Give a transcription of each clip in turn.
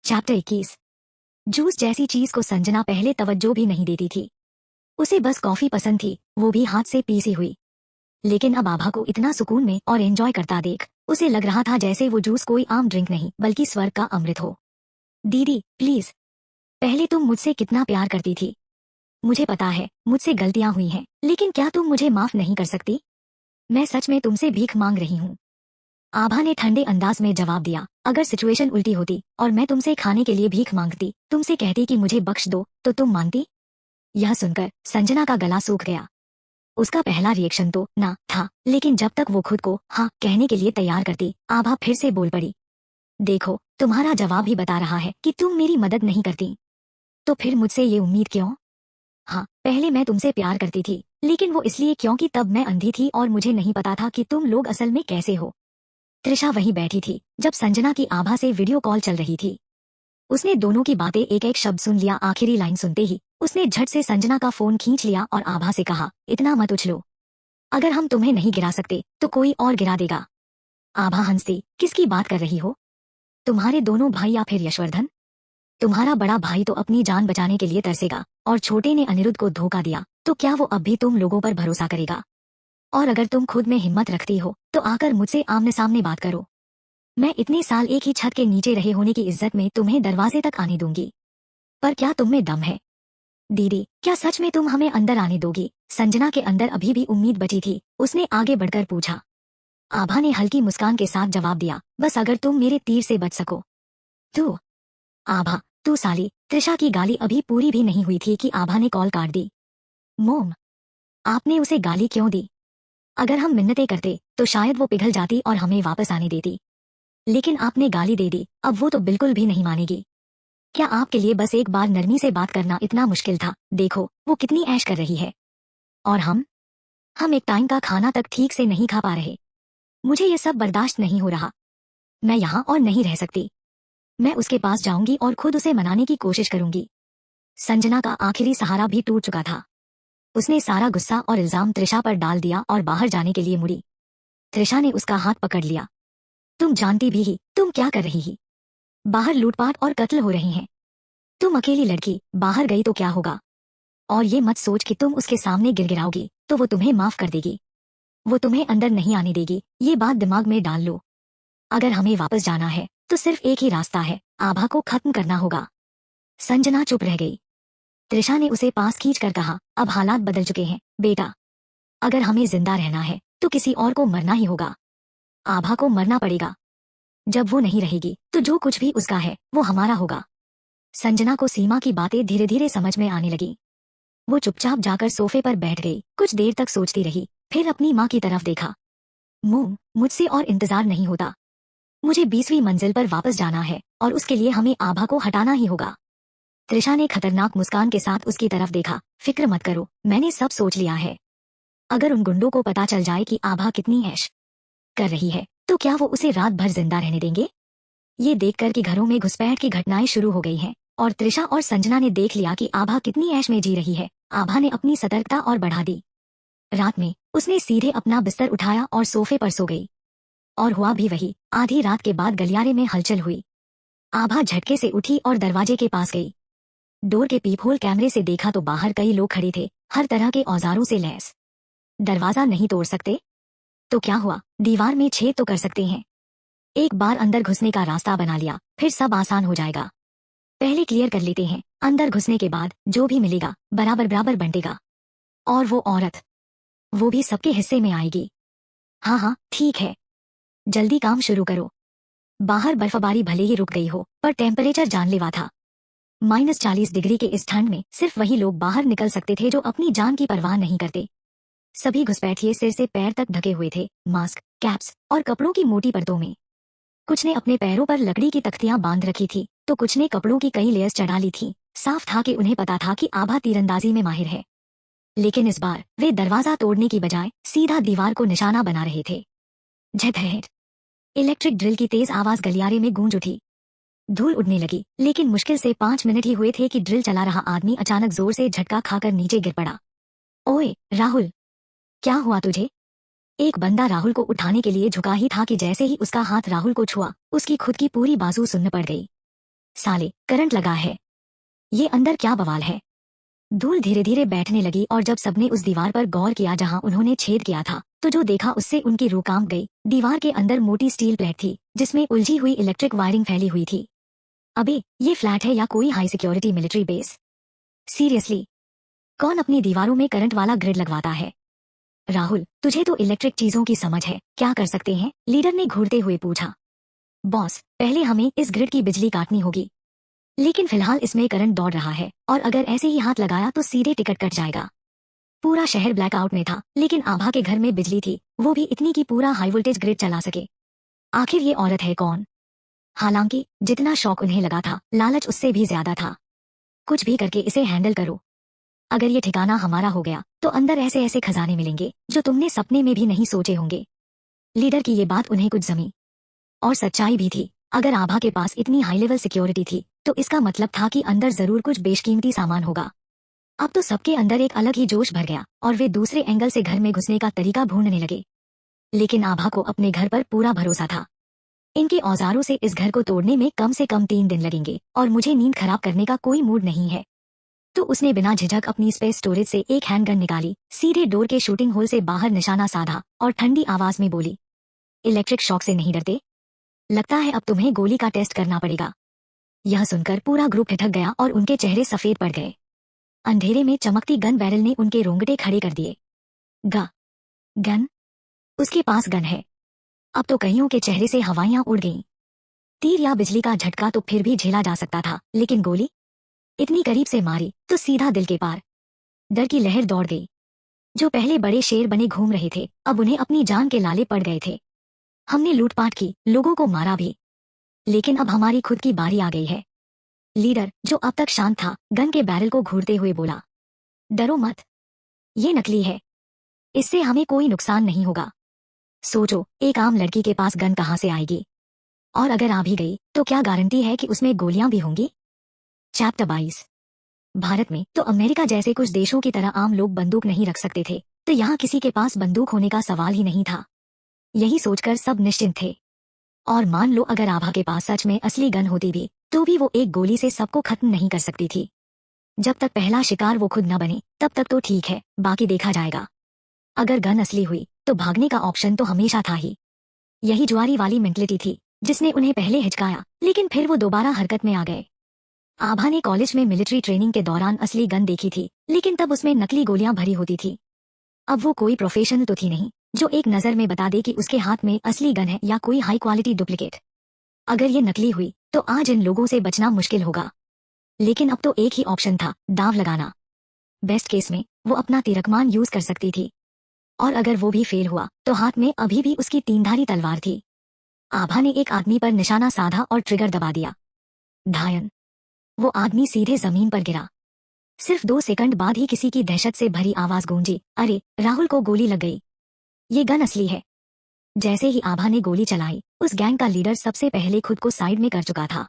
Chapter 21। Juice जैसी चीज को संजना पहले तवज्जो भी नहीं देती थी। उसे बस कॉफी पसंद थी, वो भी हाथ से पीसी हुई। लेकिन अब आभा को इतना सुकून में और एंजॉय करता देख उसे लग रहा था जैसे वो जूस कोई आम ड्रिंक नहीं बल्कि स्वर्ग का अमृत हो। दीदी प्लीज, पहले तुम मुझसे कितना प्यार करती थी। मुझे पता है मुझसे गलतियां हुई हैं, लेकिन क्या तुम मुझे माफ नहीं कर सकती? मैं सच में तुमसे भीख मांग रही हूँ। आभा ने ठंडे अंदाज में जवाब दिया, अगर सिचुएशन उल्टी होती और मैं तुमसे खाने के लिए भीख मांगती, तुमसे कहती कि मुझे बख्श दो, तो तुम मानती? यह सुनकर संजना का गला सूख गया। उसका पहला रिएक्शन तो ना था, लेकिन जब तक वो खुद को हाँ कहने के लिए तैयार करती, आभा फिर से बोल पड़ी। देखो, तुम्हारा जवाब ही बता रहा है कि तुम मेरी मदद नहीं करती। तो फिर मुझसे ये उम्मीद क्यों? हाँ, पहले मैं तुमसे प्यार करती थी, लेकिन वो इसलिए क्योंकि तब मैं अंधी थी और मुझे नहीं पता था कि तुम लोग असल में कैसे हो। त्रिशा वहीं बैठी थी जब संजना की आभा से वीडियो कॉल चल रही थी। उसने दोनों की बातें एक एक शब्द सुन लिया। आखिरी लाइन सुनते ही उसने झट से संजना का फोन खींच लिया और आभा से कहा, इतना मत उछलो। अगर हम तुम्हें नहीं गिरा सकते तो कोई और गिरा देगा। आभा हंसती, किसकी बात कर रही हो? तुम्हारे दोनों भाई या फिर यशवर्धन? तुम्हारा बड़ा भाई तो अपनी जान बचाने के लिए तरसेगा, और छोटे ने अनिरुद्ध को धोखा दिया, तो क्या वो अब भी तुम लोगों पर भरोसा करेगा? और अगर तुम खुद में हिम्मत रखती हो तो आकर मुझसे आमने सामने बात करो। मैं इतने साल एक ही छत के नीचे रहे होने की इज्जत में तुम्हें दरवाजे तक आने दूंगी। पर क्या तुम में दम है? दीदी, क्या सच में तुम हमें अंदर आने दोगी? संजना के अंदर अभी भी उम्मीद बची थी। उसने आगे बढ़कर पूछा। आभा ने हल्की मुस्कान के साथ जवाब दिया, बस अगर तुम मेरे तीर से बच सको। तू? आभा, तू साली। त्रिशा की गाली अभी पूरी भी नहीं हुई थी कि आभा ने कॉल काट दी। मोम, आपने उसे गाली क्यों दी? अगर हम मिन्नतें करते तो शायद वो पिघल जाती और हमें वापस आने देती, लेकिन आपने गाली दे दी, अब वो तो बिल्कुल भी नहीं मानेगी। क्या आपके लिए बस एक बार नरमी से बात करना इतना मुश्किल था? देखो वो कितनी ऐश कर रही है, और हम एक टाइम का खाना तक ठीक से नहीं खा पा रहे। मुझे ये सब बर्दाश्त नहीं हो रहा। मैं यहाँ और नहीं रह सकती। मैं उसके पास जाऊंगी और खुद उसे मनाने की कोशिश करूंगी। संजना का आखिरी सहारा भी टूट चुका था। उसने सारा गुस्सा और इल्जाम त्रिशा पर डाल दिया और बाहर जाने के लिए मुड़ी। त्रिशा ने उसका हाथ पकड़ लिया। तुम जानती भी ही तुम क्या कर रही ही? बाहर लूटपाट और कत्ल हो रहे हैं। तुम अकेली लड़की बाहर गई तो क्या होगा? और ये मत सोच कि तुम उसके सामने गिड़गिड़ाओगी तो वो तुम्हें माफ कर देगी। वो तुम्हें अंदर नहीं आने देगी, ये बात दिमाग में डाल लो। अगर हमें वापस जाना है तो सिर्फ एक ही रास्ता है, आभा को खत्म करना होगा। संजना चुप रह गई। त्रिशा ने उसे पास खींच कर कहा, अब हालात बदल चुके हैं बेटा। अगर हमें जिंदा रहना है तो किसी और को मरना ही होगा। आभा को मरना पड़ेगा। जब वो नहीं रहेगी तो जो कुछ भी उसका है वो हमारा होगा। संजना को सीमा की बातें धीरे धीरे समझ में आने लगी। वो चुपचाप जाकर सोफे पर बैठ गई। कुछ देर तक सोचती रही, फिर अपनी माँ की तरफ देखा। मोम, मुझसे और इंतजार नहीं होता। मुझे 20वीं मंजिल पर वापस जाना है और उसके लिए हमें आभा को हटाना ही होगा। त्रिशा ने खतरनाक मुस्कान के साथ उसकी तरफ देखा। फिक्र मत करो, मैंने सब सोच लिया है। अगर उन गुंडों को पता चल जाए कि आभा कितनी ऐश कर रही है तो क्या वो उसे रात भर जिंदा रहने देंगे? ये देखकर कि घरों में घुसपैठ की घटनाएं शुरू हो गई हैं और त्रिशा और संजना ने देख लिया कि आभा कितनी ऐश में जी रही है, आभा ने अपनी सतर्कता और बढ़ा दी। रात में उसने सीधे अपना बिस्तर उठाया और सोफे पर सो गई। और हुआ भी वही। आधी रात के बाद गलियारे में हलचल हुई। आभा झटके से उठी और दरवाजे के पास गई। डोर के पीपहोल कैमरे से देखा तो बाहर कई लोग खड़े थे, हर तरह के औजारों से लैस। दरवाजा नहीं तोड़ सकते तो क्या हुआ, दीवार में छेद तो कर सकते हैं। एक बार अंदर घुसने का रास्ता बना लिया फिर सब आसान हो जाएगा। पहले क्लियर कर लेते हैं, अंदर घुसने के बाद जो भी मिलेगा बराबर बराबर बंटेगा। और वो औरत, वो भी सबके हिस्से में आएगी। हाँ हाँ ठीक है, जल्दी काम शुरू करो। बाहर बर्फबारी भले ही रुक गई हो पर टेम्परेचर जानलेवा था। -40 डिग्री के इस ठंड में सिर्फ वही लोग बाहर निकल सकते थे जो अपनी जान की परवाह नहीं करते। सभी घुसपैठिए सिर से पैर तक ढके हुए थे, मास्क, कैप्स और कपड़ों की मोटी परतों में। कुछ ने अपने पैरों पर लकड़ी की तख्तियां बांध रखी थी तो कुछ ने कपड़ों की कई लेयर्स चढ़ा ली थी। साफ था कि उन्हें पता था कि आभा तीरंदाजी में माहिर है, लेकिन इस बार वे दरवाजा तोड़ने की बजाय सीधा दीवार को निशाना बना रहे थे। झटहट, इलेक्ट्रिक ड्रिल की तेज आवाज गलियारे में गूंज उठी। धूल उड़ने लगी, लेकिन मुश्किल से 5 मिनट ही हुए थे कि ड्रिल चला रहा आदमी अचानक जोर से झटका खाकर नीचे गिर पड़ा। ओए राहुल, क्या हुआ तुझे? एक बंदा राहुल को उठाने के लिए झुका ही था कि जैसे ही उसका हाथ राहुल को छुआ, उसकी खुद की पूरी बाजू सुन्न पड़ गई। साले, करंट लगा है। ये अंदर क्या बवाल है? धूल धीरे धीरे बैठने लगी और जब सबने उस दीवार पर गौर किया जहां उन्होंने छेद किया था, तो जो देखा उससे उनकी रूह कांप गई। दीवार के अंदर मोटी स्टील प्लेट थी जिसमें उलझी हुई इलेक्ट्रिक वायरिंग फैली हुई थी। अबे, ये फ्लैट है या कोई high security military base? Seriously, कौन अपनी दीवारों में करंट वाला ग्रिड लगवाता है? राहुल, तुझे तो इलेक्ट्रिक चीजों की समझ है, क्या कर सकते हैं? लीडर ने घूरते हुए पूछा। बॉस, पहले हमें इस ग्रिड की बिजली काटनी होगी, लेकिन फिलहाल इसमें करंट दौड़ रहा है और अगर ऐसे ही हाथ लगाया तो सीधे टिकट कट जाएगा। पूरा शहर ब्लैकआउट में था, लेकिन आभा के घर में बिजली थी, वो भी इतनी कि पूरा हाई वोल्टेज ग्रिड चला सके। आखिर ये औरत है कौन? हालांकि जितना शौक उन्हें लगा था, लालच उससे भी ज्यादा था। कुछ भी करके इसे हैंडल करो। अगर ये ठिकाना हमारा हो गया तो अंदर ऐसे ऐसे खजाने मिलेंगे जो तुमने सपने में भी नहीं सोचे होंगे। लीडर की ये बात उन्हें कुछ जमी, और सच्चाई भी थी। अगर आभा के पास इतनी हाई लेवल सिक्योरिटी थी तो इसका मतलब था कि अंदर जरूर कुछ बेशकीमती सामान होगा। अब तो सबके अंदर एक अलग ही जोश भर गया और वे दूसरे एंगल से घर में घुसने का तरीका ढूंढने लगे। लेकिन आभा को अपने घर पर पूरा भरोसा था। इनके औजारों से इस घर को तोड़ने में कम से कम 3 दिन लगेंगे और मुझे नींद खराब करने का कोई मूड नहीं है। तो उसने बिना झिझक अपनी स्पेस स्टोरेज से एक हैंडगन निकाली, सीधे डोर के शूटिंग होल से बाहर निशाना साधा और ठंडी आवाज में बोली, इलेक्ट्रिक शॉक से नहीं डरते? लगता है अब तुम्हें गोली का टेस्ट करना पड़ेगा। यह सुनकर पूरा ग्रुप ठिठक गया और उनके चेहरे सफेद पड़ गए। अंधेरे में चमकती गन बैरल ने उनके रोंगटे खड़े कर दिए। गन? उसके पास गन है? अब तो कईयों के चेहरे से हवाइयां उड़ गईं। तीर या बिजली का झटका तो फिर भी झेला जा सकता था, लेकिन गोली इतनी करीब से मारी तो सीधा दिल के पार। डर की लहर दौड़ गई। जो पहले बड़े शेर बने घूम रहे थे, अब उन्हें अपनी जान के लाले पड़ गए थे। हमने लूटपाट की, लोगों को मारा भी, लेकिन अब हमारी खुद की बारी आ गई है। लीडर, जो अब तक शांत था, गन के बैरल को घूरते हुए बोला, डरो मत, ये नकली है, इससे हमें कोई नुकसान नहीं होगा। सोचो, एक आम लड़की के पास गन कहाँ से आएगी? और अगर आ भी गई तो क्या गारंटी है कि उसमें गोलियां भी होंगी? चैप्टर 22। भारत में तो अमेरिका जैसे कुछ देशों की तरह आम लोग बंदूक नहीं रख सकते थे, तो यहाँ किसी के पास बंदूक होने का सवाल ही नहीं था। यही सोचकर सब निश्चिंत थे। और मान लो अगर आभा के पास सच में असली गन होती भी, तो भी वो एक गोली से सबको खत्म नहीं कर सकती थी। जब तक पहला शिकार वो खुद न बने, तब तक तो ठीक है, बाकी देखा जाएगा। अगर गन असली हुई तो भागने का ऑप्शन तो हमेशा था ही। यही जुआरी वाली मेंटलिटी थी जिसने उन्हें पहले हिचकाया, लेकिन फिर वो दोबारा हरकत में आ गए। आभा ने कॉलेज में मिलिट्री ट्रेनिंग के दौरान असली गन देखी थी, लेकिन तब उसमें नकली गोलियां भरी होती थी। अब वो कोई प्रोफेशनल तो थी नहीं जो एक नजर में बता दे कि उसके हाथ में असली गन है या कोई हाई क्वालिटी डुप्लीकेट। अगर ये नकली हुई तो आज इन लोगों से बचना मुश्किल होगा। लेकिन अब तो एक ही ऑप्शन था, दाव लगाना। बेस्ट केस में वो अपना तिरकमान यूज कर सकती थी, और अगर वो भी फेल हुआ तो हाथ में अभी भी उसकी तीनधारी तलवार थी। आभा ने एक आदमी पर निशाना साधा और ट्रिगर दबा दिया। धायन। वो आदमी सीधे जमीन पर गिरा। सिर्फ 2 सेकंड बाद ही किसी की दहशत से भरी आवाज गूंजी, अरे, राहुल को गोली लग गई। ये गन असली है। जैसे ही आभा ने गोली चलाई, उस गैंग का लीडर सबसे पहले खुद को साइड में कर चुका था।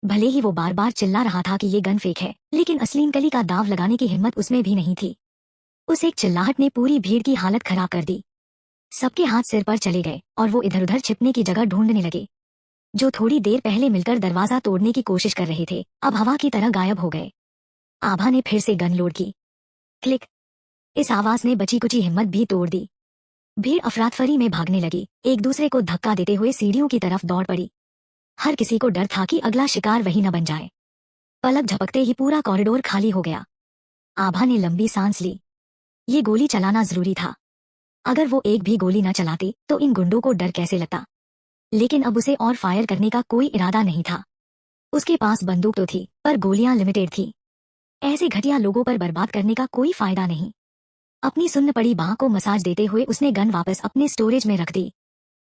भले ही वो बार बार चिल्ला रहा था कि ये गन फेक है, लेकिन असली नकली का दाव लगाने की हिम्मत उसमें भी नहीं थी। उस एक चिल्लाहट ने पूरी भीड़ की हालत खराब कर दी। सबके हाथ सिर पर चले गए और वो इधर उधर छिपने की जगह ढूंढने लगे। जो थोड़ी देर पहले मिलकर दरवाजा तोड़ने की कोशिश कर रहे थे, अब हवा की तरह गायब हो गए। आभा ने फिर से गन लोड की। क्लिक। इस आवाज ने बची कुची हिम्मत भी तोड़ दी। भीड़ अफरातफरी में भागने लगी, एक दूसरे को धक्का देते हुए सीढ़ियों की तरफ दौड़ पड़ी। हर किसी को डर था कि अगला शिकार वही न बन जाए। पलक झपकते ही पूरा कॉरिडोर खाली हो गया। आभा ने लंबी सांस ली। ये गोली चलाना जरूरी था। अगर वो एक भी गोली न चलाते तो इन गुंडों को डर कैसे लगता। लेकिन अब उसे और फायर करने का कोई इरादा नहीं था। उसके पास बंदूक तो थी, पर गोलियां लिमिटेड थी। ऐसे घटिया लोगों पर बर्बाद करने का कोई फायदा नहीं। अपनी सुन्न पड़ी बाह को मसाज देते हुए उसने गन वापस अपने स्टोरेज में रख दी।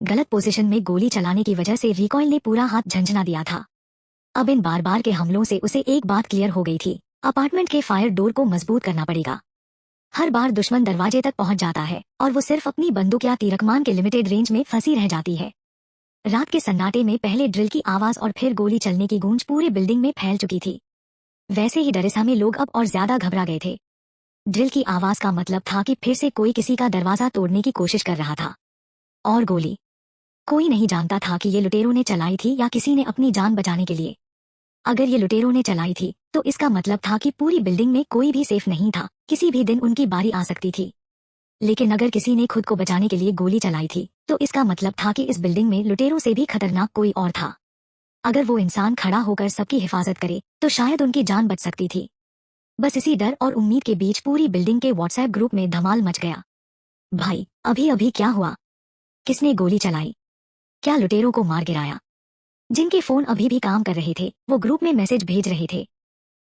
गलत पोजीशन में गोली चलाने की वजह से रिकॉइल ने पूरा हाथ झंझना दिया था। अब इन बार बार के हमलों से उसे एक बात क्लियर हो गई थी, अपार्टमेंट के फायर डोर को मजबूत करना पड़ेगा। हर बार दुश्मन दरवाजे तक पहुंच जाता है और वो सिर्फ अपनी बंदूक या तीरकमान के लिमिटेड रेंज में फंसी रह जाती है। रात के सन्नाटे में पहले ड्रिल की आवाज और फिर गोली चलने की गूंज पूरे बिल्डिंग में फैल चुकी थी। वैसे ही डरे में लोग अब और ज्यादा घबरा गए थे। ड्रिल की आवाज का मतलब था कि फिर से कोई किसी का दरवाजा तोड़ने की कोशिश कर रहा था। और गोली, कोई नहीं जानता था कि ये लुटेरों ने चलाई थी या किसी ने अपनी जान बचाने के लिए। अगर ये लुटेरों ने चलाई थी तो इसका मतलब था कि पूरी बिल्डिंग में कोई भी सेफ नहीं था, किसी भी दिन उनकी बारी आ सकती थी। लेकिन अगर किसी ने खुद को बचाने के लिए गोली चलाई थी तो इसका मतलब था कि इस बिल्डिंग में लुटेरों से भी खतरनाक कोई और था। अगर वो इंसान खड़ा होकर सबकी हिफाजत करे तो शायद उनकी जान बच सकती थी। बस इसी डर और उम्मीद के बीच पूरी बिल्डिंग के व्हाट्सएप ग्रुप में धमाल मच गया। भाई, अभी अभी क्या हुआ? किसने गोली चलाई? क्या लुटेरों को मार गिराया? जिनके फोन अभी भी काम कर रहे थे वो ग्रुप में मैसेज भेज रहे थे।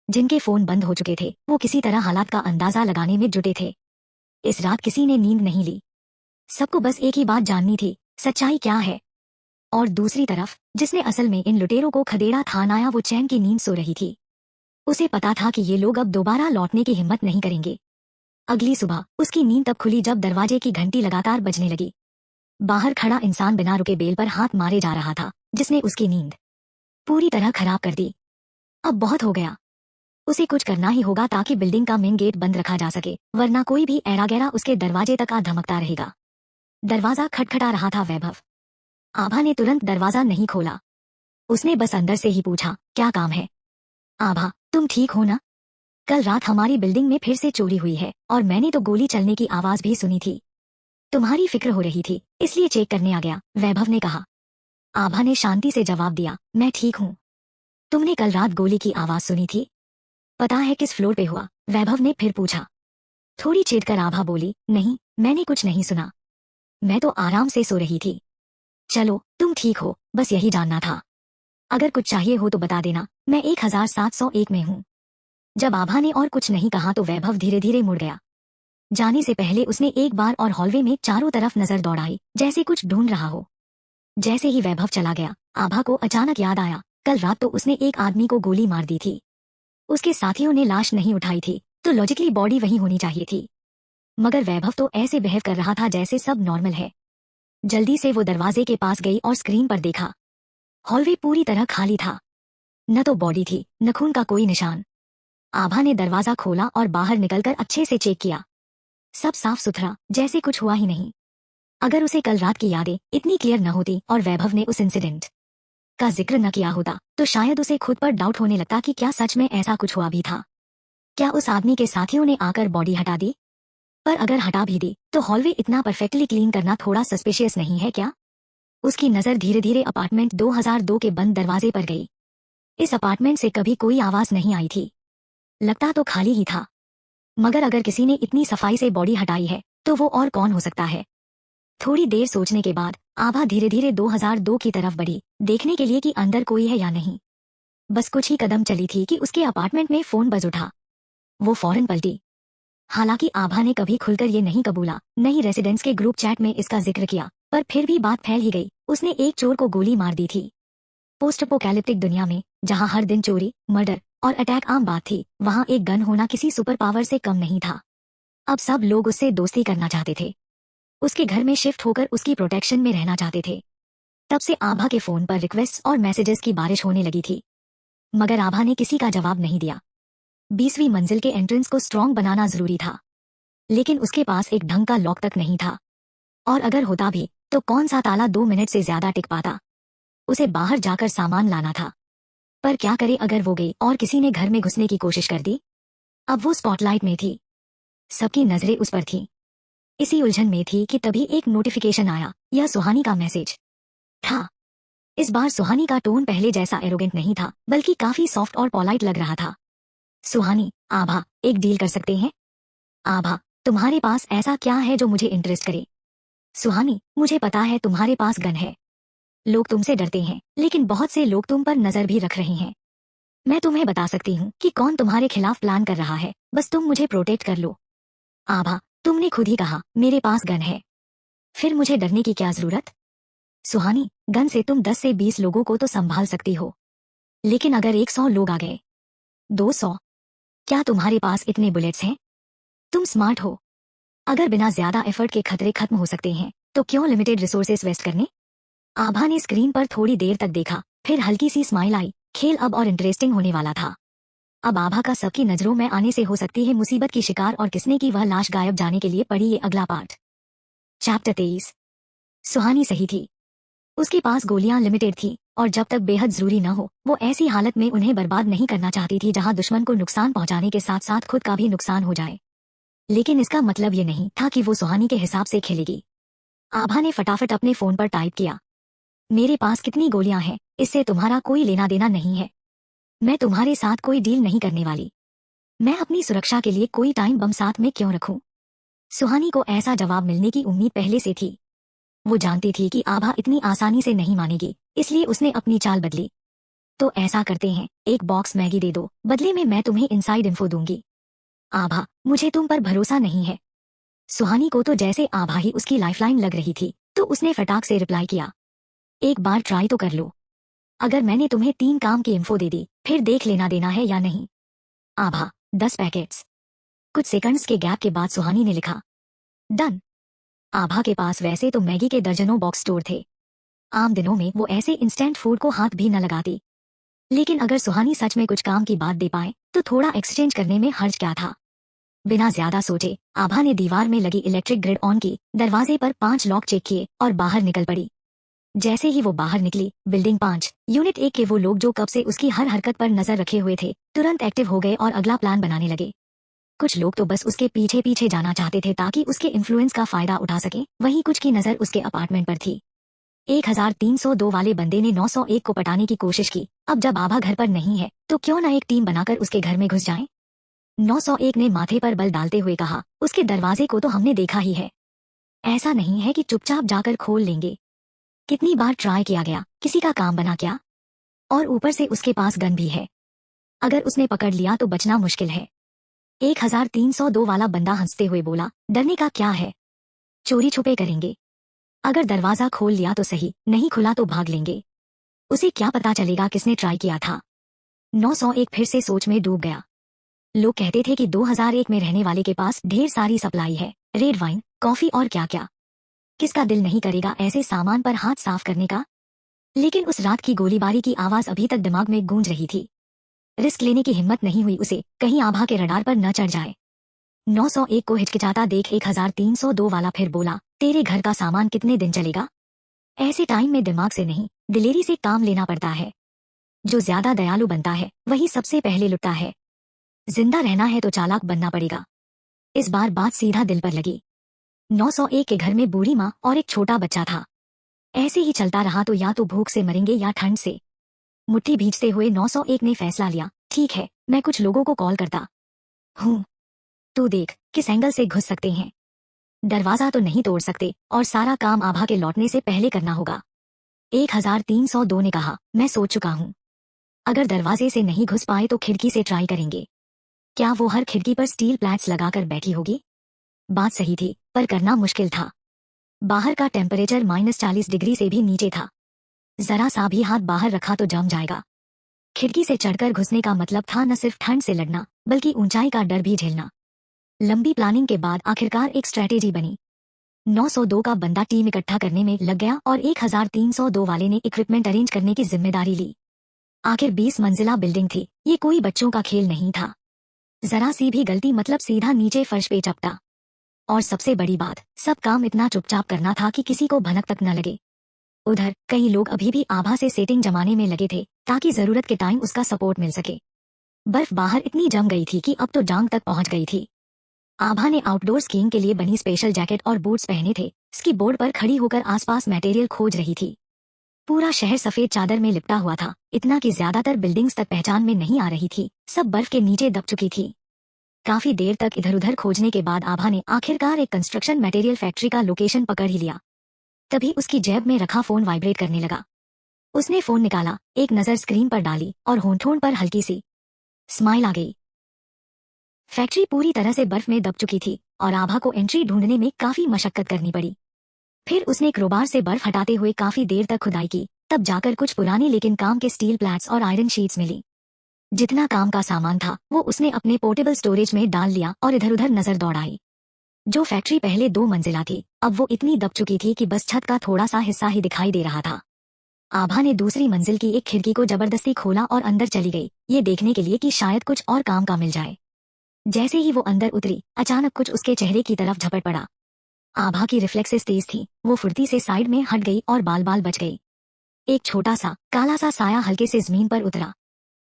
जिनके फोन बंद हो चुके थे वो किसी तरह हालात का अंदाजा लगाने में जुटे थे। इस रात किसी ने नींद नहीं ली। सबको बस एक ही बात जाननी थी, सच्चाई क्या है। और दूसरी तरफ जिसने असल में इन लुटेरों को खदेड़ा था नाया, वो चैन की नींद सो रही थी। उसे पता था कि ये लोग अब दोबारा लौटने की हिम्मत नहीं करेंगे। अगली सुबह उसकी नींद तब खुली जब दरवाजे की घंटी लगातार बजने लगी। बाहर खड़ा इंसान बिना रुके बेल पर हाथ मारे जा रहा था, जिसने उसकी नींद पूरी तरह खराब कर दी। अब बहुत हो गया, उसे कुछ करना ही होगा ताकि बिल्डिंग का मेन गेट बंद रखा जा सके, वरना कोई भी ऐरा गैरा उसके दरवाजे तक आ धमकता रहेगा। दरवाजा खटखटा रहा था वैभव। आभा ने तुरंत दरवाजा नहीं खोला। उसने बस अंदर से ही पूछा, क्या काम है? आभा, तुम ठीक हो ना? कल रात हमारी बिल्डिंग में फिर से चोरी हुई है और मैंने तो गोली चलने की आवाज भी सुनी थी। तुम्हारी फिक्र हो रही थी इसलिए चेक करने आ गया, वैभव ने कहा। आभा ने शांति से जवाब दिया, मैं ठीक हूँ। तुमने कल रात गोली की आवाज सुनी थी? पता है किस फ्लोर पे हुआ? वैभव ने फिर पूछा। थोड़ी चिढ़कर आभा बोली, नहीं, मैंने कुछ नहीं सुना। मैं तो आराम से सो रही थी। चलो, तुम ठीक हो, बस यही जानना था। अगर कुछ चाहिए हो तो बता देना, मैं 1701 में हूँ। जब आभा ने और कुछ नहीं कहा तो वैभव धीरे धीरे मुड़ गया। जाने से पहले उसने एक बार और हॉलवे में चारों तरफ नजर दौड़ाई, जैसे कुछ ढूंढ रहा हो। जैसे ही वैभव चला गया, आभा को अचानक याद आया, कल रात तो उसने एक आदमी को गोली मार दी थी। उसके साथियों ने लाश नहीं उठाई थी, तो लॉजिकली बॉडी वहीं होनी चाहिए थी। मगर वैभव तो ऐसे बिहेव कर रहा था जैसे सब नॉर्मल है। जल्दी से वो दरवाजे के पास गई और स्क्रीन पर देखा। हॉलवे पूरी तरह खाली था। न तो बॉडी थी, न खून का कोई निशान। आभा ने दरवाजा खोला और बाहर निकलकर अच्छे से चेक किया। सब साफ सुथरा, जैसे कुछ हुआ ही नहीं। अगर उसे कल रात की यादें इतनी क्लियर न होती और वैभव ने उस इंसिडेंट का जिक्र न किया होता तो शायद उसे खुद पर डाउट होने लगता कि क्या सच में ऐसा कुछ हुआ भी था। क्या उस आदमी के साथियों ने आकर बॉडी हटा दी? पर अगर हटा भी दी तो हॉलवे इतना परफेक्टली क्लीन करना थोड़ा सस्पिशियस नहीं है क्या? उसकी नजर धीरे धीरे अपार्टमेंट 2002 के बंद दरवाजे पर गई। इस अपार्टमेंट से कभी कोई आवाज नहीं आई थी। लगता तो खाली ही था। मगर अगर किसी ने इतनी सफाई से बॉडी हटाई है तो वो और कौन हो सकता है? थोड़ी देर सोचने के बाद आभा धीरे धीरे 2002 की तरफ बढ़ी, देखने के लिए कि अंदर कोई है या नहीं। बस कुछ ही कदम चली थी कि उसके अपार्टमेंट में फोन बज उठा। वो फौरन पलटी। हालांकि आभा ने कभी खुलकर ये नहीं कबूला, नहीं रेसिडेंट्स के ग्रुप चैट में इसका जिक्र किया, पर फिर भी बात फैल ही गई। उसने एक चोर को गोली मार दी थी। पोस्ट अपोकैलिप्टिक दुनिया में, जहां हर दिन चोरी, मर्डर और अटैक आम बात थी, वहां एक गन होना किसी सुपर पावर से कम नहीं था। अब सब लोग उससे दोस्ती करना चाहते थे। उसके घर में शिफ्ट होकर उसकी प्रोटेक्शन में रहना चाहते थे। तब से आभा के फोन पर रिक्वेस्ट और मैसेजेस की बारिश होने लगी थी। मगर आभा ने किसी का जवाब नहीं दिया। 20वीं मंजिल के एंट्रेंस को स्ट्रॉन्ग बनाना जरूरी था, लेकिन उसके पास एक ढंग का लॉक तक नहीं था। और अगर होता भी तो कौन सा ताला 2 मिनट से ज्यादा टिक पाता? उसे बाहर जाकर सामान लाना था। पर क्या करे अगर वो गई और किसी ने घर में घुसने की कोशिश कर दी? अब वो स्पॉटलाइट में थी। सबकी नजरें उस पर थी। इसी उलझन में थी कि तभी एक नोटिफिकेशन आया। यह सुहानी का मैसेज था। इस बार सुहानी का टोन पहले जैसा एरोगेंट नहीं था, बल्कि काफी सॉफ्ट और पोलाइट लग रहा था। सुहानी, आभा, एक डील कर सकते हैं? आभा, तुम्हारे पास ऐसा क्या है जो मुझे इंटरेस्ट करे? सुहानी, मुझे पता है तुम्हारे पास गन है। लोग तुमसे डरते हैं, लेकिन बहुत से लोग तुम पर नजर भी रख रहे हैं। मैं तुम्हें बता सकती हूँ कि कौन तुम्हारे खिलाफ प्लान कर रहा है, बस तुम मुझे प्रोटेक्ट कर लो। आभा, तुमने खुद ही कहा मेरे पास गन है, फिर मुझे डरने की क्या जरूरत? सुहानी, गन से तुम 10 से 20 लोगों को तो संभाल सकती हो, लेकिन अगर 100 लोग आ गए, 200, क्या तुम्हारे पास इतने बुलेट्स हैं? तुम स्मार्ट हो। अगर बिना ज्यादा एफर्ट के खतरे खत्म हो सकते हैं तो क्यों लिमिटेड रिसोर्सेस वेस्ट करने? आभा ने स्क्रीन पर थोड़ी देर तक देखा, फिर हल्की सी स्माइल आई। खेल अब और इंटरेस्टिंग होने वाला था। अब आभा का सबकी नजरों में आने से हो सकती है मुसीबत की शिकार, और किसने की वह लाश गायब जाने के लिए पड़ी ये अगला पार्ट। चैप्टर 23। सुहानी सही थी। उसके पास गोलियां लिमिटेड थी और जब तक बेहद जरूरी न हो वो ऐसी हालत में उन्हें बर्बाद नहीं करना चाहती थी जहां दुश्मन को नुकसान पहुंचाने के साथ साथ खुद का भी नुकसान हो जाए। लेकिन इसका मतलब ये नहीं था कि वो सुहानी के हिसाब से खेलेगी। आभा ने फटाफट अपने फोन पर टाइप किया, मेरे पास कितनी गोलियां हैं इससे तुम्हारा कोई लेना देना नहीं है। मैं तुम्हारे साथ कोई डील नहीं करने वाली। मैं अपनी सुरक्षा के लिए कोई टाइम बम साथ में क्यों रखूं? सुहानी को ऐसा जवाब मिलने की उम्मीद पहले से थी। वो जानती थी कि आभा इतनी आसानी से नहीं मानेगी, इसलिए उसने अपनी चाल बदली। तो ऐसा करते हैं, एक बॉक्स मैगी दे दो, बदले में मैं तुम्हें इनसाइड इन्फो दूंगी। आभा, मुझे तुम पर भरोसा नहीं है। सुहानी को तो जैसे आभा ही उसकी लाइफलाइन लग रही थी, तो उसने फटाक से रिप्लाई किया, एक बार ट्राई तो कर लो। अगर मैंने तुम्हें 3 काम की इन्फो दे दी, फिर देख लेना देना है या नहीं। आभा, 10 पैकेट्स। कुछ सेकंड्स के गैप के बाद सुहानी ने लिखा, डन। आभा के पास वैसे तो मैगी के दर्जनों बॉक्स स्टोर थे। आम दिनों में वो ऐसे इंस्टेंट फूड को हाथ भी न लगाती। लेकिन अगर सुहानी सच में कुछ काम की बात दे पाए तो थोड़ा एक्सचेंज करने में हर्ज क्या था। बिना ज्यादा सोचे आभा ने दीवार में लगी इलेक्ट्रिक ग्रिड ऑन की, दरवाजे पर 5 लॉक चेक किए और बाहर निकल पड़ी। जैसे ही वो बाहर निकली, बिल्डिंग 5 यूनिट 1 के वो लोग जो कब से उसकी हर हरकत पर नजर रखे हुए थे तुरंत एक्टिव हो गए और अगला प्लान बनाने लगे। कुछ लोग तो बस उसके पीछे पीछे जाना चाहते थे ताकि उसके इन्फ्लुएंस का फायदा उठा सके, वहीं कुछ की नजर उसके अपार्टमेंट पर थी। 1302 वाले बंदे ने 901 को पटाने की कोशिश की। अब जब आभा घर पर नहीं है तो क्यों न एक टीम बनाकर उसके घर में घुस जाएं? 901 ने माथे पर बल डालते हुए कहा, उसके दरवाजे को तो हमने देखा ही है। ऐसा नहीं है कि चुपचाप जाकर खोल लेंगे। कितनी बार ट्राई किया गया, किसी का काम बना क्या? और ऊपर से उसके पास गन भी है। अगर उसने पकड़ लिया तो बचना मुश्किल है। 1302 वाला बंदा हंसते हुए बोला, डरने का क्या है, चोरी छुपे करेंगे। अगर दरवाजा खोल लिया तो सही, नहीं खुला तो भाग लेंगे। उसे क्या पता चलेगा किसने ट्राई किया था। 901 फिर से सोच में डूब गया। लोग कहते थे कि 2001 में रहने वाले के पास ढेर सारी सप्लाई है, रेड वाइन, कॉफी और क्या क्या। किसका दिल नहीं करेगा ऐसे सामान पर हाथ साफ करने का? लेकिन उस रात की गोलीबारी की आवाज अभी तक दिमाग में गूंज रही थी। रिस्क लेने की हिम्मत नहीं हुई उसे, कहीं आभा के रडार पर न चढ़ जाए। 901 को हिचकिचाता देख 1302 वाला फिर बोला, तेरे घर का सामान कितने दिन चलेगा? ऐसे टाइम में दिमाग से नहीं, दिलेरी से काम लेना पड़ता है। जो ज्यादा दयालु बनता है वही सबसे पहले लुटता है। जिंदा रहना है तो चालाक बनना पड़ेगा। इस बार बात सीधा दिल पर लगी। 901 के घर में बूढ़ी माँ और एक छोटा बच्चा था। ऐसे ही चलता रहा तो या तो भूख से मरेंगे या ठंड से। मुट्ठी भींचते हुए 901 ने फैसला लिया, ठीक है, मैं कुछ लोगों को कॉल करता हूँ। तू देख किस एंगल से घुस सकते हैं। दरवाजा तो नहीं तोड़ सकते और सारा काम आभा के लौटने से पहले करना होगा। 1302 ने कहा, मैं सोच चुका हूँ। अगर दरवाजे से नहीं घुस पाए तो खिड़की से ट्राई करेंगे। क्या वो हर खिड़की पर स्टील प्लेट्स लगाकर बैठी होगी? बात सही थी, पर करना मुश्किल था। बाहर का टेम्परेचर -40 डिग्री से भी नीचे था। जरा सा भी हाथ बाहर रखा तो जम जाएगा। खिड़की से चढ़कर घुसने का मतलब था न सिर्फ ठंड से लड़ना, बल्कि ऊंचाई का डर भी झेलना। लंबी प्लानिंग के बाद आखिरकार एक स्ट्रैटेजी बनी। 902 का बंदा टीम इकट्ठा करने में लग गया और 1302 वाले ने इक्विपमेंट अरेंज करने की जिम्मेदारी ली। आखिर 20 मंजिला बिल्डिंग थी, ये कोई बच्चों का खेल नहीं था। जरा सी भी गलती मतलब सीधा नीचे फर्श पे चपटा। और सबसे बड़ी बात, सब काम इतना चुपचाप करना था कि किसी को भनक तक न लगे। उधर कई लोग अभी भी आभा से सेटिंग जमाने में लगे थे ताकि जरूरत के टाइम उसका सपोर्ट मिल सके। बर्फ बाहर इतनी जम गई थी कि अब तो जांग तक पहुंच गई थी। आभा ने आउटडोर स्कीइंग के लिए बनी स्पेशल जैकेट और बूट्स पहने थे। स्की बोर्ड पर खड़ी होकर आसपास मटेरियल खोज रही थी। पूरा शहर सफेद चादर में लिपटा हुआ था, इतना कि ज्यादातर बिल्डिंग्स तक पहचान में नहीं आ रही थी, सब बर्फ के नीचे दब चुकी थी। काफी देर तक इधर उधर खोजने के बाद आभा ने आखिरकार एक कंस्ट्रक्शन मटेरियल फैक्ट्री का लोकेशन पकड़ ही लिया। तभी उसकी जेब में रखा फोन वाइब्रेट करने लगा। उसने फोन निकाला, एक नजर स्क्रीन पर डाली और होंठों पर हल्की सी स्माइल आ गई। फैक्ट्री पूरी तरह से बर्फ में दब चुकी थी और आभा को एंट्री ढूंढने में काफी मशक्कत करनी पड़ी। फिर उसने क्रोबार से बर्फ हटाते हुए काफी देर तक खुदाई की, तब जाकर कुछ पुरानी लेकिन काम के स्टील प्लेट्स और आयरन शीट्स मिली। जितना काम का सामान था वो उसने अपने पोर्टेबल स्टोरेज में डाल लिया और इधर उधर नजर दौड़ाई। जो फैक्ट्री पहले 2 मंजिला थी, अब वो इतनी दब चुकी थी कि बस छत का थोड़ा सा हिस्सा ही दिखाई दे रहा था। आभा ने दूसरी मंजिल की एक खिड़की को जबरदस्ती खोला और अंदर चली गई, ये देखने के लिए कि शायद कुछ और काम का मिल जाए। जैसे ही वो अंदर उतरी, अचानक कुछ उसके चेहरे की तरफ झपट पड़ा। आभा की रिफ्लेक्सेस तेज थी, वो फुर्ती से साइड में हट गई और बाल बाल बच गई। एक छोटा सा काला सा साया हल्के से जमीन पर उतरा।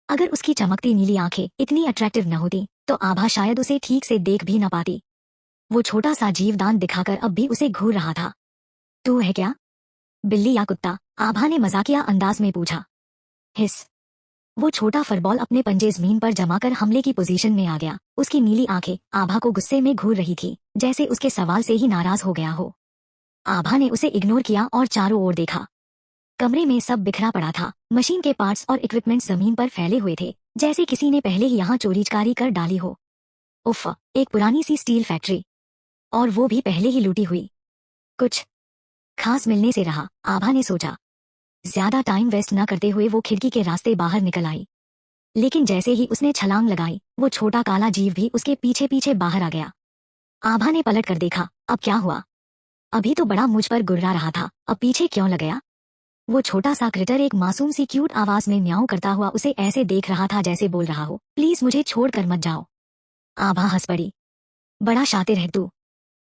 अगर उसकी चमकती नीली आंखें इतनी अट्रैक्टिव न होती तो आभा शायद उसे ठीक से देख भी न पाती। वो छोटा सा जीवदान दिखाकर अब भी उसे घूर रहा था। तू है क्या, बिल्ली या कुत्ता? आभा ने मजाकिया अंदाज में पूछा। हिस। वो छोटा फुटबॉल अपने पंजे जमीन पर जमाकर हमले की पोजीशन में आ गया। उसकी नीली आंखें आभा को गुस्से में घूर रही थी, जैसे उसके सवाल से ही नाराज हो गया हो। आभा ने उसे इग्नोर किया और चारों ओर देखा। कमरे में सब बिखरा पड़ा था। मशीन के पार्ट्स और इक्विपमेंट जमीन पर फैले हुए थे, जैसे किसी ने पहले ही यहाँ चोरीचकारी कर डाली हो। उफ, एक पुरानी सी स्टील फैक्ट्री, और वो भी पहले ही लूटी हुई। कुछ खास मिलने से रहा, आभा ने सोचा। ज्यादा टाइम वेस्ट न करते हुए वो खिड़की के रास्ते बाहर निकल आई। लेकिन जैसे ही उसने छलांग लगाई, वो छोटा काला जीव भी उसके पीछे पीछे बाहर आ गया। आभा ने पलट कर देखा। अब क्या हुआ? अभी तो बड़ा मुझ पर गुर्रा रहा था, अब पीछे क्यों लग गया? वो छोटा सा क्रिटर एक मासूम सी क्यूट आवाज में म्याऊं करता हुआ उसे ऐसे देख रहा था जैसे बोल रहा हो, प्लीज मुझे छोड़कर मत जाओ। आभा हंस पड़ी। बड़ा शातिर है तू,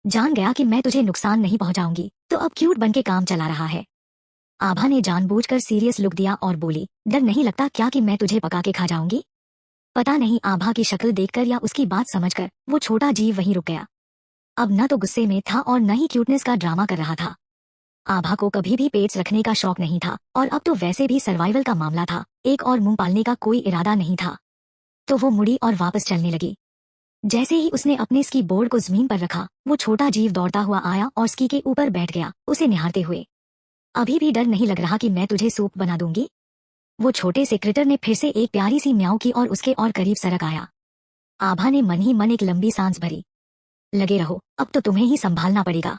जान गया कि मैं तुझे नुकसान नहीं पहुंचाऊंगी, तो अब क्यूट बन के काम चला रहा है। आभा ने जानबूझकर सीरियस लुक दिया और बोली, डर नहीं लगता क्या कि मैं तुझे पका के खा जाऊंगी? पता नहीं आभा की शक्ल देखकर या उसकी बात समझकर वो छोटा जीव वहीं रुक गया। अब न तो गुस्से में था और न ही क्यूटनेस का ड्रामा कर रहा था। आभा को कभी भी पेट्स रखने का शौक नहीं था, और अब तो वैसे भी सर्वाइवल का मामला था, एक और मुंह पालने का कोई इरादा नहीं था। तो वो मुड़ी और वापस चलने लगी। जैसे ही उसने अपने स्की बोर्ड को जमीन पर रखा, वो छोटा जीव दौड़ता हुआ आया और स्की के ऊपर बैठ गया, उसे निहारते हुए। अभी भी डर नहीं लग रहा कि मैं तुझे सूप बना दूंगी? वो छोटे से क्रिटर ने फिर से एक प्यारी सी म्याऊं की और उसके और करीब सरक आया। आभा ने मन ही मन एक लंबी सांस भरी। लगे रहो, अब तो तुम्हें ही संभालना पड़ेगा।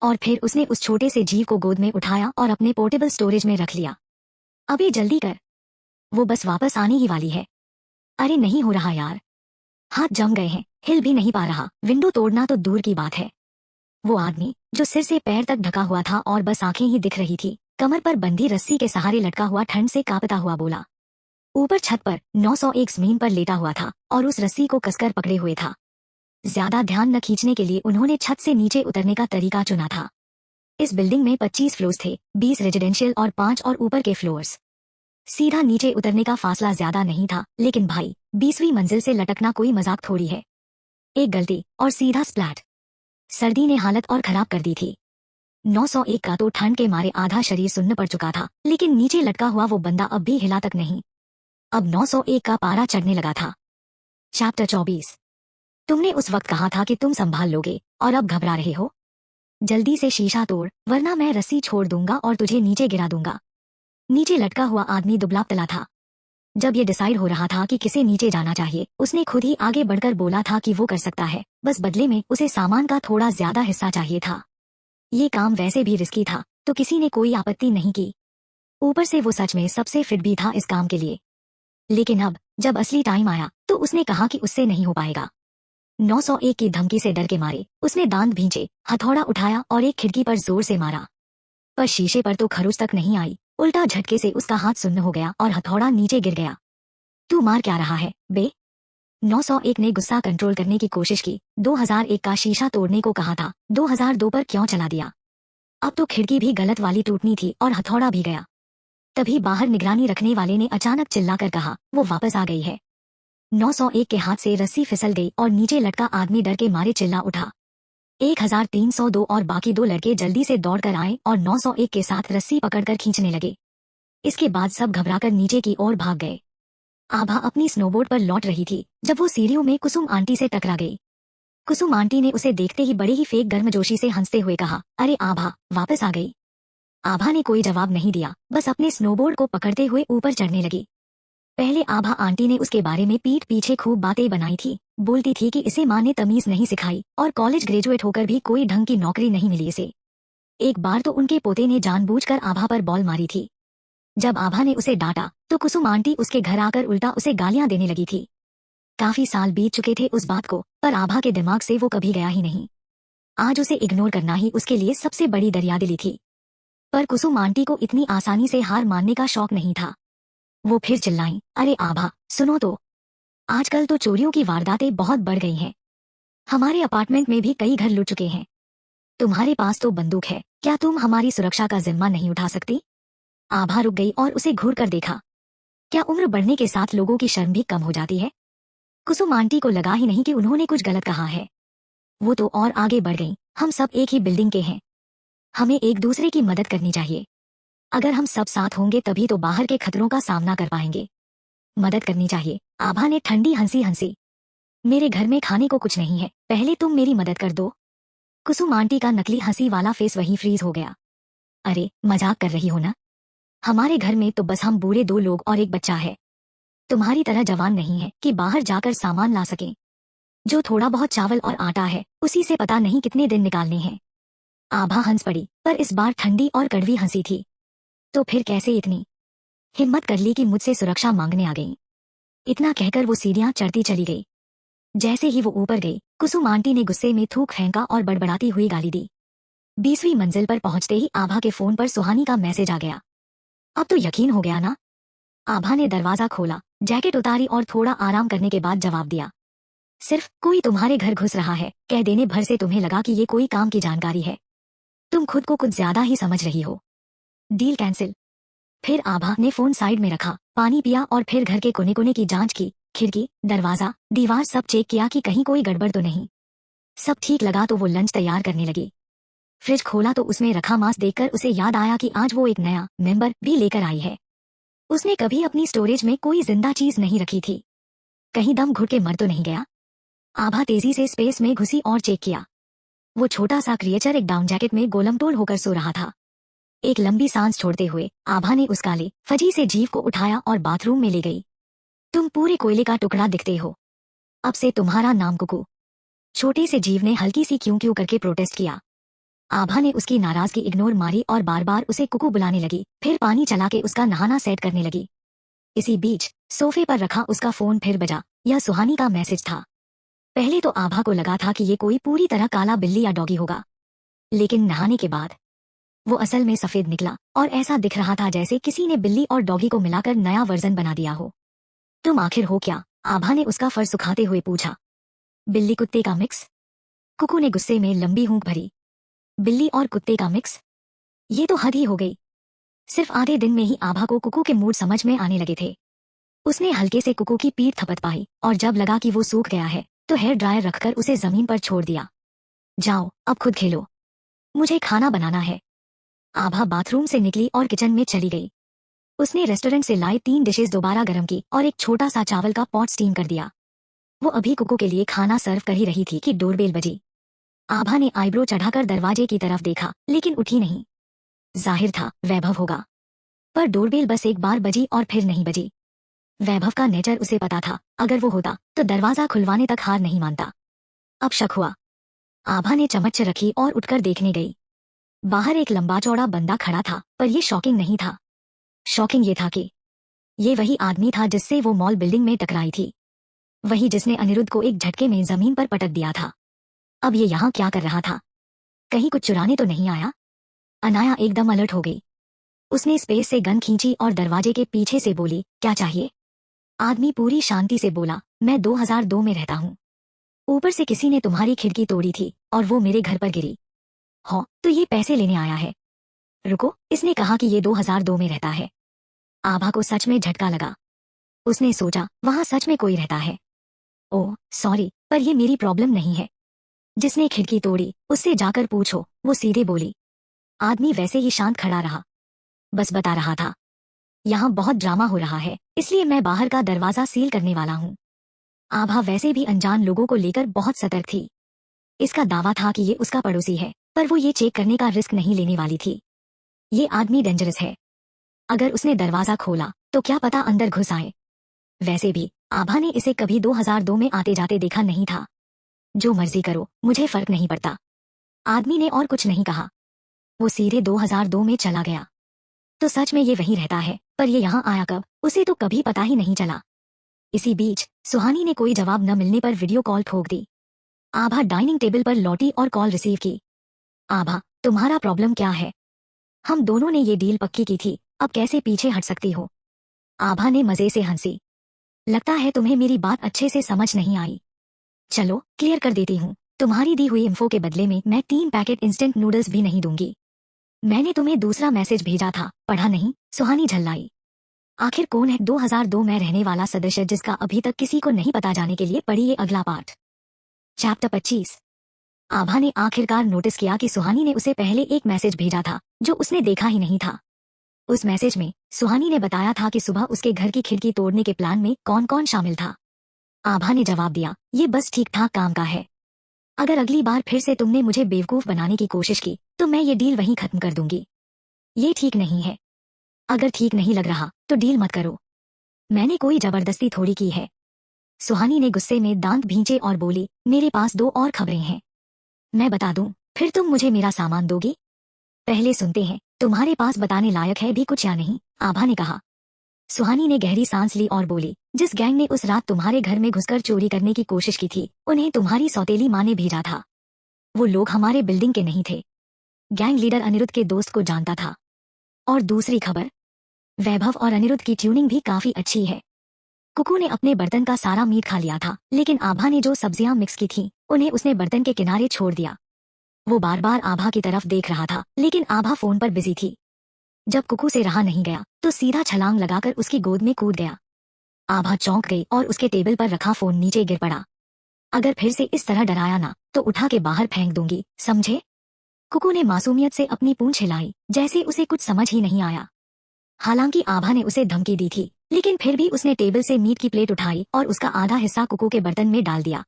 और फिर उसने उस छोटे से जीव को गोद में उठाया और अपने पोर्टेबल स्टोरेज में रख लिया। अभी जल्दी कर, वो बस वापस आने ही वाली है। अरे नहीं हो रहा यार, हाथ जम गए हैं, हिल भी नहीं पा रहा, विंडो तोड़ना तो दूर की बात है। वो आदमी जो सिर से पैर तक ढका हुआ था और बस आंखें ही दिख रही थी, कमर पर बंधी रस्सी के सहारे लटका हुआ ठंड से कांपता हुआ बोला। ऊपर छत पर 901 जमीन पर लेटा हुआ था और उस रस्सी को कसकर पकड़े हुए था। ज्यादा ध्यान न खींचने के लिए उन्होंने छत से नीचे उतरने का तरीका चुना था। इस बिल्डिंग में 25 फ्लोर्स थे, 20 रेजिडेंशियल और 5 और ऊपर के फ्लोर्स। सीधा नीचे उतरने का फासला ज्यादा नहीं था, लेकिन भाई 20वीं मंजिल से लटकना कोई मजाक थोड़ी है। एक गलती और सीधा स्प्लैट। सर्दी ने हालत और खराब कर दी थी। 901 का तो ठंड के मारे आधा शरीर सुन्न पड़ चुका था, लेकिन नीचे लटका हुआ वो बंदा अब भी हिला तक नहीं। अब 901 का पारा चढ़ने लगा था। चैप्टर 24। तुमने उस वक्त कहा था कि तुम संभाल लोगे, और अब घबरा रहे हो? जल्दी से शीशा तोड़, वरना मैं रस्सी छोड़ दूंगा और तुझे नीचे गिरा दूंगा। नीचे लटका हुआ आदमी दुबला पतला था। जब ये डिसाइड हो रहा था कि किसे नीचे जाना चाहिए, उसने खुद ही आगे बढ़कर बोला था कि वो कर सकता है, बस बदले में उसे सामान का थोड़ा ज्यादा हिस्सा चाहिए था। ये काम वैसे भी रिस्की था, तो किसी ने कोई आपत्ति नहीं की। ऊपर से वो सच में सबसे फिट भी था इस काम के लिए। लेकिन अब जब असली टाइम आया तो उसने कहा कि उससे नहीं हो पाएगा। 901 की धमकी से डर के मारे उसने दांत भींचे, हथौड़ा उठाया और एक खिड़की पर जोर से मारा। पर शीशे पर तो खरोच तक नहीं आई, उल्टा झटके से उसका हाथ सुन्न हो गया और हथौड़ा नीचे गिर गया। तू मार क्या रहा है बे? 901 ने गुस्सा कंट्रोल करने की कोशिश की। 2001 का शीशा तोड़ने को कहा था, 2002 पर क्यों चला दिया? अब तो खिड़की भी गलत वाली टूटनी थी और हथौड़ा भी गया। तभी बाहर निगरानी रखने वाले ने अचानक चिल्लाकर कहा, वो वापस आ गई है। 901 के हाथ से रस्सी फिसल गई और नीचे लटका आदमी डर के मारे चिल्ला उठा। 1302 और बाकी 2 लड़के जल्दी से दौड़कर आए और 901 के साथ रस्सी पकड़कर खींचने लगे। इसके बाद सब घबराकर नीचे की ओर भाग गए। आभा अपनी स्नोबोर्ड पर लौट रही थी जब वो सीढ़ियों में कुसुम आंटी से टकरा गई। कुसुम आंटी ने उसे देखते ही बड़े ही फेक गर्मजोशी से हंसते हुए कहा, अरे आभा, वापस आ गई। आभा ने कोई जवाब नहीं दिया, बस अपने स्नोबोर्ड को पकड़ते हुए ऊपर चढ़ने लगी। पहले आभा आंटी ने उसके बारे में पीठ पीछे खूब बातें बनाई थी, बोलती थी कि इसे माँ ने तमीज नहीं सिखाई और कॉलेज ग्रेजुएट होकर भी कोई ढंग की नौकरी नहीं मिली इसे। एक बार तो उनके पोते ने जानबूझकर आभा पर बॉल मारी थी। जब आभा ने उसे डांटा तो कुसुम आंटी उसके घर आकर उल्टा उसे गालियां देने लगी थी। काफी साल बीत चुके थे उस बात को, पर आभा के दिमाग से वो कभी गया ही नहीं। आज उसे इग्नोर करना ही उसके लिए सबसे बड़ी दरियादिली थी। पर कुसुम आंटी को इतनी आसानी से हार मानने का शौक नहीं था। वो फिर चिल्लाई, अरे आभा, सुनो तो, आजकल तो चोरियों की वारदातें बहुत बढ़ गई हैं। हमारे अपार्टमेंट में भी कई घर लुट चुके हैं। तुम्हारे पास तो बंदूक है, क्या तुम हमारी सुरक्षा का जिम्मा नहीं उठा सकती? आभा रुक गई और उसे घूर कर देखा। क्या उम्र बढ़ने के साथ लोगों की शर्म भी कम हो जाती है? कुसुम आंटी को लगा ही नहीं कि उन्होंने कुछ गलत कहा है। वो तो और आगे बढ़ गईं। हम सब एक ही बिल्डिंग के हैं, हमें एक दूसरे की मदद करनी चाहिए। अगर हम सब साथ होंगे तभी तो बाहर के खतरों का सामना कर पाएंगे। मदद करनी चाहिए। आभा ने ठंडी हंसी हंसी। मेरे घर में खाने को कुछ नहीं है, पहले तुम मेरी मदद कर दो। कुसुम आंटी का नकली हंसी वाला फेस वहीं फ्रीज हो गया। अरे मजाक कर रही हो ना? हमारे घर में तो बस हम बूढ़े 2 लोग और एक बच्चा है। तुम्हारी तरह जवान नहीं है कि बाहर जाकर सामान ला सकें। जो थोड़ा बहुत चावल और आटा है उसी से पता नहीं कितने दिन निकालने हैं। आभा हंस पड़ी, पर इस बार ठंडी और कड़वी हंसी थी। तो फिर कैसे इतनी हिम्मत कर ली कि मुझसे सुरक्षा मांगने आ गई? इतना कहकर वो सीढ़ियां चढ़ती चली गई। जैसे ही वो ऊपर गई, कुसुम आंटी ने गुस्से में थूक फेंका और बड़बड़ाती हुई गाली दी। 20वीं मंजिल पर पहुंचते ही आभा के फोन पर सुहानी का मैसेज आ गया। अब तो यकीन हो गया ना? आभा ने दरवाजा खोला, जैकेट उतारी और थोड़ा आराम करने के बाद जवाब दिया। सिर्फ कोई तुम्हारे घर घुस रहा है कह देने भर से तुम्हें लगा कि ये कोई काम की जानकारी है। तुम खुद को कुछ ज्यादा ही समझ रही हो। Deal cancel. फिर आभा ने फोन साइड में रखा, पानी पिया और फिर घर के कोने कोने की जांच की। खिड़की, दरवाजा, दीवार सब चेक किया कि कहीं कोई गड़बड़ तो नहीं। सब ठीक लगा तो वो लंच तैयार करने लगी। फ्रिज खोला तो उसमें रखा मांस देखकर उसे याद आया कि आज वो एक नया मेंबर भी लेकर आई है। उसने कभी अपनी स्टोरेज में कोई जिंदा चीज नहीं रखी थी। कहीं दम घुट के मर तो नहीं गया? आभा तेजी से स्पेस में घुसी और चेक किया। वो छोटा सा क्रिएचर एक डाउन जैकेट में गोलमटोल होकर सो रहा था। एक लंबी सांस छोड़ते हुए आभा ने उस काले फजी से जीव को उठाया और बाथरूम में ले गई। तुम पूरे कोयले का टुकड़ा दिखते हो। अब से तुम्हारा नाम कुकू। छोटे से जीव ने हल्की सी क्यों क्यों करके प्रोटेस्ट किया। आभा ने उसकी नाराजगी इग्नोर मारी और बार बार उसे कुकू बुलाने लगी, फिर पानी चला के उसका नहाना सेट करने लगी। इसी बीच सोफे पर रखा उसका फोन फिर बजा। यह सुहानी का मैसेज था। पहले तो आभा को लगा था कि ये कोई पूरी तरह काला बिल्ली या डॉगी होगा, लेकिन नहाने के बाद वो असल में सफेद निकला और ऐसा दिख रहा था जैसे किसी ने बिल्ली और डॉगी को मिलाकर नया वर्जन बना दिया हो। तुम आखिर हो क्या? आभा ने उसका फर सुखाते हुए पूछा। बिल्ली कुत्ते का मिक्स। कुकू ने गुस्से में लंबी हूंक भरी। बिल्ली और कुत्ते का मिक्स? ये तो हद ही हो गई। सिर्फ आधे दिन में ही आभा को कुकू के मूड समझ में आने लगे थे। उसने हल्के से कुकू की पीठ थपथ पाई और जब लगा कि वो सूख गया है तो हेयर ड्रायर रखकर उसे जमीन पर छोड़ दिया। जाओ अब खुद खेलो, मुझे खाना बनाना है। आभा बाथरूम से निकली और किचन में चली गई। उसने रेस्टोरेंट से लाई 3 डिशेस दोबारा गर्म की और एक छोटा सा चावल का पॉट स्टीम कर दिया। वो अभी कुकू के लिए खाना सर्व कर ही रही थी कि डोरबेल बजी। आभा ने आईब्रो चढ़ाकर दरवाजे की तरफ देखा, लेकिन उठी नहीं। जाहिर था वैभव होगा, पर डोरबेल बस एक बार बजी और फिर नहीं बजी। वैभव का नेचर उसे पता था, अगर वो होता तो दरवाजा खुलवाने तक हार नहीं मानता। अब शक हुआ। आभा ने चम्मच रखी और उठकर देखने गई। बाहर एक लंबा चौड़ा बंदा खड़ा था, पर यह शॉकिंग नहीं था। शॉकिंग ये था कि ये वही आदमी था जिससे वो मॉल बिल्डिंग में टकराई थी, वही जिसने अनिरुद्ध को एक झटके में जमीन पर पटक दिया था। अब ये यहाँ क्या कर रहा था? कहीं कुछ चुराने तो नहीं आया? अनाया एकदम अलर्ट हो गई। उसने स्पेस से गन खींची और दरवाजे के पीछे से बोली, क्या चाहिए? आदमी पूरी शांति से बोला, मैं 2002 में रहता हूँ। ऊपर से किसी ने तुम्हारी खिड़की तोड़ी थी और वो मेरे घर पर गिरी। हो तो ये पैसे लेने आया है। रुको, इसने कहा कि ये 2002 में रहता है। आभा को सच में झटका लगा। उसने सोचा वहां सच में कोई रहता है। ओह सॉरी, पर ये मेरी प्रॉब्लम नहीं है। जिसने खिड़की तोड़ी उससे जाकर पूछो, वो सीधे बोली। आदमी वैसे ही शांत खड़ा रहा। बस बता रहा था, यहाँ बहुत ड्रामा हो रहा है, इसलिए मैं बाहर का दरवाजा सील करने वाला हूँ। आभा वैसे भी अनजान लोगों को लेकर बहुत सतर्क थी। इसका दावा था कि ये उसका पड़ोसी है, पर वो ये चेक करने का रिस्क नहीं लेने वाली थी। ये आदमी डेंजरस है। अगर उसने दरवाजा खोला तो क्या पता अंदर घुस आए। वैसे भी आभा ने इसे कभी 2002 में आते जाते देखा नहीं था। जो मर्जी करो, मुझे फर्क नहीं पड़ता। आदमी ने और कुछ नहीं कहा। वो सीधे 2002 में चला गया। तो सच में ये वहीं रहता है, पर ये यहाँ आया कब, उसे तो कभी पता ही नहीं चला। इसी बीच सुहानी ने कोई जवाब न मिलने पर वीडियो कॉल ठोक दी। आभा डाइनिंग टेबल पर लौटी और कॉल रिसीव की। आभा, तुम्हारा प्रॉब्लम क्या है? हम दोनों ने ये डील पक्की की थी, अब कैसे पीछे हट सकती हो? आभा ने मजे से हंसी। लगता है तुम्हें मेरी बात अच्छे से समझ नहीं आई। चलो क्लियर कर देती हूँ, तुम्हारी दी हुई इन्फो के बदले में मैं 3 पैकेट इंस्टेंट नूडल्स भी नहीं दूंगी। मैंने तुम्हें दूसरा मैसेज भेजा था, पढ़ा नहीं? सुहानी झल्लाई। आखिर कौन है 2002 में रहने वाला सदस्य जिसका अभी तक किसी को नहीं पता? जाने के लिए पढ़ी ये अगला पार्ट। चैप्टर 25। आभा ने आखिरकार नोटिस किया कि सुहानी ने उसे पहले एक मैसेज भेजा था जो उसने देखा ही नहीं था। उस मैसेज में सुहानी ने बताया था कि सुबह उसके घर की खिड़की तोड़ने के प्लान में कौन कौन शामिल था। आभा ने जवाब दिया, ये बस ठीक ठाक काम का है। अगर अगली बार फिर से तुमने मुझे बेवकूफ बनाने की कोशिश की तो मैं ये डील वहीं खत्म कर दूंगी। ये ठीक नहीं है। अगर ठीक नहीं लग रहा तो डील मत करो। मैंने कोई जबरदस्ती थोड़ी की है। सुहानी ने गुस्से में दांत भींचे और बोली, मेरे पास 2 और खबरें हैं। मैं बता दूं, फिर तुम मुझे मेरा सामान दोगी? पहले सुनते हैं तुम्हारे पास बताने लायक है भी कुछ या नहीं, आभा ने कहा। सुहानी ने गहरी सांस ली और बोली, जिस गैंग ने उस रात तुम्हारे घर में घुसकर चोरी करने की कोशिश की थी उन्हें तुम्हारी सौतेली माँ ने भेजा था। वो लोग हमारे बिल्डिंग के नहीं थे। गैंग लीडर अनिरुद्ध के दोस्त को जानता था। और दूसरी खबर, वैभव और अनिरुद्ध की ट्यूनिंग भी काफी अच्छी है। कुकू ने अपने बर्तन का सारा मीट खा लिया था, लेकिन आभा ने जो सब्जियां मिक्स की थी उन्हें उसने बर्तन के किनारे छोड़ दिया। वो बार बार आभा की तरफ देख रहा था, लेकिन आभा फोन पर बिजी थी। जब कुकू से रहा नहीं गया तो सीधा छलांग लगाकर उसकी गोद में कूद गया। आभा चौंक गई और उसके टेबल पर रखा फोन नीचे गिर पड़ा। अगर फिर से इस तरह डराया ना तो उठा के बाहर फेंक दूंगी, समझे? कुकू ने मासूमियत से अपनी पूंछ हिलाई, जैसे उसे कुछ समझ ही नहीं आया। हालांकि आभा ने उसे धमकी दी थी, लेकिन फिर भी उसने टेबल से मीट की प्लेट उठाई और उसका आधा हिस्सा कुकू के बर्तन में डाल दिया।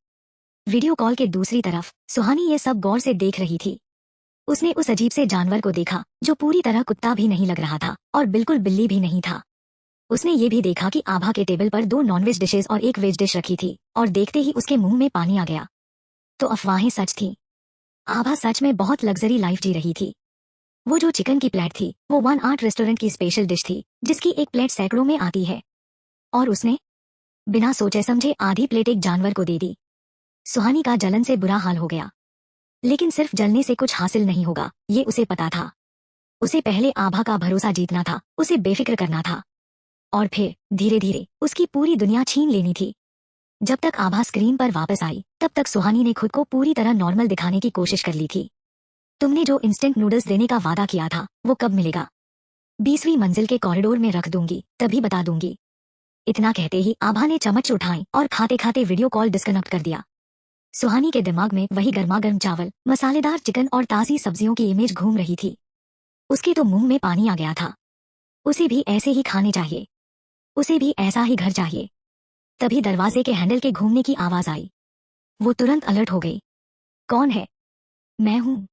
वीडियो कॉल के दूसरी तरफ सुहानी ये सब गौर से देख रही थी। उसने उस अजीब से जानवर को देखा जो पूरी तरह कुत्ता भी नहीं लग रहा था और बिल्कुल बिल्ली भी नहीं था। उसने ये भी देखा कि आभा के टेबल पर 2 नॉनवेज डिशेज और एक वेज डिश रखी थी और देखते ही उसके मुंह में पानी आ गया। तो अफवाहें सच थी। आभा सच में बहुत लग्जरी लाइफ जी रही थी। वो जो चिकन की प्लेट थी वो 1-8 रेस्टोरेंट की स्पेशल डिश थी जिसकी एक प्लेट सैकड़ों में आती है। और उसने बिना सोचे समझे आधी प्लेट एक जानवर को दे दी। सुहानी का जलन से बुरा हाल हो गया। लेकिन सिर्फ जलने से कुछ हासिल नहीं होगा, ये उसे पता था। उसे पहले आभा का भरोसा जीतना था, उसे बेफिक्र करना था। और फिर धीरे धीरे उसकी पूरी दुनिया छीन लेनी थी। जब तक आभा स्क्रीन पर वापस आई तब तक सुहानी ने खुद को पूरी तरह नॉर्मल दिखाने की कोशिश कर ली थी। तुमने जो इंस्टेंट नूडल्स देने का वादा किया था वो कब मिलेगा? 20वीं मंजिल के कॉरिडोर में रख दूंगी, तभी बता दूंगी। इतना कहते ही आभा ने चम्मच उठाई और खाते खाते वीडियो कॉल डिस्कनेक्ट कर दिया। सुहानी के दिमाग में वही गर्मागर्म चावल, मसालेदार चिकन और ताजी सब्जियों की इमेज घूम रही थी। उसके तो मुंह में पानी आ गया था। उसे भी ऐसे ही खाने चाहिए। उसे भी ऐसा ही घर चाहिए। तभी दरवाजे के हैंडल के घूमने की आवाज आई। वो तुरंत अलर्ट हो गई। कौन है? मैं हूँ।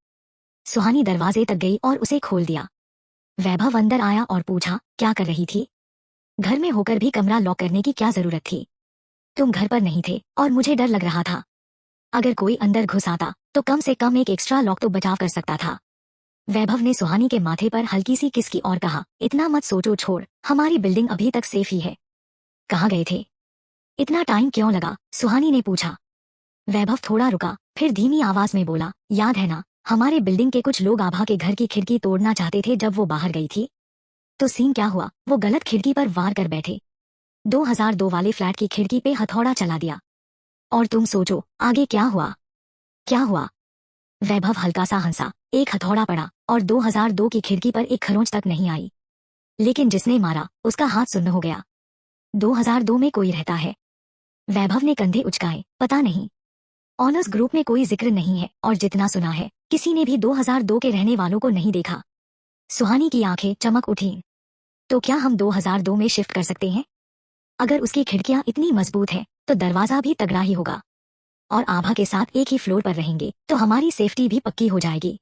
सुहानी दरवाजे तक गई और उसे खोल दिया। वैभव अंदर आया और पूछा, क्या कर रही थी? घर में होकर भी कमरा लॉक करने की क्या जरूरत थी? तुम घर पर नहीं थे और मुझे डर लग रहा था। अगर कोई अंदर घुस आता तो कम से कम एक एक्स्ट्रा लॉक तो बचाव कर सकता था। वैभव ने सुहानी के माथे पर हल्की सी किस की और कहा, इतना मत सोचो, छोड़, हमारी बिल्डिंग अभी तक सेफ ही है। कहाँ गए थे? इतना टाइम क्यों लगा? सुहानी ने पूछा। वैभव थोड़ा रुका, फिर धीमी आवाज में बोला, याद है ना, हमारे बिल्डिंग के कुछ लोग आभा के घर की खिड़की तोड़ना चाहते थे जब वो बाहर गई थी। तो सीन क्या हुआ? वो गलत खिड़की पर वार कर बैठे। 2002 वाले फ्लैट की खिड़की पे हथौड़ा चला दिया। और तुम सोचो आगे क्या हुआ? क्या हुआ? वैभव हल्का सा हंसा। एक हथौड़ा पड़ा और 2002 की खिड़की पर एक खरोंच तक नहीं आई। लेकिन जिसने मारा उसका हाथ सुन्न हो गया। 2002 में कोई रहता है? वैभव ने कंधे उचकाए, पता नहीं। ऑनर्स ग्रुप में कोई जिक्र नहीं है और जितना सुना है किसी ने भी 2002 के रहने वालों को नहीं देखा। सुहानी की आंखें चमक उठी। तो क्या हम 2002 में शिफ्ट कर सकते हैं? अगर उसकी खिड़कियां इतनी मजबूत हैं तो दरवाजा भी तगड़ा ही होगा। और आभा के साथ एक ही फ्लोर पर रहेंगे तो हमारी सेफ्टी भी पक्की हो जाएगी।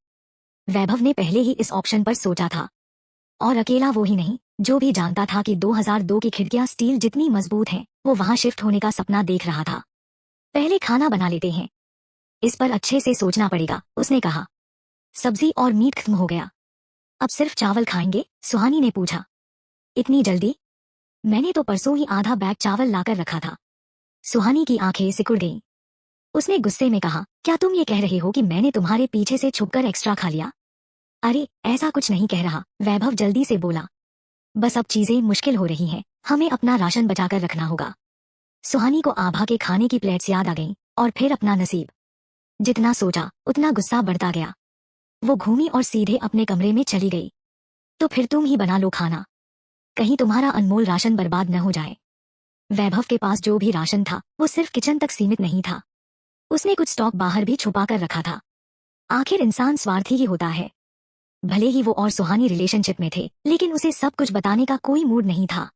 वैभव ने पहले ही इस ऑप्शन पर सोचा था। और अकेला वो ही नहीं, जो भी जानता था कि 2002 की खिड़कियां स्टील जितनी मजबूत हैं, वो वहां शिफ्ट होने का सपना देख रहा था। पहले खाना बना लेते हैं। इस पर अच्छे से सोचना पड़ेगा, उसने कहा। सब्जी और मीट खत्म हो गया। अब सिर्फ चावल खाएंगे? सुहानी ने पूछा। इतनी जल्दी? मैंने तो परसों ही आधा बैग चावल लाकर रखा था। सुहानी की आंखें सिकुड़ गईं। उसने गुस्से में कहा, क्या तुम ये कह रहे हो कि मैंने तुम्हारे पीछे से छुपकर एक्स्ट्रा खा लिया? अरे ऐसा कुछ नहीं कह रहा, वैभव जल्दी से बोला। बस अब चीजें मुश्किल हो रही हैं, हमें अपना राशन बचाकर रखना होगा। सुहानी को आभा के खाने की प्लेट्स याद आ गईं और फिर अपना नसीब। जितना सोचा उतना गुस्सा बढ़ता गया। वो घूमी और सीधे अपने कमरे में चली गई। तो फिर तुम ही बना लो खाना। कहीं तुम्हारा अनमोल राशन बर्बाद न हो जाए। वैभव के पास जो भी राशन था वो सिर्फ किचन तक सीमित नहीं था। उसने कुछ स्टॉक बाहर भी छुपा कर रखा था। आखिर इंसान स्वार्थी ही होता है। भले ही वो और सुहानी रिलेशनशिप में थे, लेकिन उसे सब कुछ बताने का कोई मूड नहीं था।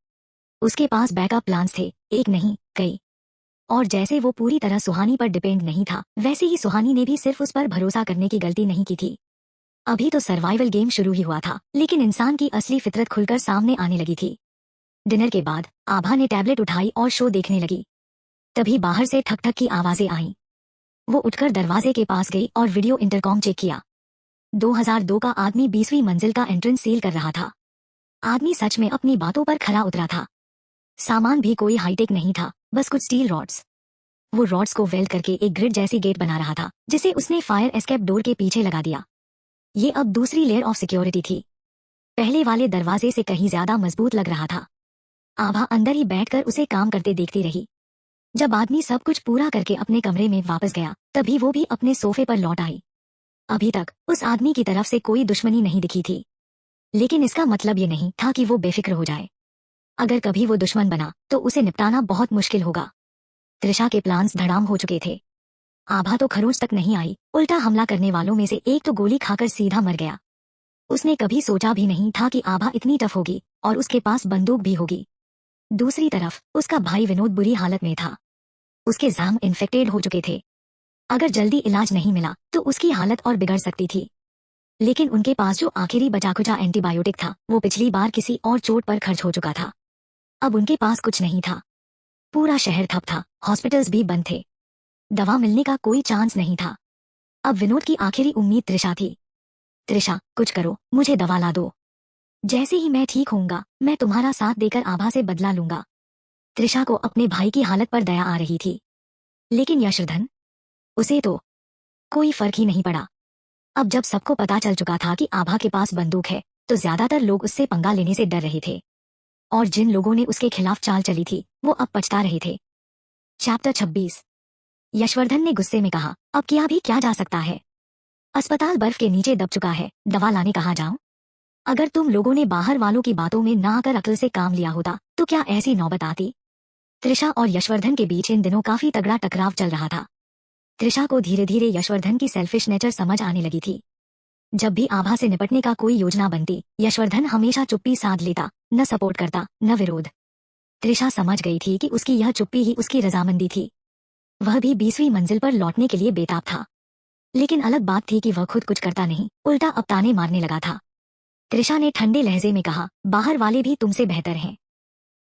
उसके पास बैकअप प्लान्स थे, एक नहीं कई। और जैसे वो पूरी तरह सुहानी पर डिपेंड नहीं था, वैसे ही सुहानी ने भी सिर्फ उस पर भरोसा करने की गलती नहीं की थी। अभी तो सर्वाइवल गेम शुरू ही हुआ था, लेकिन इंसान की असली फितरत खुलकर सामने आने लगी थी। डिनर के बाद आभा ने टैबलेट उठाई और शो देखने लगी। तभी बाहर से ठक ठक की आवाजें आईं। वो उठकर दरवाजे के पास गई और वीडियो इंटरकॉम चेक किया। 2002 का आदमी 20वीं मंजिल का एंट्रेंस सील कर रहा था। आदमी सच में अपनी बातों पर खरा उतरा था। सामान भी कोई हाईटेक नहीं था, बस कुछ स्टील रॉड्स। वो रॉड्स को वेल्ड करके एक ग्रिड जैसी गेट बना रहा था, जिसे उसने फायर एस्केप डोर के पीछे लगा दिया। ये अब दूसरी लेयर ऑफ सिक्योरिटी थी। पहले वाले दरवाजे से कहीं ज्यादा मजबूत लग रहा था। आभा अंदर ही बैठकर उसे काम करते देखती रही। जब आदमी सब कुछ पूरा करके अपने कमरे में वापस गया, तभी वो भी अपने सोफे पर लौट आई। अभी तक उस आदमी की तरफ से कोई दुश्मनी नहीं दिखी थी, लेकिन इसका मतलब ये नहीं था कि वो बेफिक्र हो जाए। अगर कभी वो दुश्मन बना तो उसे निपटाना बहुत मुश्किल होगा। त्रिशा के प्लान्स धड़ाम हो चुके थे। आभा तो खरोंच तक नहीं आई, उल्टा हमला करने वालों में से एक तो गोली खाकर सीधा मर गया। उसने कभी सोचा भी नहीं था कि आभा इतनी टफ होगी और उसके पास बंदूक भी होगी। दूसरी तरफ उसका भाई विनोद बुरी हालत में था। उसके जाम इन्फेक्टेड हो चुके थे। अगर जल्दी इलाज नहीं मिला तो उसकी हालत और बिगड़ सकती थी। लेकिन उनके पास जो आखिरी बचा खुचा एंटीबायोटिक था, वो पिछली बार किसी और चोट पर खर्च हो चुका था। अब उनके पास कुछ नहीं था। पूरा शहर ठप था, हॉस्पिटल्स भी बंद थे। दवा मिलने का कोई चांस नहीं था। अब विनोद की आखिरी उम्मीद त्रिशा थी। त्रिशा, कुछ करो, मुझे दवा ला दो। जैसे ही मैं ठीक होऊंगा, मैं तुम्हारा साथ देकर आभा से बदला लूंगा। त्रिशा को अपने भाई की हालत पर दया आ रही थी। लेकिन यशवर्धन, उसे तो कोई फर्क ही नहीं पड़ा। अब जब सबको पता चल चुका था कि आभा के पास बंदूक है, तो ज्यादातर लोग उससे पंगा लेने से डर रहे थे। और जिन लोगों ने उसके खिलाफ चाल चली थी, वो अब पछता रहे थे। चैप्टर 26। यशवर्धन ने गुस्से में कहा, अब किया भी क्या जा सकता है। अस्पताल बर्फ के नीचे दब चुका है, दवा लाने कहाँ जाऊं? अगर तुम लोगों ने बाहर वालों की बातों में ना आकर अक्ल से काम लिया होता तो क्या ऐसी नौबत आती। त्रिशा और यशवर्धन के बीच इन दिनों काफी तगड़ा टकराव चल रहा था। त्रिशा को धीरे धीरे यशवर्धन की सेल्फिश नेचर समझ आने लगी थी। जब भी आभा से निपटने का कोई योजना बनती, यशवर्धन हमेशा चुप्पी साध लेता, न सपोर्ट करता न विरोध। त्रिशा समझ गई थी कि उसकी यह चुप्पी ही उसकी रजामंदी थी। वह भी 20वीं मंजिल पर लौटने के लिए बेताब था। लेकिन अलग बात थी कि वह खुद कुछ करता नहीं, उल्टा अब ताने मारने लगा था। त्रिशा ने ठंडे लहजे में कहा, बाहर वाले भी तुमसे बेहतर हैं।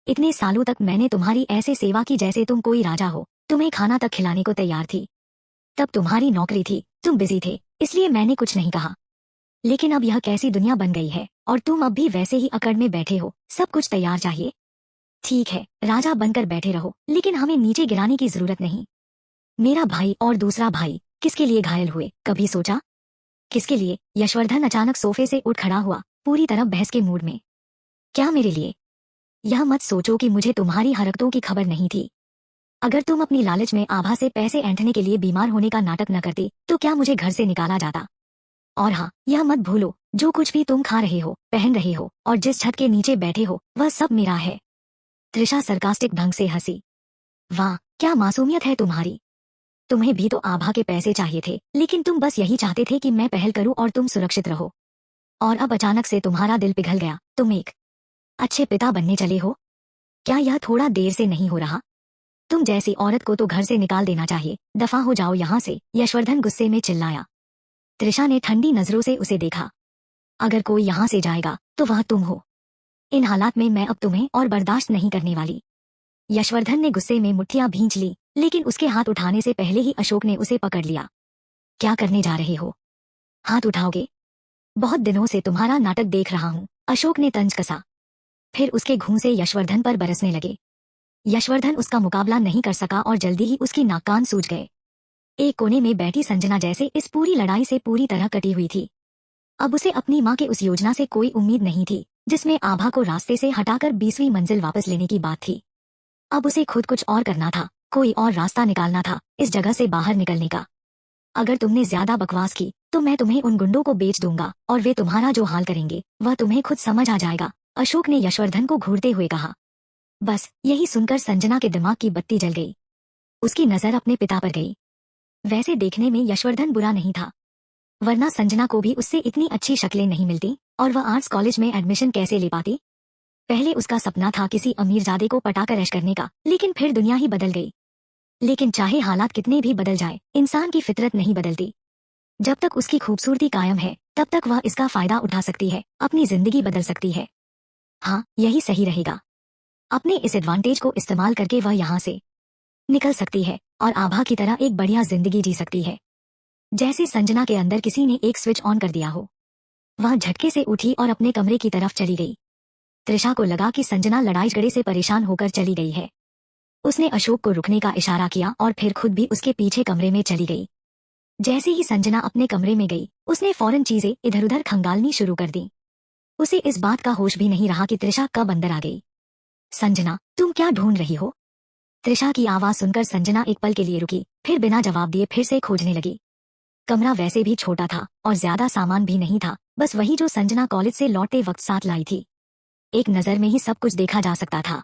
इतने सालों तक मैंने तुम्हारी ऐसे सेवा की जैसे तुम कोई राजा हो, तुम्हें खाना तक खिलाने को तैयार थी। तब तुम्हारी नौकरी थी, तुम बिजी थे, इसलिए मैंने कुछ नहीं कहा। लेकिन अब यह कैसी दुनिया बन गई है और तुम अब भी वैसे ही अकड़ में बैठे हो, सब कुछ तैयार चाहिए। ठीक है, राजा बनकर बैठे रहो, लेकिन हमें नीचे गिराने की जरूरत नहीं। मेरा भाई और दूसरा भाई किसके लिए घायल हुए, कभी सोचा? किसके लिए? यशवर्धन अचानक सोफे से उठ खड़ा हुआ, पूरी तरह बहस के मूड में। क्या मेरे लिए? यह मत सोचो कि मुझे तुम्हारी हरकतों की खबर नहीं थी। अगर तुम अपनी लालच में आभा से पैसे ऐंठने के लिए बीमार होने का नाटक न करते तो क्या मुझे घर से निकाला जाता? और हाँ, यह मत भूलो, जो कुछ भी तुम खा रहे हो, पहन रहे हो और जिस छत के नीचे बैठे हो, वह सब मेरा है। त्रिशा सरकास्टिक ढंग से हंसी। वाह, क्या मासूमियत है तुम्हारी। तुम्हें भी तो आभा के पैसे चाहिए थे, लेकिन तुम बस यही चाहते थे कि मैं पहल करूं और तुम सुरक्षित रहो। और अब अचानक से तुम्हारा दिल पिघल गया, तुम एक अच्छे पिता बनने चले हो। क्या यह थोड़ा देर से नहीं हो रहा? तुम जैसी औरत को तो घर से निकाल देना चाहिए, दफा हो जाओ यहाँ से, यशवर्धन गुस्से में चिल्लाया। त्रिशा ने ठंडी नजरों से उसे देखा। अगर कोई यहाँ से जाएगा तो वह तुम हो। इन हालात में मैं अब तुम्हें और बर्दाश्त नहीं करने वाली। यशवर्धन ने गुस्से में मुट्ठियां भींच ली, लेकिन उसके हाथ उठाने से पहले ही अशोक ने उसे पकड़ लिया। क्या करने जा रहे हो? हाथ उठाओगे? बहुत दिनों से तुम्हारा नाटक देख रहा हूँ, अशोक ने तंज कसा। फिर उसके घूंसे यशवर्धन पर बरसने लगे। यशवर्धन उसका मुकाबला नहीं कर सका और जल्दी ही उसकी नाक कान सूज गए। एक कोने में बैठी संजना जैसे इस पूरी लड़ाई से पूरी तरह कटी हुई थी। अब उसे अपनी माँ के उस योजना से कोई उम्मीद नहीं थी, जिसमें आभा को रास्ते से हटाकर 20वीं मंजिल वापस लेने की बात थी। अब उसे खुद कुछ और करना था, कोई और रास्ता निकालना था इस जगह से बाहर निकलने का। अगर तुमने ज्यादा बकवास की तो मैं तुम्हें उन गुंडों को बेच दूंगा और वे तुम्हारा जो हाल करेंगे वह तुम्हें खुद समझ आ जाएगा, अशोक ने यशवर्धन को घूरते हुए कहा। बस यही सुनकर संजना के दिमाग की बत्ती जल गई। उसकी नजर अपने पिता पर गई। वैसे देखने में यशवर्धन बुरा नहीं था, वरना संजना को भी उससे इतनी अच्छी शक्लें नहीं मिलती और वह आर्ट्स कॉलेज में एडमिशन कैसे ले पाती। पहले उसका सपना था किसी अमीरजादे को पटाकर ऐश करने का, लेकिन फिर दुनिया ही बदल गई। लेकिन चाहे हालात कितने भी बदल जाए, इंसान की फितरत नहीं बदलती। जब तक उसकी खूबसूरती कायम है तब तक वह इसका फायदा उठा सकती है, अपनी जिंदगी बदल सकती है। हाँ, यही सही रहेगा। अपने इस एडवांटेज को इस्तेमाल करके वह यहाँ से निकल सकती है और आभा की तरह एक बढ़िया जिंदगी जी सकती है। जैसे संजना के अंदर किसी ने एक स्विच ऑन कर दिया हो। वह झटके से उठी और अपने कमरे की तरफ चली गई। त्रिशा को लगा कि संजना लड़ाई झगड़े से परेशान होकर चली गई है। उसने अशोक को रुकने का इशारा किया और फिर खुद भी उसके पीछे कमरे में चली गई। जैसे ही संजना अपने कमरे में गई, उसने फौरन चीजें इधर उधर खंगालनी शुरू कर दी। उसे इस बात का होश भी नहीं रहा कि त्रिशा कब अंदर आ गई। संजना, तुम क्या ढूंढ रही हो? त्रिशा की आवाज सुनकर संजना एक पल के लिए रुकी, फिर बिना जवाब दिए फिर से खोजने लगी। कमरा वैसे भी छोटा था और ज्यादा सामान भी नहीं था, बस वही जो संजना कॉलेज से लौटते वक्त साथ लाई थी। एक नजर में ही सब कुछ देखा जा सकता था।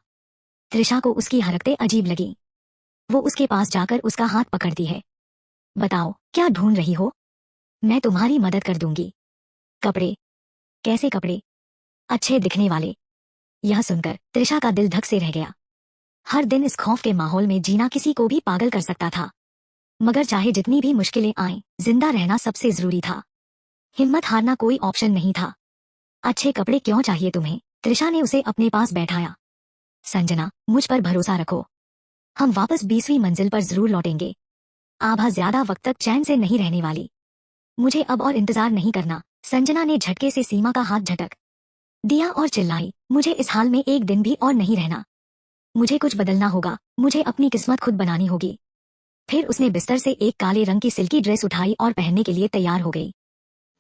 त्रिशा को उसकी हरकतें अजीब लगी। वो उसके पास जाकर उसका हाथ पकड़ती है। बताओ, क्या ढूंढ रही हो? मैं तुम्हारी मदद कर दूंगी। कपड़े? कैसे कपड़े? अच्छे दिखने वाले। यह सुनकर त्रिशा का दिल धक से रह गया। हर दिन इस खौफ के माहौल में जीना किसी को भी पागल कर सकता था, मगर चाहे जितनी भी मुश्किलें आएं, जिंदा रहना सबसे जरूरी था। हिम्मत हारना कोई ऑप्शन नहीं था। अच्छे कपड़े क्यों चाहिए तुम्हें? त्रिशा ने उसे अपने पास बैठाया। संजना, मुझ पर भरोसा रखो। हम वापस 20वीं मंजिल पर जरूर लौटेंगे। आभा ज्यादा वक्त तक चैन से नहीं रहने वाली। मुझे अब और इंतजार नहीं करना। संजना ने झटके से सीमा का हाथ झटक दिया और चिल्लाई, मुझे इस हाल में एक दिन भी और नहीं रहना। मुझे कुछ बदलना होगा, मुझे अपनी किस्मत खुद बनानी होगी। फिर उसने बिस्तर से एक काले रंग की सिल्की ड्रेस उठाई और पहनने के लिए तैयार हो गई।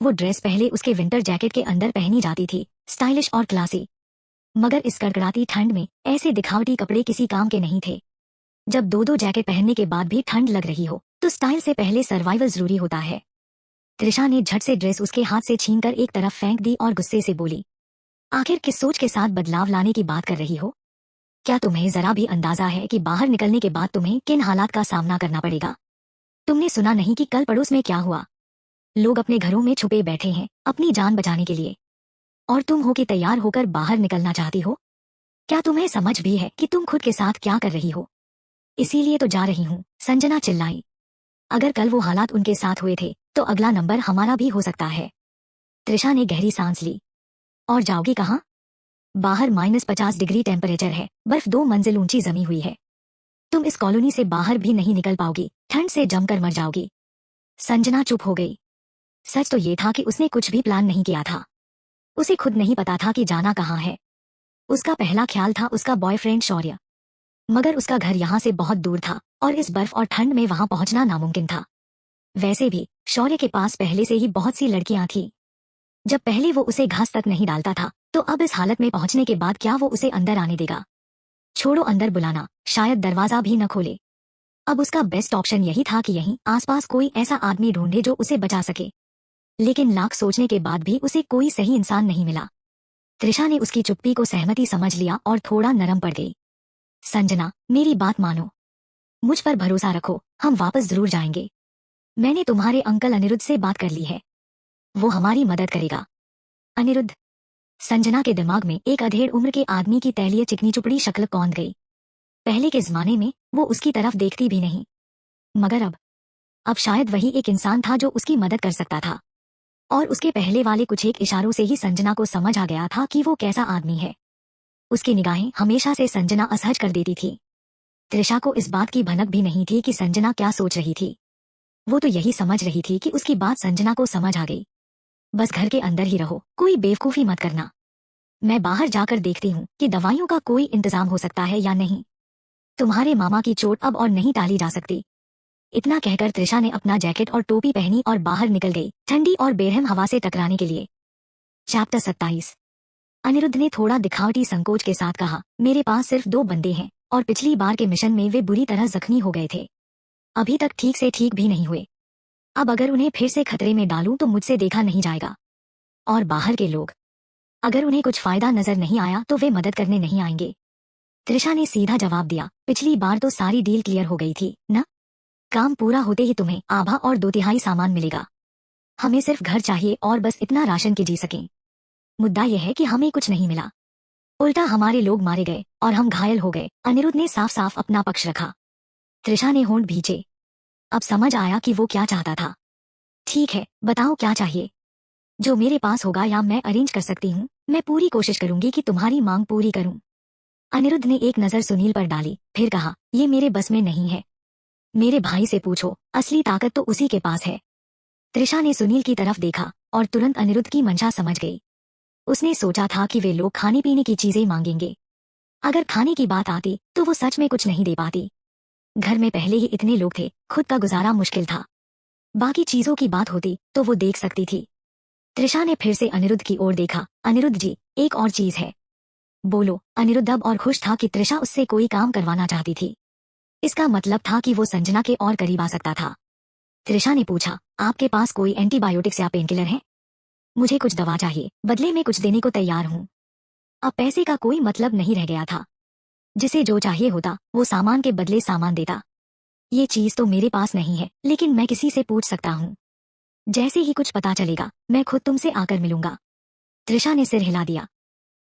वो ड्रेस पहले उसके विंटर जैकेट के अंदर पहनी जाती थी, स्टाइलिश और क्लासी। मगर इस कड़कड़ाती ठंड में ऐसे दिखावटी कपड़े किसी काम के नहीं थे। जब दो दो जैकेट पहनने के बाद भी ठंड लग रही हो, तो स्टाइल से पहले सर्वाइवल जरूरी होता है। त्रिशा ने झट से ड्रेस उसके हाथ से छीनकर एक तरफ फेंक दी और गुस्से से बोली, आखिर किस सोच के साथ बदलाव लाने की बात कर रही हो? क्या तुम्हें जरा भी अंदाजा है कि बाहर निकलने के बाद तुम्हें किन हालात का सामना करना पड़ेगा? तुमने सुना नहीं कि कल पड़ोस में क्या हुआ? लोग अपने घरों में छुपे बैठे हैं अपनी जान बचाने के लिए, और तुम हो कि तैयार होकर बाहर निकलना चाहती हो? क्या तुम्हें समझ भी है कि तुम खुद के साथ क्या कर रही हो? इसीलिए तो जा रही हूँ, संजना चिल्लाई। अगर कल वो हालात उनके साथ हुए थे तो अगला नंबर हमारा भी हो सकता है। त्रिशा ने गहरी सांस ली। और जाओगी कहाँ? बाहर -50 डिग्री टेम्परेचर है, बर्फ 2 मंजिल ऊंची जमी हुई है। तुम इस कॉलोनी से बाहर भी नहीं निकल पाओगी, ठंड से जमकर मर जाओगी। संजना चुप हो गई। सच तो ये था कि उसने कुछ भी प्लान नहीं किया था। उसे खुद नहीं पता था कि जाना कहाँ है। उसका पहला ख्याल था उसका बॉयफ्रेंड शौर्य, मगर उसका घर यहाँ से बहुत दूर था और इस बर्फ और ठंड में वहां पहुंचना नामुमकिन था। वैसे भी शौर्य के पास पहले से ही बहुत सी लड़कियां थीं। जब पहले वो उसे घास तक नहीं डालता था, तो अब इस हालत में पहुंचने के बाद क्या वो उसे अंदर आने देगा? छोड़ो अंदर बुलाना, शायद दरवाजा भी न खोले। अब उसका बेस्ट ऑप्शन यही था कि यहीं आसपास कोई ऐसा आदमी ढूंढे जो उसे बचा सके। लेकिन लाख सोचने के बाद भी उसे कोई सही इंसान नहीं मिला। त्रिशा ने उसकी चुप्पी को सहमति समझ लिया और थोड़ा नरम पड़ गई। संजना, मेरी बात मानो। मुझ पर भरोसा रखो, हम वापस जरूर जाएंगे। मैंने तुम्हारे अंकल अनिरुद्ध से बात कर ली है, वो हमारी मदद करेगा। अनिरुद्ध? संजना के दिमाग में एक अधेड़ उम्र के आदमी की तैलीय चिकनी चुपड़ी शक्ल कौंध गई। पहले के जमाने में वो उसकी तरफ देखती भी नहीं, मगर अब शायद वही एक इंसान था जो उसकी मदद कर सकता था। और उसके पहले वाले कुछ एक इशारों से ही संजना को समझ आ गया था कि वो कैसा आदमी है। उसकी निगाहें हमेशा से संजना असहज कर देती थी। त्रिशा को इस बात की भनक भी नहीं थी कि संजना क्या सोच रही थी। वो तो यही समझ रही थी कि उसकी बात संजना को समझ आ गई। बस घर के अंदर ही रहो, कोई बेवकूफी मत करना। मैं बाहर जाकर देखती हूँ कि दवाइयों का कोई इंतजाम हो सकता है या नहीं। तुम्हारे मामा की चोट अब और नहीं टाली जा सकती। इतना कहकर त्रिशा ने अपना जैकेट और टोपी पहनी और बाहर निकल गई, ठंडी और बेरहम हवा से टकराने के लिए। चैप्टर 27। अनिरुद्ध ने थोड़ा दिखावटी संकोच के साथ कहा, मेरे पास सिर्फ 2 बंदे हैं और पिछली बार के मिशन में वे बुरी तरह जख्मी हो गए थे। अभी तक ठीक से ठीक भी नहीं हुए। अब अगर उन्हें फिर से खतरे में डालूं तो मुझसे देखा नहीं जाएगा। और बाहर के लोग? अगर उन्हें कुछ फायदा नजर नहीं आया तो वे मदद करने नहीं आएंगे। त्रिशा ने सीधा जवाब दिया, पिछली बार तो सारी डील क्लियर हो गई थी ना। काम पूरा होते ही तुम्हें आभा और 2/3 सामान मिलेगा। हमें सिर्फ घर चाहिए और बस इतना राशन के जी सकें। मुद्दा यह है कि हमें कुछ नहीं मिला, उल्टा हमारे लोग मारे गए और हम घायल हो गए। अनिरुद्ध ने साफ साफ अपना पक्ष रखा। त्रिशा ने होंठ भींचे। अब समझ आया कि वो क्या चाहता था। ठीक है, बताओ क्या चाहिए। जो मेरे पास होगा या मैं अरेंज कर सकती हूँ। मैं पूरी कोशिश करूंगी कि तुम्हारी मांग पूरी करूं। अनिरुद्ध ने एक नजर सुनील पर डाली, फिर कहा, ये मेरे बस में नहीं है। मेरे भाई से पूछो, असली ताकत तो उसी के पास है। त्रिशा ने सुनील की तरफ देखा और तुरंत अनिरुद्ध की मंशा समझ गई। उसने सोचा था कि वे लोग खाने पीने की चीजें मांगेंगे। अगर खाने की बात आती तो वो सच में कुछ नहीं दे पाती। घर में पहले ही इतने लोग थे, खुद का गुजारा मुश्किल था। बाकी चीजों की बात होती तो वो देख सकती थी। त्रिशा ने फिर से अनिरुद्ध की ओर देखा। अनिरुद्ध जी, एक और चीज है। बोलो। अनिरुद्ध अब और खुश था कि त्रिशा उससे कोई काम करवाना चाहती थी। इसका मतलब था कि वो संजना के और करीब आ सकता था। त्रिशा ने पूछा, आपके पास कोई एंटीबायोटिक्स या पेनकिलर है? मुझे कुछ दवा चाहिए, बदले में कुछ देने को तैयार हूँ। अब पैसे का कोई मतलब नहीं रह गया था। जिसे जो चाहिए होता वो सामान के बदले सामान देता। ये चीज तो मेरे पास नहीं है, लेकिन मैं किसी से पूछ सकता हूँ। जैसे ही कुछ पता चलेगा मैं खुद तुमसे आकर मिलूंगा। त्रिशा ने सिर हिला दिया।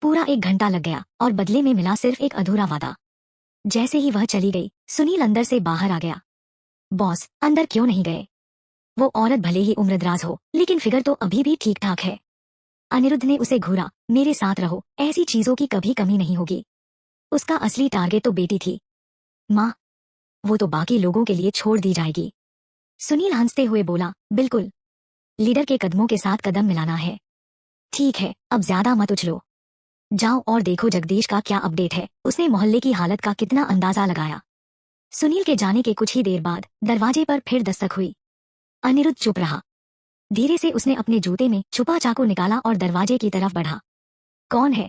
पूरा 1 घंटा लग गया और बदले में मिला सिर्फ एक अधूरा वादा। जैसे ही वह चली गई, सुनील अंदर से बाहर आ गया। बॉस, अंदर क्यों नहीं गए? वो औरत भले ही उम्रदराज हो, लेकिन फिगर तो अभी भी ठीक ठाक है। अनिरुद्ध ने उसे घूरा। मेरे साथ रहो, ऐसी चीजों की कभी कमी नहीं होगी। उसका असली टारगेट तो बेटी थी। माँ, वो तो बाकी लोगों के लिए छोड़ दी जाएगी। सुनील हंसते हुए बोला, बिल्कुल। लीडर के कदमों के साथ कदम मिलाना है। ठीक है, अब ज्यादा मत उछलो। जाओ और देखो जगदीश का क्या अपडेट है। उसने मोहल्ले की हालत का कितना अंदाजा लगाया। सुनील के जाने के कुछ ही देर बाद दरवाजे पर फिर दस्तक हुई। अनिरुद्ध चुप रहा। धीरे से उसने अपने जूते में छुपा चाकू निकाला और दरवाजे की तरफ बढ़ा। कौन है?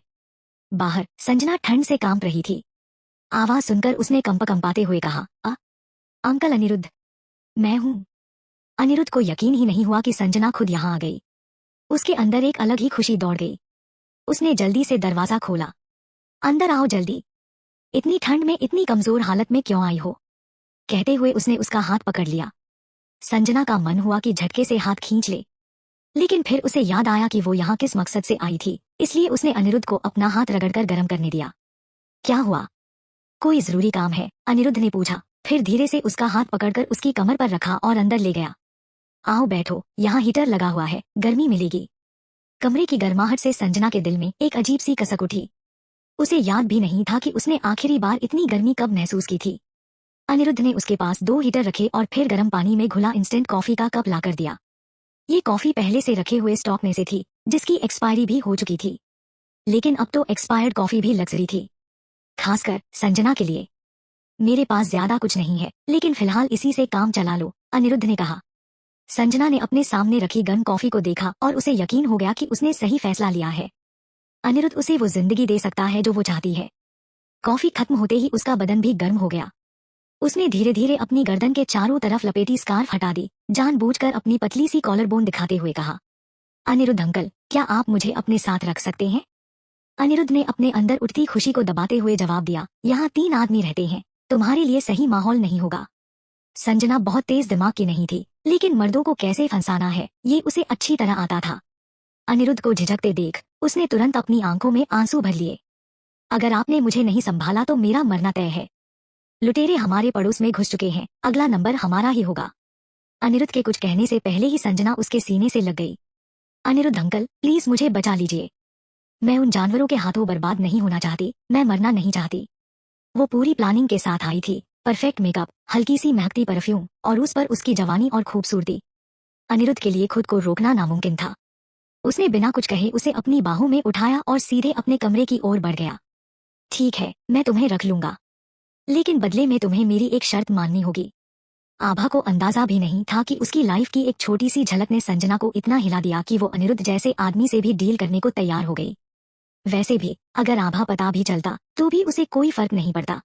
बाहर संजना ठंड से कांप रही थी। आवाज सुनकर उसने कंपाते हुए कहा, अंकल अनिरुद्ध, मैं हूँ। अनिरुद्ध को यकीन ही नहीं हुआ कि संजना खुद यहाँ आ गई। उसके अंदर एक अलग ही खुशी दौड़ गई। उसने जल्दी से दरवाजा खोला। अंदर आओ जल्दी। इतनी ठंड में इतनी कमजोर हालत में क्यों आई हो? कहते हुए उसने उसका हाथ पकड़ लिया। संजना का मन हुआ कि झटके से हाथ खींच ले, लेकिन फिर उसे याद आया कि वो यहाँ किस मकसद से आई थी, इसलिए उसने अनिरुद्ध को अपना हाथ रगड़कर गर्म करने दिया। क्या हुआ? कोई जरूरी काम है? अनिरुद्ध ने पूछा, फिर धीरे से उसका हाथ पकड़कर उसकी कमर पर रखा और अंदर ले गया। आओ बैठो, यहाँ हीटर लगा हुआ है, गर्मी मिलेगी। कमरे की गर्माहट से संजना के दिल में एक अजीब सी कसक उठी। उसे याद भी नहीं था कि उसने आखिरी बार इतनी गर्मी कब महसूस की थी। अनिरुद्ध ने उसके पास 2 हीटर रखे और फिर गर्म पानी में घुला इंस्टेंट कॉफी का कप लाकर दिया। ये कॉफी पहले से रखे हुए स्टॉक में से थी, जिसकी एक्सपायरी भी हो चुकी थी। लेकिन अब तो एक्सपायर्ड कॉफी भी लग्जरी थी, खासकर संजना के लिए। मेरे पास ज्यादा कुछ नहीं है, लेकिन फिलहाल इसी से काम चला लो, अनिरुद्ध ने कहा। संजना ने अपने सामने रखी गर्म कॉफी को देखा और उसे यकीन हो गया कि उसने सही फैसला लिया है। अनिरुद्ध उसे वो जिंदगी दे सकता है जो वो चाहती है। कॉफी खत्म होते ही उसका बदन भी गर्म हो गया। उसने धीरे धीरे अपनी गर्दन के चारों तरफ लपेटी स्कार्फ हटा दी, जानबूझकर अपनी पतली सी कॉलर बोन दिखाते हुए कहा, अनिरुद्ध अंकल, क्या आप मुझे अपने साथ रख सकते हैं? अनिरुद्ध ने अपने अंदर उठती खुशी को दबाते हुए जवाब दिया, यहाँ 3 आदमी रहते हैं, तुम्हारे लिए सही माहौल नहीं होगा। संजना बहुत तेज दिमाग की नहीं थी, लेकिन मर्दों को कैसे फंसाना है ये उसे अच्छी तरह आता था। अनिरुद्ध को झिझकते देख उसने तुरंत अपनी आंखों में आंसू भर लिए। अगर आपने मुझे नहीं संभाला तो मेरा मरना तय है। लुटेरे हमारे पड़ोस में घुस चुके हैं, अगला नंबर हमारा ही होगा। अनिरुद्ध के कुछ कहने से पहले ही संजना उसके सीने से लग गई। अनिरुद्ध अंकल, प्लीज मुझे बचा लीजिए। मैं उन जानवरों के हाथों बर्बाद नहीं होना चाहती, मैं मरना नहीं चाहती। वो पूरी प्लानिंग के साथ आई थी, परफेक्ट मेकअप, हल्की सी महकती परफ्यूम और उस पर उसकी जवानी और खूबसूरती। अनिरुद्ध के लिए खुद को रोकना नामुमकिन था। उसने बिना कुछ कहे उसे अपनी बाहों में उठाया और सीधे अपने कमरे की ओर बढ़ गया। ठीक है, मैं तुम्हें रख लूंगा, लेकिन बदले में तुम्हें मेरी एक शर्त माननी होगी। आभा को अंदाजा भी नहीं था कि उसकी लाइफ की एक छोटी सी झलक ने संजना को इतना हिला दिया कि वो अनिरुद्ध जैसे आदमी से भी डील करने को तैयार हो गई। वैसे भी अगर आभा पता भी चलता तो भी उसे कोई फर्क नहीं पड़ता।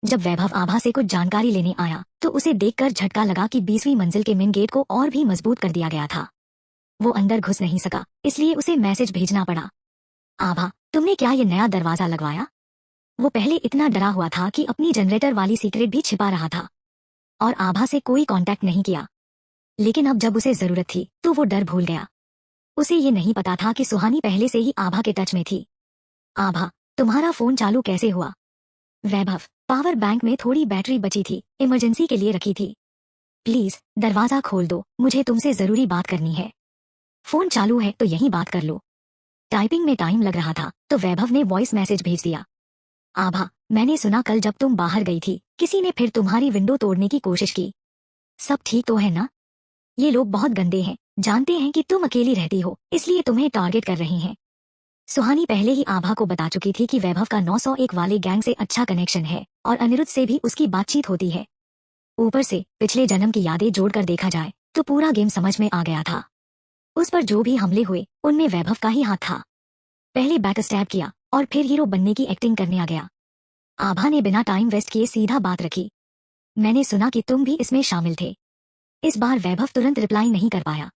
जब वैभव आभा से कुछ जानकारी लेने आया तो उसे देखकर झटका लगा कि 20वीं मंजिल के मेन गेट को और भी मजबूत कर दिया गया था। वो अंदर घुस नहीं सका, इसलिए उसे मैसेज भेजना पड़ा। आभा, तुमने क्या ये नया दरवाजा लगवाया? वो पहले इतना डरा हुआ था कि अपनी जनरेटर वाली सीक्रेट भी छिपा रहा था और आभा से कोई कांटेक्ट नहीं किया। लेकिन अब जब उसे जरूरत थी तो वो डर भूल गया। उसे ये नहीं पता था कि सुहानी पहले से ही आभा के टच में थी। आभा, तुम्हारा फोन चालू कैसे हुआ? वैभव, पावर बैंक में थोड़ी बैटरी बची थी, इमरजेंसी के लिए रखी थी। प्लीज दरवाजा खोल दो, मुझे तुमसे जरूरी बात करनी है। फोन चालू है तो यहीं बात कर लो। टाइपिंग में टाइम लग रहा था तो वैभव ने वॉइस मैसेज भेज दिया। आभा, मैंने सुना कल जब तुम बाहर गई थी किसी ने फिर तुम्हारी विंडो तोड़ने की कोशिश की। सब ठीक तो है ना? ये लोग बहुत गंदे हैं, जानते हैं कि तुम अकेली रहती हो इसलिए तुम्हें टारगेट कर रहे हैं। सुहानी पहले ही आभा को बता चुकी थी कि वैभव का 901 वाले गैंग से अच्छा कनेक्शन है और अनिरुद्ध से भी उसकी बातचीत होती है। ऊपर से पिछले जन्म की यादें जोड़कर देखा जाए तो पूरा गेम समझ में आ गया था। उस पर जो भी हमले हुए उनमें वैभव का ही हाथ था। पहले बैक स्टैब किया और फिर हीरो बनने की एक्टिंग करने आ गया। आभा ने बिना टाइम वेस्ट किए सीधा बात रखी। मैंने सुना कि तुम भी इसमें शामिल थे। इस बार वैभव तुरंत रिप्लाई नहीं कर पाया।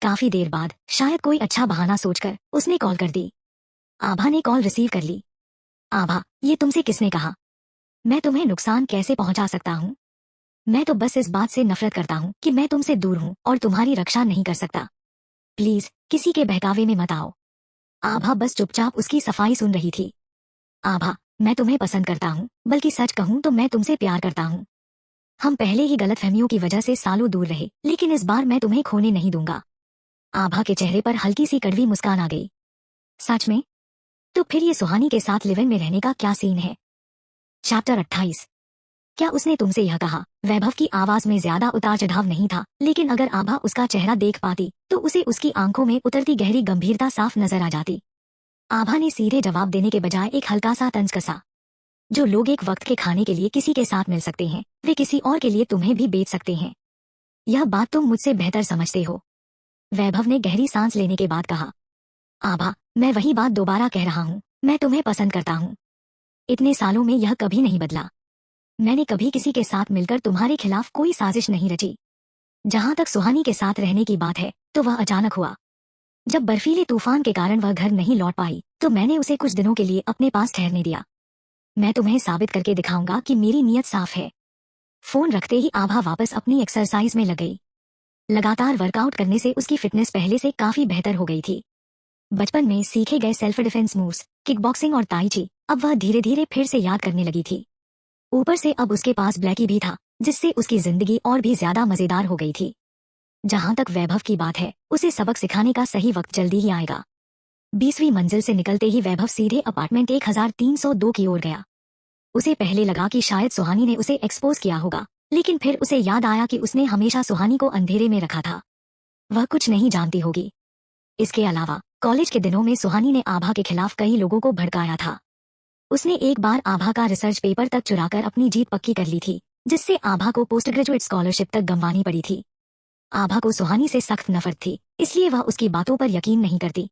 काफी देर बाद शायद कोई अच्छा बहाना सोचकर उसने कॉल कर दी। आभा ने कॉल रिसीव कर ली। आभा, ये तुमसे किसने कहा? मैं तुम्हें नुकसान कैसे पहुंचा सकता हूँ? मैं तो बस इस बात से नफरत करता हूँ कि मैं तुमसे दूर हूँ और तुम्हारी रक्षा नहीं कर सकता। प्लीज किसी के बहकावे में मत आओ। आभा बस चुपचाप उसकी सफाई सुन रही थी। आभा, मैं तुम्हें पसंद करता हूँ, बल्कि सच कहूँ तो मैं तुमसे प्यार करता हूँ। हम पहले ही गलतफहमियों की वजह से सालों दूर रहे, लेकिन इस बार मैं तुम्हें खोने नहीं दूंगा। आभा के चेहरे पर हल्की सी कड़वी मुस्कान आ गई। सच में? तो फिर ये सुहानी के साथ लिव इन में रहने का क्या सीन है? चैप्टर 28। क्या उसने तुमसे यह कहा? वैभव की आवाज में ज्यादा उतार चढ़ाव नहीं था, लेकिन अगर आभा उसका चेहरा देख पाती तो उसे उसकी आंखों में उतरती गहरी गंभीरता साफ नजर आ जाती। आभा ने सीधे जवाब देने के बजाय एक हल्का सा तंज कसा। जो लोग एक वक्त के खाने के लिए किसी के साथ मिल सकते हैं वे किसी और के लिए तुम्हें भी बेच सकते हैं। यह बात तुम मुझसे बेहतर समझते हो। वैभव ने गहरी सांस लेने के बाद कहा। आभा, मैं वही बात दोबारा कह रहा हूँ, मैं तुम्हें पसंद करता हूँ। इतने सालों में यह कभी नहीं बदला। मैंने कभी किसी के साथ मिलकर तुम्हारे खिलाफ कोई साजिश नहीं रची। जहां तक सुहानी के साथ रहने की बात है तो वह अचानक हुआ। जब बर्फीले तूफान के कारण वह घर नहीं लौट पाई तो मैंने उसे कुछ दिनों के लिए अपने पास ठहरने दिया। मैं तुम्हें साबित करके दिखाऊंगा कि मेरी नीयत साफ है। फोन रखते ही आभा वापस अपनी एक्सरसाइज में लग गई। लगातार वर्कआउट करने से उसकी फिटनेस पहले से काफी बेहतर हो गई थी। बचपन में सीखे गए सेल्फ डिफेंस मूव्स, किकबॉक्सिंग और ताई ची अब वह धीरे धीरे फिर से याद करने लगी थी। ऊपर से अब उसके पास ब्लैकी भी था, जिससे उसकी जिंदगी और भी ज्यादा मजेदार हो गई थी। जहां तक वैभव की बात है, उसे सबक सिखाने का सही वक्त जल्दी ही आएगा। 20वीं मंजिल से निकलते ही वैभव सीधे अपार्टमेंट 1302 की ओर गया। उसे पहले लगा कि शायद सुहानी ने उसे एक्सपोज किया होगा, लेकिन फिर उसे याद आया कि उसने हमेशा सुहानी को अंधेरे में रखा था। वह कुछ नहीं जानती होगी। इसके अलावा कॉलेज के दिनों में सुहानी ने आभा के खिलाफ कई लोगों को भड़काया था। उसने एक बार आभा का रिसर्च पेपर तक चुराकर अपनी जीत पक्की कर ली थी, जिससे आभा को पोस्ट ग्रेजुएट स्कॉलरशिप तक गंवानी पड़ी थी। आभा को सुहानी से सख्त नफरत थी, इसलिए वह उसकी बातों पर यकीन नहीं करती।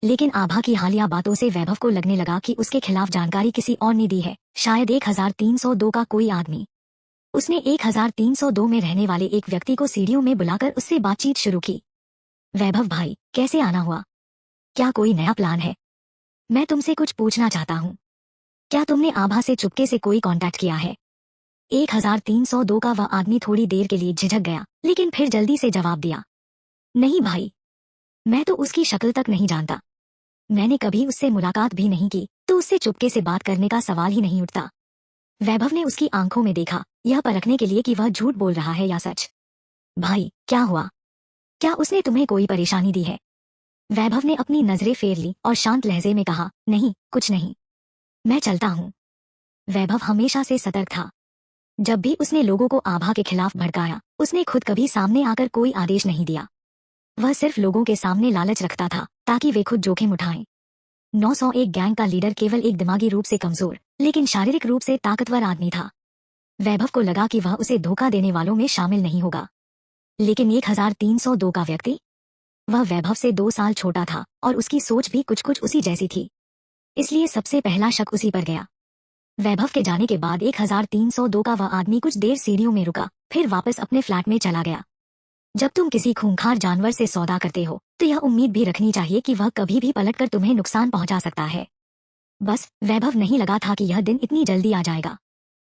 लेकिन आभा की हालिया बातों से वैभव को लगने लगा कि उसके खिलाफ जानकारी किसी और ने दी है, शायद 1302 का कोई आदमी। उसने 1302 में रहने वाले एक व्यक्ति को सीढ़ियों में बुलाकर उससे बातचीत शुरू की। वैभव भाई, कैसे आना हुआ? क्या कोई नया प्लान है? मैं तुमसे कुछ पूछना चाहता हूँ। क्या तुमने आभा से चुपके से कोई कांटेक्ट किया है? 1302 का वह आदमी थोड़ी देर के लिए झिझक गया, लेकिन फिर जल्दी से जवाब दिया। नहीं भाई, मैं तो उसकी शक्ल तक नहीं जानता। मैंने कभी उससे मुलाकात भी नहीं की, तो उससे चुपके से बात करने का सवाल ही नहीं उठता। वैभव ने उसकी आंखों में देखा, यह परखने के लिए कि वह झूठ बोल रहा है या सच। भाई, क्या हुआ? क्या उसने तुम्हें कोई परेशानी दी है? वैभव ने अपनी नजरें फेर ली और शांत लहजे में कहा, नहीं, कुछ नहीं। मैं चलता हूँ। वैभव हमेशा से सतर्क था। जब भी उसने लोगों को आभा के खिलाफ भड़काया, उसने खुद कभी सामने आकर कोई आदेश नहीं दिया। वह सिर्फ लोगों के सामने लालच रखता था ताकि वे खुद जोखिम उठाएं। 901 गैंग का लीडर केवल एक दिमागी रूप से कमजोर लेकिन शारीरिक रूप से ताकतवर आदमी था। वैभव को लगा कि वह उसे धोखा देने वालों में शामिल नहीं होगा। लेकिन 1302 का व्यक्ति? वह वैभव से 2 साल छोटा था और उसकी सोच भी कुछ कुछ उसी जैसी थी। इसलिए सबसे पहला शक उसी पर गया। वैभव के जाने के बाद 1302 का वह आदमी कुछ देर सीढ़ियों में रुका, फिर वापस अपने फ्लैट में चला गया। जब तुम किसी खूंखार जानवर से सौदा करते हो तो यह उम्मीद भी रखनी चाहिए कि वह कभी भी पलटकर तुम्हें नुकसान पहुंचा सकता है। बस वैभव नहीं लगा था कि यह दिन इतनी जल्दी आ जाएगा।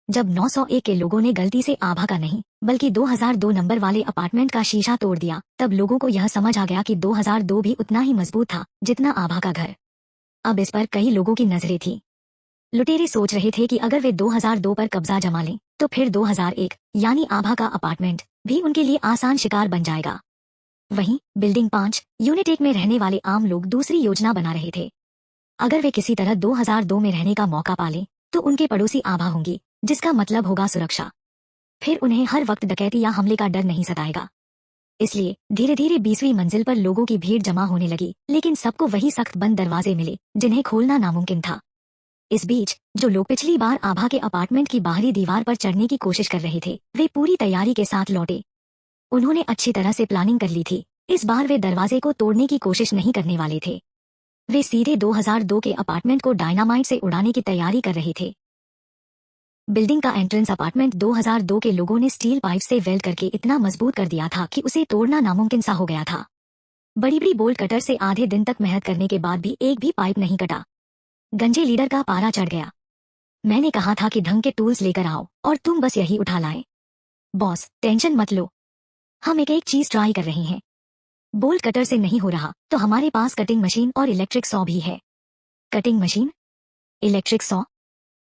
जब 901 के लोगों ने गलती से आभा का नहीं बल्कि 2002 नंबर वाले अपार्टमेंट का शीशा तोड़ दिया, तब लोगों को यह समझ आ गया कि 2002 भी उतना ही मजबूत था जितना आभा का घर। अब इस पर कई लोगों की नजरें थी। लुटेरे सोच रहे थे कि अगर वे 2002 पर कब्जा जमा लें तो फिर 2001 यानी आभा का अपार्टमेंट भी उनके लिए आसान शिकार बन जाएगा। वहीं बिल्डिंग 5 यूनिट 1 में रहने वाले आम लोग दूसरी योजना बना रहे थे। अगर वे किसी तरह 2002 में रहने का मौका पालें तो उनके पड़ोसी आभा होंगी, जिसका मतलब होगा सुरक्षा। फिर उन्हें हर वक्त डकैती या हमले का डर नहीं सताएगा। इसलिए धीरे धीरे 20वीं मंजिल पर लोगों की भीड़ जमा होने लगी, लेकिन सबको वही सख्त बंद दरवाजे मिले जिन्हें खोलना नामुमकिन था। इस बीच जो लोग पिछली बार आभा के अपार्टमेंट की बाहरी दीवार पर चढ़ने की कोशिश कर रहे थे, वे पूरी तैयारी के साथ लौटे। उन्होंने अच्छी तरह से प्लानिंग कर ली थी। इस बार वे दरवाजे को तोड़ने की कोशिश नहीं करने वाले थे। वे सीधे 2002 के अपार्टमेंट को डायनामाइट से उड़ाने की तैयारी कर रहे थे। बिल्डिंग का एंट्रेंस अपार्टमेंट 2002 के लोगों ने स्टील पाइप से वेल्ड करके इतना मजबूत कर दिया था कि उसे तोड़ना नामुमकिन सा हो गया था। बड़ी बड़ी बोल्ट कटर से आधे दिन तक मेहनत करने के बाद भी एक भी पाइप नहीं कटा। गंजे लीडर का पारा चढ़ गया। मैंने कहा था कि ढंग के टूल्स लेकर आओ और तुम बस यही उठा लाए। बॉस टेंशन मत लो, हम एक एक चीज ट्राई कर रहे हैं। बोल्ट कटर से नहीं हो रहा तो हमारे पास कटिंग मशीन और इलेक्ट्रिक सॉ भी है। कटिंग मशीन, इलेक्ट्रिक सॉ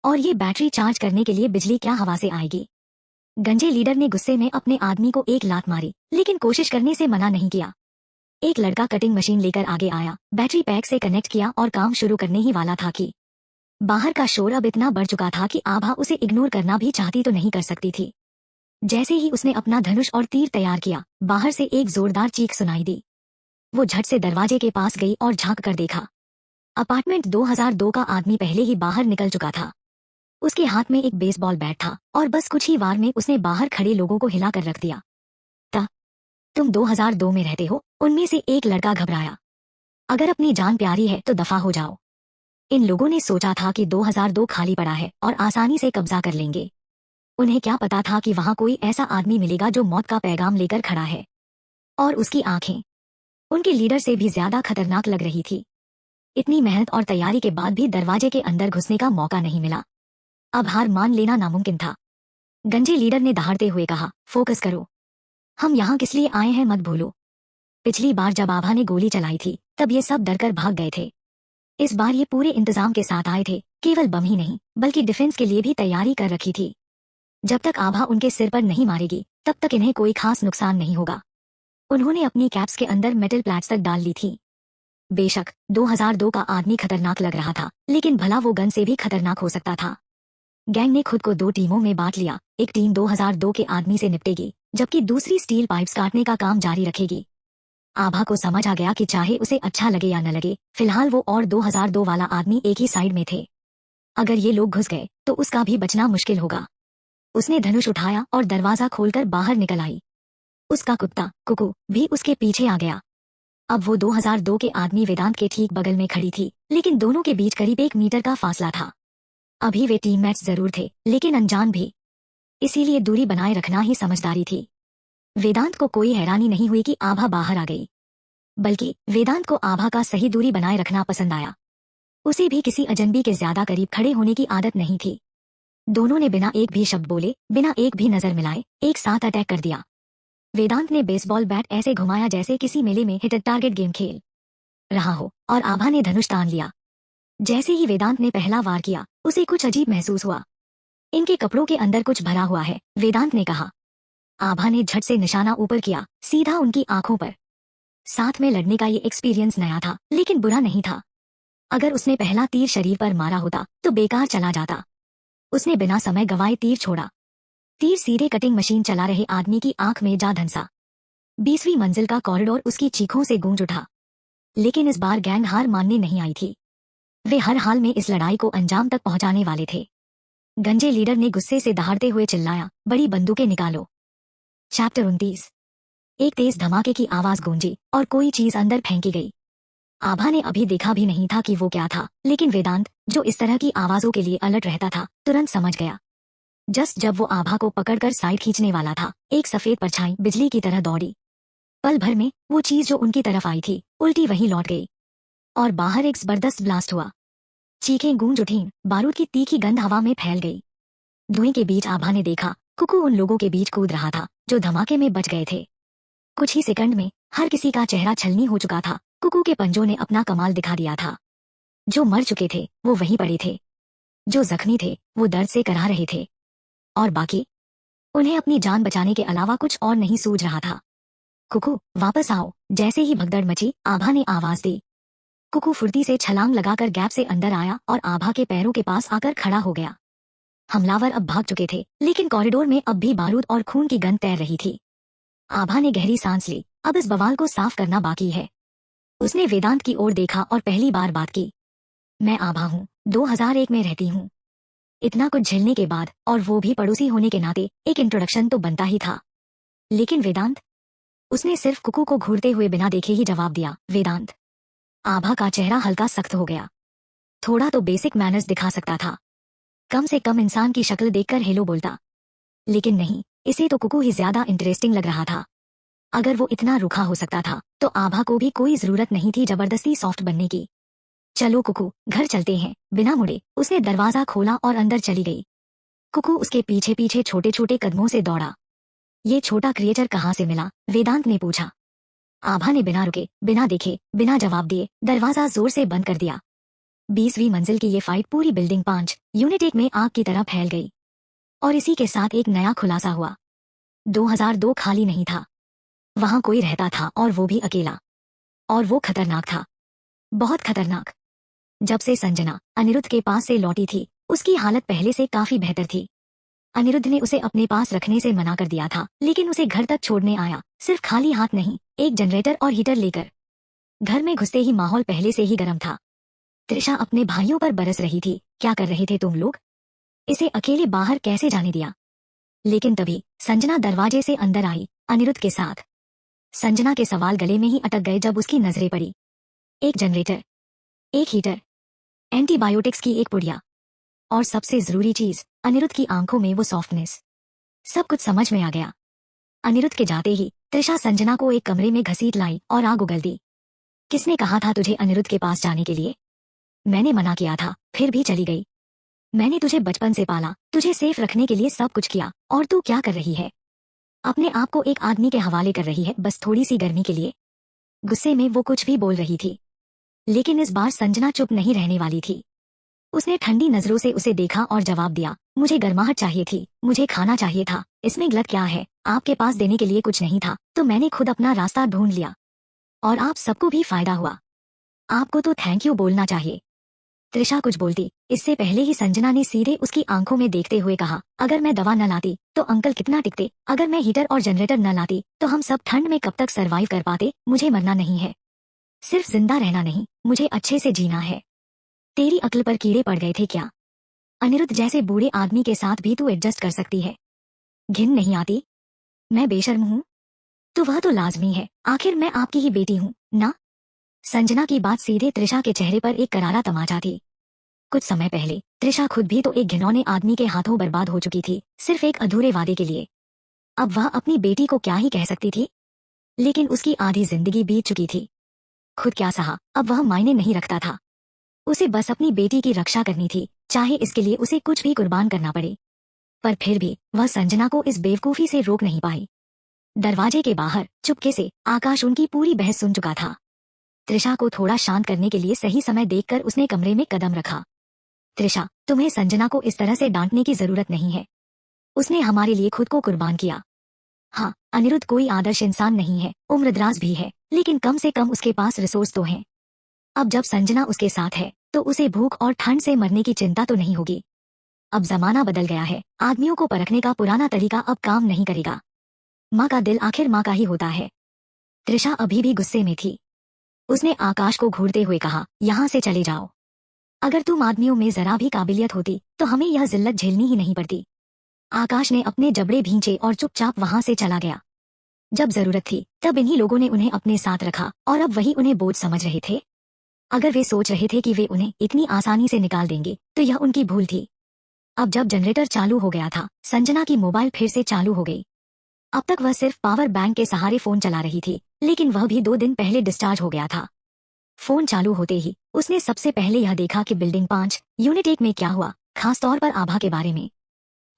और ये बैटरी चार्ज करने के लिए बिजली क्या हवा से आएगी? गंजे लीडर ने गुस्से में अपने आदमी को एक लात मारी, लेकिन कोशिश करने से मना नहीं किया। एक लड़का कटिंग मशीन लेकर आगे आया, बैटरी पैक से कनेक्ट किया और काम शुरू करने ही वाला था कि बाहर का शोर अब इतना बढ़ चुका था कि आभा उसे इग्नोर करना भी चाहती तो नहीं कर सकती थी। जैसे ही उसने अपना धनुष और तीर तैयार किया, बाहर से एक जोरदार चीख सुनाई दी। वो झट से दरवाजे के पास गई और झांक कर देखा। अपार्टमेंट 2002 का आदमी पहले ही बाहर निकल चुका था। उसके हाथ में एक बेसबॉल बैट था और बस कुछ ही वार में उसने बाहर खड़े लोगों को हिलाकर रख दिया। तुम 2002 में रहते हो? उनमें से एक लड़का घबराया। अगर अपनी जान प्यारी है तो दफा हो जाओ। इन लोगों ने सोचा था कि 2002 खाली पड़ा है और आसानी से कब्जा कर लेंगे। उन्हें क्या पता था कि वहां कोई ऐसा आदमी मिलेगा जो मौत का पैगाम लेकर खड़ा है। और उसकी आंखें उनके लीडर से भी ज्यादा खतरनाक लग रही थी। इतनी मेहनत और तैयारी के बाद भी दरवाजे के अंदर घुसने का मौका नहीं मिला। अब हार मान लेना नामुमकिन था। गंजे लीडर ने दहाड़ते हुए कहा, फोकस करो, हम यहाँ किस लिए आए हैं मत भूलो। पिछली बार जब आभा ने गोली चलाई थी तब ये सब डरकर भाग गए थे। इस बार ये पूरे इंतजाम के साथ आए थे, केवल बम ही नहीं बल्कि डिफेंस के लिए भी तैयारी कर रखी थी। जब तक आभा उनके सिर पर नहीं मारेगी तब तक इन्हें कोई खास नुकसान नहीं होगा। उन्होंने अपनी कैप्स के अंदर मेटल प्लेट्स तक डाल ली थी। बेशक 2002 का आदमी खतरनाक लग रहा था, लेकिन भला वो गन से भी खतरनाक हो सकता था। गैंग ने खुद को 2 टीमों में बांट लिया। एक टीम 2002 के आदमी से निपटेगी, जबकि दूसरी स्टील पाइप्स काटने का काम जारी रखेगी। आभा को समझ आ गया कि चाहे उसे अच्छा लगे या न लगे, फिलहाल वो और 2002 वाला आदमी एक ही साइड में थे। अगर ये लोग घुस गए तो उसका भी बचना मुश्किल होगा। उसने धनुष उठाया और दरवाजा खोलकर बाहर निकल आई। उसका कुत्ता कुकू भी उसके पीछे आ गया। अब वो 2002 के आदमी वेदांत के ठीक बगल में खड़ी थी, लेकिन दोनों के बीच करीब 1 मीटर का फासला था। अभी वे टीममेट्स जरूर थे, लेकिन अनजान भी, इसीलिए दूरी बनाए रखना ही समझदारी थी। वेदांत को कोई हैरानी नहीं हुई कि आभा बाहर आ गई, बल्कि वेदांत को आभा का सही दूरी बनाए रखना पसंद आया। उसे भी किसी अजनबी के ज्यादा करीब खड़े होने की आदत नहीं थी। दोनों ने बिना एक भी शब्द बोले, बिना एक भी नजर मिलाए, एक साथ अटैक कर दिया। वेदांत ने बेसबॉल बैट ऐसे घुमाया जैसे किसी मेले में हिट टारगेट गेम खेल रहा हो, और आभा ने धनुष तान लिया। जैसे ही वेदांत ने पहला वार किया, उसे कुछ अजीब महसूस हुआ। इनके कपड़ों के अंदर कुछ भरा हुआ है, वेदांत ने कहा। आभा ने झट से निशाना ऊपर किया, सीधा उनकी आंखों पर। साथ में लड़ने का ये एक्सपीरियंस नया था, लेकिन बुरा नहीं था। अगर उसने पहला तीर शरीर पर मारा होता तो बेकार चला जाता। उसने बिना समय गंवाए तीर छोड़ा। तीर सीधे कटिंग मशीन चला रहे आदमी की आंख में जा धंसा। 20वीं मंजिल का कॉरिडोर उसकी चीखों से गूंज उठा। लेकिन इस बार गैंग हार मानने नहीं आई थी। वे हर हाल में इस लड़ाई को अंजाम तक पहुंचाने वाले थे। गंजे लीडर ने गुस्से से दहाड़ते हुए चिल्लाया, बड़ी बंदूकें निकालो। चैप्टर 29। एक तेज धमाके की आवाज गूंजी और कोई चीज अंदर फेंकी गई। आभा ने अभी देखा भी नहीं था कि वो क्या था, लेकिन वेदांत, जो इस तरह की आवाजों के लिए अलर्ट रहता था, तुरंत समझ गया। जब वो आभा को पकड़कर साइड खींचने वाला था, एक सफेद परछाई बिजली की तरह दौड़ी। पल भर में वो चीज जो उनकी तरफ आई थी उल्टी वहीं लौट गई और बाहर एक जबरदस्त ब्लास्ट हुआ। चीखें गूंज उठीं, बारूद की तीखी गंध हवा में फैल गई। धुएं के बीच आभा ने देखा कुकू उन लोगों के बीच कूद रहा था जो धमाके में बच गए थे। कुछ ही सेकंड में हर किसी का चेहरा छलनी हो चुका था। कुकू के पंजों ने अपना कमाल दिखा दिया था। जो मर चुके थे वो वहीं पड़े थे, जो जख्मी थे वो दर्द से कराह रहे थे, और बाकी उन्हें अपनी जान बचाने के अलावा कुछ और नहीं सूझ रहा था। कुकू वापस आओ। जैसे ही भगदड़ मची आभा ने आवाज दी। कुकू फुर्ती से छलांग लगाकर गैप से अंदर आया और आभा के पैरों के पास आकर खड़ा हो गया। हमलावर अब भाग चुके थे, लेकिन कॉरिडोर में अब भी बारूद और खून की गंध तैर रही थी। आभा ने गहरी सांस ली। अब इस बवाल को साफ करना बाकी है। उसने वेदांत की ओर देखा और पहली बार बात की। मैं आभा हूँ, 2001 में रहती हूँ। इतना कुछ झेलने के बाद, और वो भी पड़ोसी होने के नाते, एक इंट्रोडक्शन तो बनता ही था। लेकिन वेदांत? उसने सिर्फ कुकू को घूरते हुए बिना देखे ही जवाब दिया, वेदांत। आभा का चेहरा हल्का सख्त हो गया। थोड़ा तो बेसिक मैनर्स दिखा सकता था, कम से कम इंसान की शक्ल देखकर हेलो बोलता। लेकिन नहीं, इसे तो कुकू ही ज्यादा इंटरेस्टिंग लग रहा था। अगर वो इतना रूखा हो सकता था तो आभा को भी कोई जरूरत नहीं थी जबरदस्ती सॉफ्ट बनने की। चलो कुकू, घर चलते हैं। बिना मुड़े उसने दरवाजा खोला और अंदर चली गई। कुकू उसके पीछे पीछे छोटे छोटे कदमों से दौड़ा। ये छोटा क्रिएटर कहाँ से मिला? वेदांत ने पूछा। आभा ने बिना रुके, बिना देखे, बिना जवाब दिए दरवाजा जोर से बंद कर दिया। 20वीं मंजिल की ये फाइट पूरी बिल्डिंग 5 यूनिट 1 में आग की तरह फैल गई। और इसी के साथ एक नया खुलासा हुआ। 2002 खाली नहीं था, वहां कोई रहता था, और वो भी अकेला। और वो खतरनाक था, बहुत खतरनाक। जब से संजना अनिरुद्ध के पास से लौटी थी उसकी हालत पहले से काफी बेहतर थी। अनिरुद्ध ने उसे अपने पास रखने से मना कर दिया था, लेकिन उसे घर तक छोड़ने आया, सिर्फ खाली हाथ नहीं, एक जनरेटर और हीटर लेकर। घर में घुसते ही माहौल पहले से ही गर्म था। त्रिशा अपने भाइयों पर बरस रही थी, क्या कर रहे थे तुम लोग? इसे अकेले बाहर कैसे जाने दिया? लेकिन तभी संजना दरवाजे से अंदर आई, अनिरुद्ध के साथ। संजना के सवाल गले में ही अटक गए जब उसकी नजरें पड़ी। एक जनरेटर, एक हीटर, एंटीबायोटिक्स की एक पुड़िया, और सबसे जरूरी चीज, अनिरुद्ध की आंखों में वो सॉफ्टनेस। सब कुछ समझ में आ गया। अनिरुद्ध के जाते ही त्रिशा संजना को एक कमरे में घसीट लाई और आग उगल दी। किसने कहा था तुझे अनिरुद्ध के पास जाने के लिए? मैंने मना किया था, फिर भी चली गई। मैंने तुझे बचपन से पाला, तुझे सेफ रखने के लिए सब कुछ किया, और तू क्या कर रही है? अपने आप को एक आदमी के हवाले कर रही है, बस थोड़ी सी गर्मी के लिए। गुस्से में वो कुछ भी बोल रही थी, लेकिन इस बार संजना चुप नहीं रहने वाली थी। उसने ठंडी नजरों से उसे देखा और जवाब दिया, मुझे गर्माहट चाहिए थी, मुझे खाना चाहिए था। इसमें गलत क्या है? आपके पास देने के लिए कुछ नहीं था, तो मैंने खुद अपना रास्ता ढूंढ लिया, और आप सबको भी फायदा हुआ। आपको तो थैंक यू बोलना चाहिए। त्रिशा कुछ बोलती, इससे पहले ही संजना ने सीधे उसकी आंखों में देखते हुए कहा, अगर मैं दवा न लाती तो अंकल कितना टिकते? अगर मैं हीटर और जनरेटर न लाती तो हम सब ठंड में कब तक सरवाइव कर पाते? मुझे मरना नहीं है, सिर्फ जिंदा रहना नहीं, मुझे अच्छे से जीना है। तेरी अक्ल पर कीड़े पड़ गए थे क्या? अनिरुद्ध जैसे बूढ़े आदमी के साथ भी तू एडजस्ट कर सकती है? घिन नहीं आती? मैं बेशर्म हूँ? तो वह तो लाजमी है, आखिर मैं आपकी ही बेटी हूँ ना? संजना की बात सीधे त्रिशा के चेहरे पर एक करारा तमाचा थी। कुछ समय पहले त्रिशा खुद भी तो एक घिनौने आदमी के हाथों बर्बाद हो चुकी थी, सिर्फ एक अधूरे वादे के लिए। अब वह अपनी बेटी को क्या ही कह सकती थी? लेकिन उसकी आधी जिंदगी बीत चुकी थी। खुद क्या सहा, अब वह मायने नहीं रखता था। उसे बस अपनी बेटी की रक्षा करनी थी, चाहे इसके लिए उसे कुछ भी कुर्बान करना पड़े। पर फिर भी वह संजना को इस बेवकूफी से रोक नहीं पाई। दरवाजे के बाहर चुपके से आकाश उनकी पूरी बहस सुन चुका था। त्रिशा को थोड़ा शांत करने के लिए सही समय देखकर उसने कमरे में कदम रखा। त्रिशा, तुम्हें संजना को इस तरह से डांटने की जरूरत नहीं है। उसने हमारे लिए खुद को कुर्बान किया। हाँ, अनिरुद्ध कोई आदर्श इंसान नहीं है, उम्रदराज भी है, लेकिन कम से कम उसके पास रिसोर्स तो हैं। अब जब संजना उसके साथ है तो उसे भूख और ठंड से मरने की चिंता तो नहीं होगी। अब जमाना बदल गया है, आदमियों को परखने का पुराना तरीका अब काम नहीं करेगा। माँ का दिल आखिर माँ का ही होता है। त्रिशा अभी भी गुस्से में थी। उसने आकाश को घूरते हुए कहा, यहाँ से चले जाओ। अगर तुम आदमियों में जरा भी काबिलियत होती तो हमें यह जिल्लत झेलनी ही नहीं पड़ती। आकाश ने अपने जबड़े भींचे और चुपचाप वहां से चला गया। जब जरूरत थी तब इन्हीं लोगों ने उन्हें अपने साथ रखा, और अब वही उन्हें बोझ समझ रहे थे। अगर वे सोच रहे थे कि वे उन्हें इतनी आसानी से निकाल देंगे तो यह उनकी भूल थी। अब जब जनरेटर चालू हो गया था, संजना की मोबाइल फिर से चालू हो गई। अब तक वह सिर्फ पावर बैंक के सहारे फोन चला रही थी, लेकिन वह भी 2 दिन पहले डिस्चार्ज हो गया था। फोन चालू होते ही उसने सबसे पहले यह देखा कि बिल्डिंग 5 यूनिट 1 में क्या हुआ, खासतौर पर आभा के बारे में।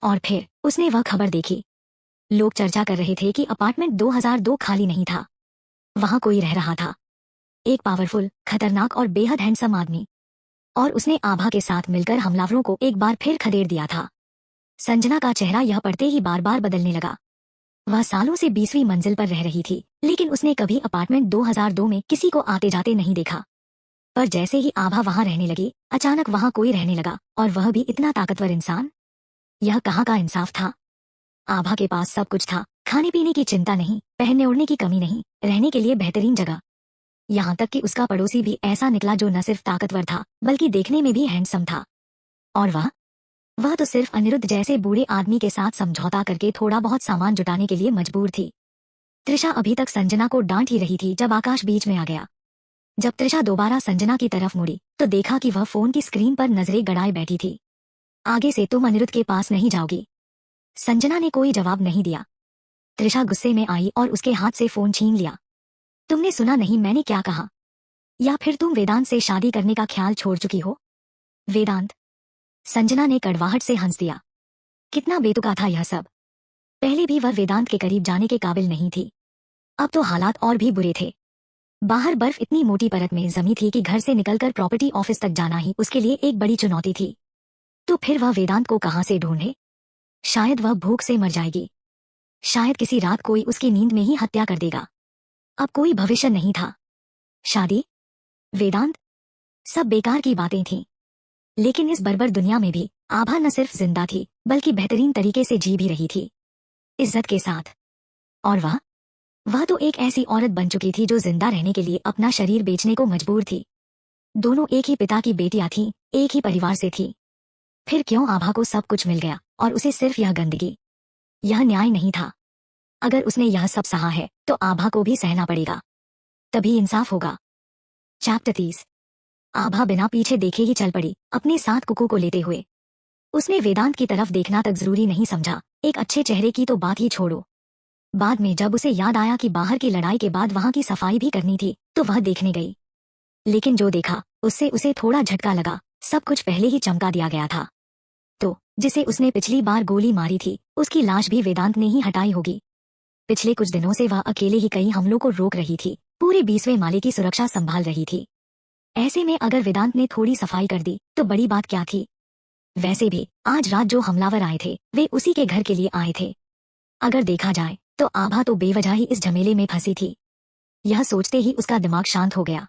और फिर उसने वह खबर देखी। लोग चर्चा कर रहे थे कि अपार्टमेंट 2002 खाली नहीं था, वहां कोई रह रहा था, एक पावरफुल, खतरनाक और बेहद हैंडसम आदमी। और उसने आभा के साथ मिलकर हमलावरों को एक बार फिर खदेड़ दिया था। संजना का चेहरा यह पढ़ते ही बार बार बदलने लगा। वह सालों से 20वीं मंजिल पर रह रही थी, लेकिन उसने कभी अपार्टमेंट 2002 में किसी को आते जाते नहीं देखा। पर जैसे ही आभा वहां रहने लगी, अचानक वहां कोई रहने लगा, और वह भी इतना ताकतवर इंसान। यह कहाँ का इंसाफ था। आभा के पास सब कुछ था, खाने पीने की चिंता नहीं, पहनने ओढ़ने की कमी नहीं, रहने के लिए बेहतरीन जगह। यहाँ तक कि उसका पड़ोसी भी ऐसा निकला जो न सिर्फ ताकतवर था, बल्कि देखने में भी हैंडसम था। और वह तो सिर्फ अनिरुद्ध जैसे बूढ़े आदमी के साथ समझौता करके थोड़ा बहुत सामान जुटाने के लिए मजबूर थी। त्रिशा अभी तक संजना को डांट ही रही थी जब आकाश बीच में आ गया। जब त्रिशा दोबारा संजना की तरफ मुड़ी तो देखा कि वह फोन की स्क्रीन पर नजरें गड़ाए बैठी थी। आगे से तुम अनिरुद्ध के पास नहीं जाओगी। संजना ने कोई जवाब नहीं दिया। त्रिशा गुस्से में आई और उसके हाथ से फोन छीन लिया। तुमने सुना नहीं मैंने क्या कहा? या फिर तुम वेदांत से शादी करने का ख्याल छोड़ चुकी हो? वेदांत? संजना ने कड़वाहट से हंस दिया। कितना बेतुका था यह सब। पहले भी वह वेदांत के करीब जाने के काबिल नहीं थी, अब तो हालात और भी बुरे थे। बाहर बर्फ इतनी मोटी परत में जमी थी कि घर से निकलकर प्रॉपर्टी ऑफिस तक जाना ही उसके लिए एक बड़ी चुनौती थी। तो फिर वह वेदांत को कहां से ढूंढे? शायद वह भूख से मर जाएगी, शायद किसी रात कोई उसकी नींद में ही हत्या कर देगा। अब कोई भविष्य नहीं था। शादी, वेदांत, सब बेकार की बातें थीं। लेकिन इस बर्बर दुनिया में भी आभा न सिर्फ जिंदा थी, बल्कि बेहतरीन तरीके से जी भी रही थी, इज्जत के साथ। और वह तो एक ऐसी औरत बन चुकी थी जो जिंदा रहने के लिए अपना शरीर बेचने को मजबूर थी। दोनों एक ही पिता की बेटियां थीं, एक ही परिवार से थी। फिर क्यों आभा को सब कुछ मिल गया और उसे सिर्फ यह गंदगी? यह न्याय नहीं था। अगर उसने यह सब सहा है तो आभा को भी सहना पड़ेगा, तभी इंसाफ होगा। चैप्टर 30। आभा बिना पीछे देखे ही चल पड़ी, अपने साथ कुकू को लेते हुए। उसने वेदांत की तरफ देखना तक जरूरी नहीं समझा, एक अच्छे चेहरे की तो बात ही छोड़ो। बाद में जब उसे याद आया कि बाहर की लड़ाई के बाद वहां की सफाई भी करनी थी, तो वह देखने गई। लेकिन जो देखा उससे उसे थोड़ा झटका लगा। सब कुछ पहले ही चमका दिया गया था। तो जिसे उसने पिछली बार गोली मारी थी, उसकी लाश भी वेदांत ने ही हटाई होगी। पिछले कुछ दिनों से वह अकेले ही कई हमलों को रोक रही थी, पूरे 20वें माले की सुरक्षा संभाल रही थी। ऐसे में अगर वेदांत ने थोड़ी सफाई कर दी तो बड़ी बात क्या थी। वैसे भी आज रात जो हमलावर आए थे वे उसी के घर के लिए आए थे। अगर देखा जाए तो आभा तो बेवजह ही इस झमेले में फंसी थी। यह सोचते ही उसका दिमाग शांत हो गया।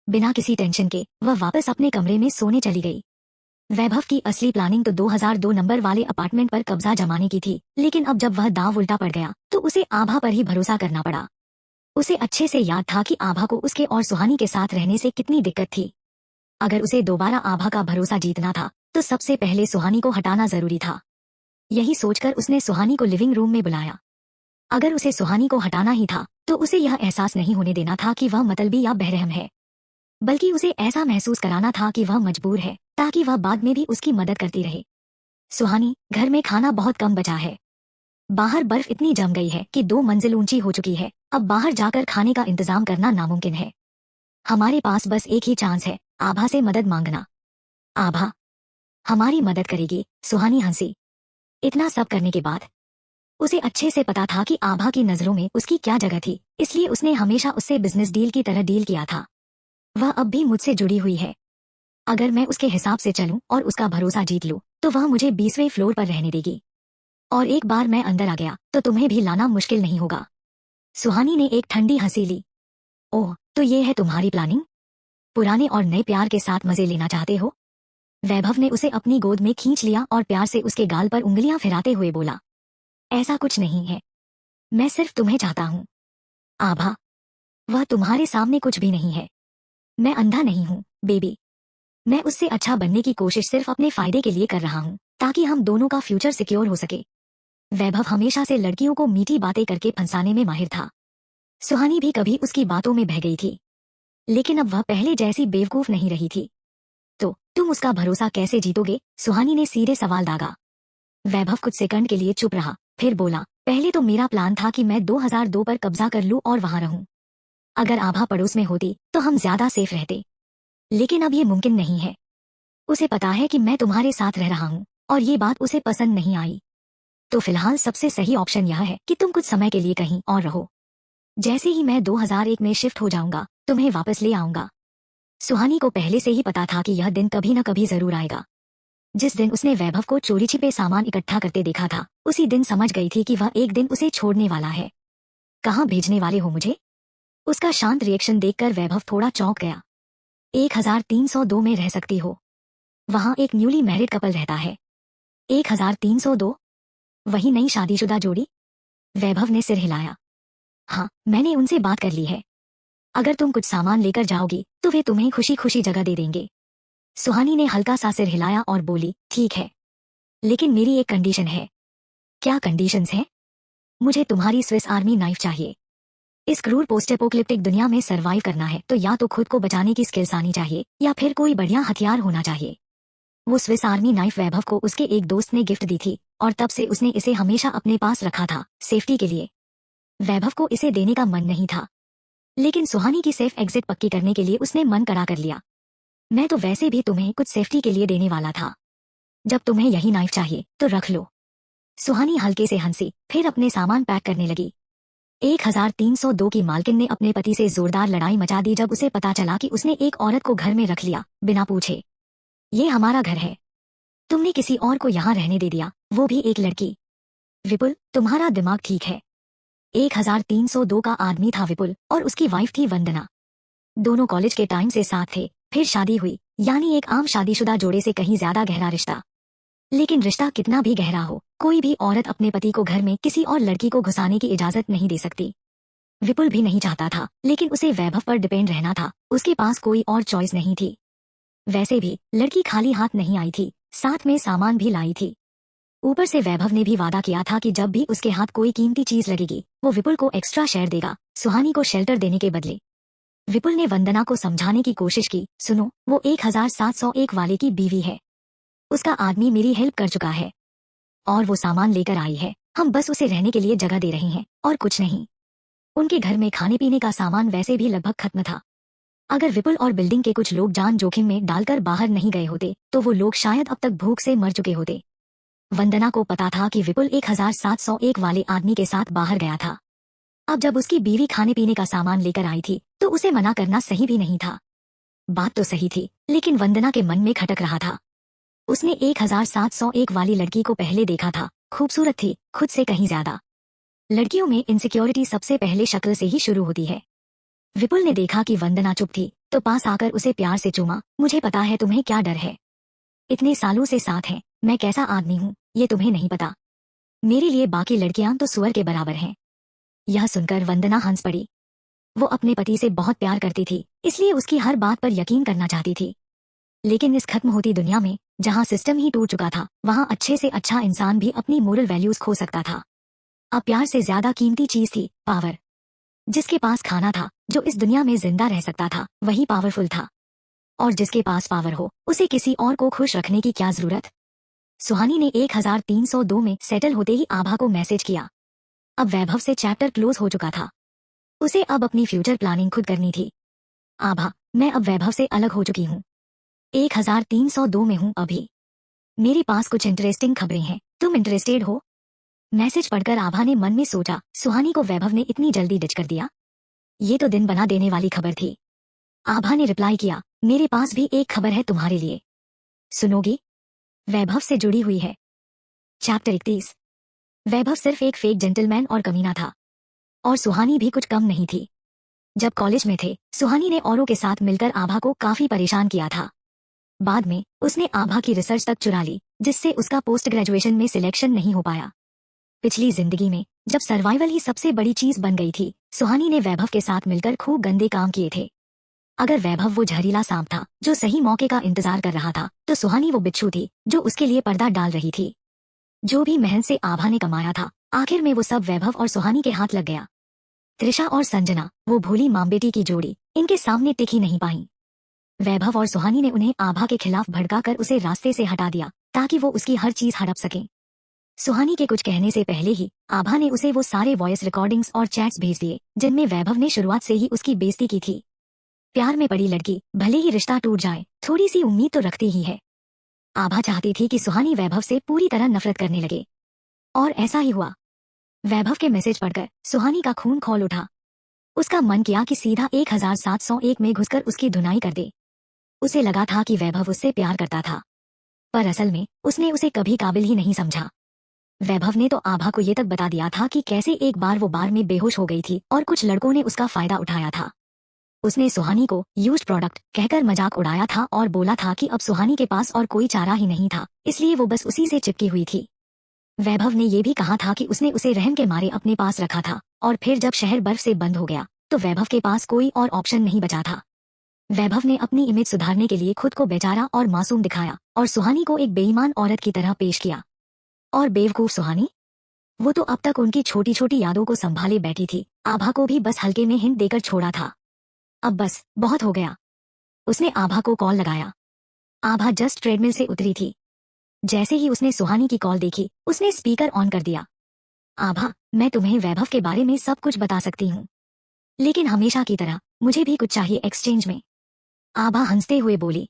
बिना किसी टेंशन के वह वापस अपने कमरे में सोने चली गई। वैभव की असली प्लानिंग तो 2002 नंबर वाले अपार्टमेंट पर कब्जा जमाने की थी, लेकिन अब जब वह दांव उल्टा पड़ गया तो उसे आभा पर ही भरोसा करना पड़ा। उसे अच्छे से याद था कि आभा को उसके और सुहानी के साथ रहने से कितनी दिक्कत थी। अगर उसे दोबारा आभा का भरोसा जीतना था तो सबसे पहले सुहानी को हटाना जरूरी था। यही सोचकर उसने सुहानी को लिविंग रूम में बुलाया। अगर उसे सुहानी को हटाना ही था तो उसे यह एहसास नहीं होने देना था कि वह मतलबी या बेरहम है, बल्कि उसे ऐसा महसूस कराना था कि वह मजबूर है, ताकि वह बाद में भी उसकी मदद करती रहे। सुहानी, घर में खाना बहुत कम बचा है। बाहर बर्फ इतनी जम गई है कि 2 मंजिल ऊंची हो चुकी है। अब बाहर जाकर खाने का इंतजाम करना नामुमकिन है। हमारे पास बस एक ही चांस है, आभा से मदद मांगना। आभा हमारी मदद करेगी, सुहानी हंसी। इतना सब करने के बाद उसे अच्छे से पता था कि आभा की नजरों में उसकी क्या जगह थी, इसलिए उसने हमेशा उससे बिजनेस डील की तरह डील किया था। वह अब भी मुझसे जुड़ी हुई है। अगर मैं उसके हिसाब से चलूं और उसका भरोसा जीत लूं, तो वह मुझे 20वें फ्लोर पर रहने देगी। और एक बार मैं अंदर आ गया तो तुम्हें भी लाना मुश्किल नहीं होगा। सुहानी ने एक ठंडी हंसी ली। ओह, तो ये है तुम्हारी प्लानिंग? पुराने और नए प्यार के साथ मजे लेना चाहते हो? वैभव ने उसे अपनी गोद में खींच लिया और प्यार से उसके गाल पर उंगलियां फिराते हुए बोला, ऐसा कुछ नहीं है, मैं सिर्फ तुम्हें चाहता हूँ। आभा, वह तुम्हारे सामने कुछ भी नहीं है। मैं अंधा नहीं हूँ बेबी। मैं उससे अच्छा बनने की कोशिश सिर्फ अपने फायदे के लिए कर रहा हूँ, ताकि हम दोनों का फ्यूचर सिक्योर हो सके। वैभव हमेशा से लड़कियों को मीठी बातें करके फंसाने में माहिर था। सुहानी भी कभी उसकी बातों में बह गई थी, लेकिन अब वह पहले जैसी बेवकूफ नहीं रही थी। तो तुम उसका भरोसा कैसे जीतोगे? सुहानी ने सीधे सवाल दागा। वैभव कुछ सेकंड के लिए चुप रहा, फिर बोला, पहले तो मेरा प्लान था कि मैं 2002 पर कब्जा कर लूं और वहां रहूं। अगर आभा पड़ोस में होती तो हम ज्यादा सेफ रहते, लेकिन अब ये मुमकिन नहीं है। उसे पता है कि मैं तुम्हारे साथ रह रहा हूँ और ये बात उसे पसंद नहीं आई। तो फिलहाल सबसे सही ऑप्शन यह है कि तुम कुछ समय के लिए कहीं और रहो। जैसे ही मैं 2001 में शिफ्ट हो जाऊंगा तुम्हें वापस ले आऊंगा। सुहानी को पहले से ही पता था कि यह दिन कभी न कभी जरूर आएगा। जिस दिन उसने वैभव को चोरी छिपे सामान इकट्ठा करते देखा था, उसी दिन समझ गई थी कि वह एक दिन उसे छोड़ने वाला है। कहाँ भेजने वाले हो मुझे? उसका शांत रिएक्शन देखकर वैभव थोड़ा चौंक गया। 1302 में रह सकती हो, वहां एक न्यूली मैरिड कपल रहता है। 1302? वही नई शादीशुदा जोड़ी? वैभव ने सिर हिलाया। हाँ, मैंने उनसे बात कर ली है। अगर तुम कुछ सामान लेकर जाओगी तो वे तुम्हें खुशी खुशी जगह दे देंगे। सुहानी ने हल्का सा सिर हिलाया और बोली, ठीक है, लेकिन मेरी एक कंडीशन है। क्या कंडीशंस हैं? मुझे तुम्हारी स्विस आर्मी नाइफ चाहिए। इस क्रूर पोस्ट एपोकलिप्टिक दुनिया में सरवाइव करना है तो या तो खुद को बचाने की स्किल्स आनी चाहिए या फिर कोई बढ़िया हथियार होना चाहिए। वो स्विस आर्मी नाइफ वैभव को उसके एक दोस्त ने गिफ्ट दी थी और तब से उसने इसे हमेशा अपने पास रखा था, सेफ्टी के लिए। वैभव को इसे देने का मन नहीं था, लेकिन सुहानी की सेफ एग्जिट पक्की करने के लिए उसने मन कड़ा कर लिया। मैं तो वैसे भी तुम्हें कुछ सेफ्टी के लिए देने वाला था। जब तुम्हें यही नाइफ चाहिए तो रख लो। सुहानी हल्के से हंसी, फिर अपने सामान पैक करने लगी। 1302 की मालकिन ने अपने पति से जोरदार लड़ाई मचा दी जब उसे पता चला कि उसने एक औरत को घर में रख लिया बिना पूछे। ये हमारा घर है, तुमने किसी और को यहाँ रहने दे दिया, वो भी एक लड़की। विपुल, तुम्हारा दिमाग ठीक है? 1302 का आदमी था विपुल और उसकी वाइफ थी वंदना। दोनों कॉलेज के टाइम से साथ थे, फिर शादी हुई, यानी एक आम शादीशुदा जोड़े से कहीं ज्यादा गहरा रिश्ता। लेकिन रिश्ता कितना भी गहरा हो, कोई भी औरत अपने पति को घर में किसी और लड़की को घुसाने की इजाजत नहीं दे सकती। विपुल भी नहीं चाहता था, लेकिन उसे वैभव पर डिपेंड रहना था, उसके पास कोई और चॉइस नहीं थी। वैसे भी लड़की खाली हाथ नहीं आई थी, साथ में सामान भी लाई थी। ऊपर से वैभव ने भी वादा किया था कि जब भी उसके हाथ कोई कीमती चीज लगेगी वो विपुल को एक्स्ट्रा शेयर देगा, सुहानी को शेल्टर देने के बदले। विपुल ने वंदना को समझाने की कोशिश की, सुनो, वो 1701 वाले की बीवी है, उसका आदमी मेरी हेल्प कर चुका है और वो सामान लेकर आई है, हम बस उसे रहने के लिए जगह दे रहे हैं और कुछ नहीं। उनके घर में खाने पीने का सामान वैसे भी लगभग खत्म था। अगर विपुल और बिल्डिंग के कुछ लोग जान जोखिम में डालकर बाहर नहीं गए होते तो वो लोग शायद अब तक भूख से मर चुके होते। वंदना को पता था कि विपुल 1701 वाले आदमी के साथ बाहर गया था। अब जब उसकी बीवी खाने पीने का सामान लेकर आई थी तो उसे मना करना सही भी नहीं था। बात तो सही थी, लेकिन वंदना के मन में खटक रहा था। उसने 1701 वाली लड़की को पहले देखा था, खूबसूरत थी, खुद से कहीं ज्यादा। लड़कियों में इनसिक्योरिटी सबसे पहले शक्ल से ही शुरू होती है। विपुल ने देखा कि वंदना चुप थी तो पास आकर उसे प्यार से चूमा। मुझे पता है तुम्हें क्या डर है, इतने सालों से साथ हैं, मैं कैसा आदमी हूँ ये तुम्हें नहीं पता। मेरे लिए बाकी लड़कियां तो सुअर के बराबर हैं। यह सुनकर वंदना हंस पड़ी। वो अपने पति से बहुत प्यार करती थी, इसलिए उसकी हर बात पर यकीन करना चाहती थी। लेकिन इस खत्म होती दुनिया में, जहाँ सिस्टम ही टूट चुका था, वहाँ अच्छे से अच्छा इंसान भी अपनी मोरल वैल्यूज खो सकता था। अब प्यार से ज्यादा कीमती चीज थी पावर। जिसके पास खाना था, जो इस दुनिया में जिंदा रह सकता था, वही पावरफुल था। और जिसके पास पावर हो, उसे किसी और को खुश रखने की क्या जरूरत। सुहानी ने 1302 में सेटल होते ही आभा को मैसेज किया। अब वैभव से चैप्टर क्लोज हो चुका था, उसे अब अपनी फ्यूचर प्लानिंग खुद करनी थी। आभा, मैं अब वैभव से अलग हो चुकी हूँ, 1302 में हूँ अभी। मेरे पास कुछ इंटरेस्टिंग खबरें हैं, तुम इंटरेस्टेड हो? मैसेज पढ़कर आभा ने मन में सोचा, सुहानी को वैभव ने इतनी जल्दी डिच कर दिया, ये तो दिन बना देने वाली खबर थी। आभा ने रिप्लाई किया, मेरे पास भी एक खबर है तुम्हारे लिए, सुनोगी? वैभव से जुड़ी हुई है। चैप्टर 31। वैभव सिर्फ एक फेक जेंटलमैन और कमीना था, और सुहानी भी कुछ कम नहीं थी। जब कॉलेज में थे, सुहानी ने औरों के साथ मिलकर आभा को काफी परेशान किया था। बाद में उसने आभा की रिसर्च तक चुरा ली, जिससे उसका पोस्ट ग्रेजुएशन में सिलेक्शन नहीं हो पाया। पिछली जिंदगी में जब सर्वाइवल ही सबसे बड़ी चीज बन गई थी, सुहानी ने वैभव के साथ मिलकर खूब गंदे काम किए थे। अगर वैभव वो जहरीला सांप था जो सही मौके का इंतजार कर रहा था, तो सुहानी वो बिच्छू थी जो उसके लिए पर्दा डाल रही थी। जो भी मेहनत से आभा ने कमाया था, आखिर में वो सब वैभव और सुहानी के हाथ लग गया। त्रिशा और संजना, वो भोली माँ बेटी की जोड़ी, इनके सामने टिक ही नहीं पाई। वैभव और सुहानी ने उन्हें आभा के खिलाफ भड़काकर उसे रास्ते से हटा दिया ताकि वो उसकी हर चीज हड़प सके। सुहानी के कुछ कहने से पहले ही आभा ने उसे वो सारे वॉइस रिकॉर्डिंग्स और चैट्स भेज दिए जिनमें वैभव ने शुरुआत से ही उसकी बेइज्जती की थी। प्यार में पड़ी लड़की भले ही रिश्ता टूट जाए थोड़ी सी उम्मीद तो रखती ही है। आभा चाहती थी कि सुहानी वैभव से पूरी तरह नफरत करने लगे, और ऐसा ही हुआ। वैभव के मैसेज पढ़कर सुहानी का खून खौल उठा। उसका मन किया कि सीधा 1701 में घुसकर उसकी धुनाई कर दे। उसे लगा था कि वैभव उससे प्यार करता था, पर असल में उसने उसे कभी काबिल ही नहीं समझा। वैभव ने तो आभा को ये तक बता दिया था कि कैसे एक बार वो बार में बेहोश हो गई थी और कुछ लड़कों ने उसका फायदा उठाया था। उसने सुहानी को यूज्ड प्रोडक्ट कहकर मजाक उड़ाया था और बोला था कि अब सुहानी के पास और कोई चारा ही नहीं था, इसलिए वो बस उसी से चिपकी हुई थी। वैभव ने ये भी कहा था कि उसने उसे रहम के मारे अपने पास रखा था, और फिर जब शहर बर्फ से बंद हो गया तो वैभव के पास कोई और ऑप्शन नहीं बचा था। वैभव ने अपनी इमेज सुधारने के लिए खुद को बेचारा और मासूम दिखाया और सुहानी को एक बेईमान औरत की तरह पेश किया। और बेवकूफ सुहानी, वो तो अब तक उनकी छोटी छोटी यादों को संभाले बैठी थी, आभा को भी बस हल्के में हिंट देकर छोड़ा था। अब बस बहुत हो गया। उसने आभा को कॉल लगाया। आभा जस्ट ट्रेडमिल से उतरी थी। जैसे ही उसने सुहानी की कॉल देखी उसने स्पीकर ऑन कर दिया। आभा, मैं तुम्हें वैभव के बारे में सब कुछ बता सकती हूँ, लेकिन हमेशा की तरह मुझे भी कुछ चाहिए एक्सचेंज में। आभा हंसते हुए बोली,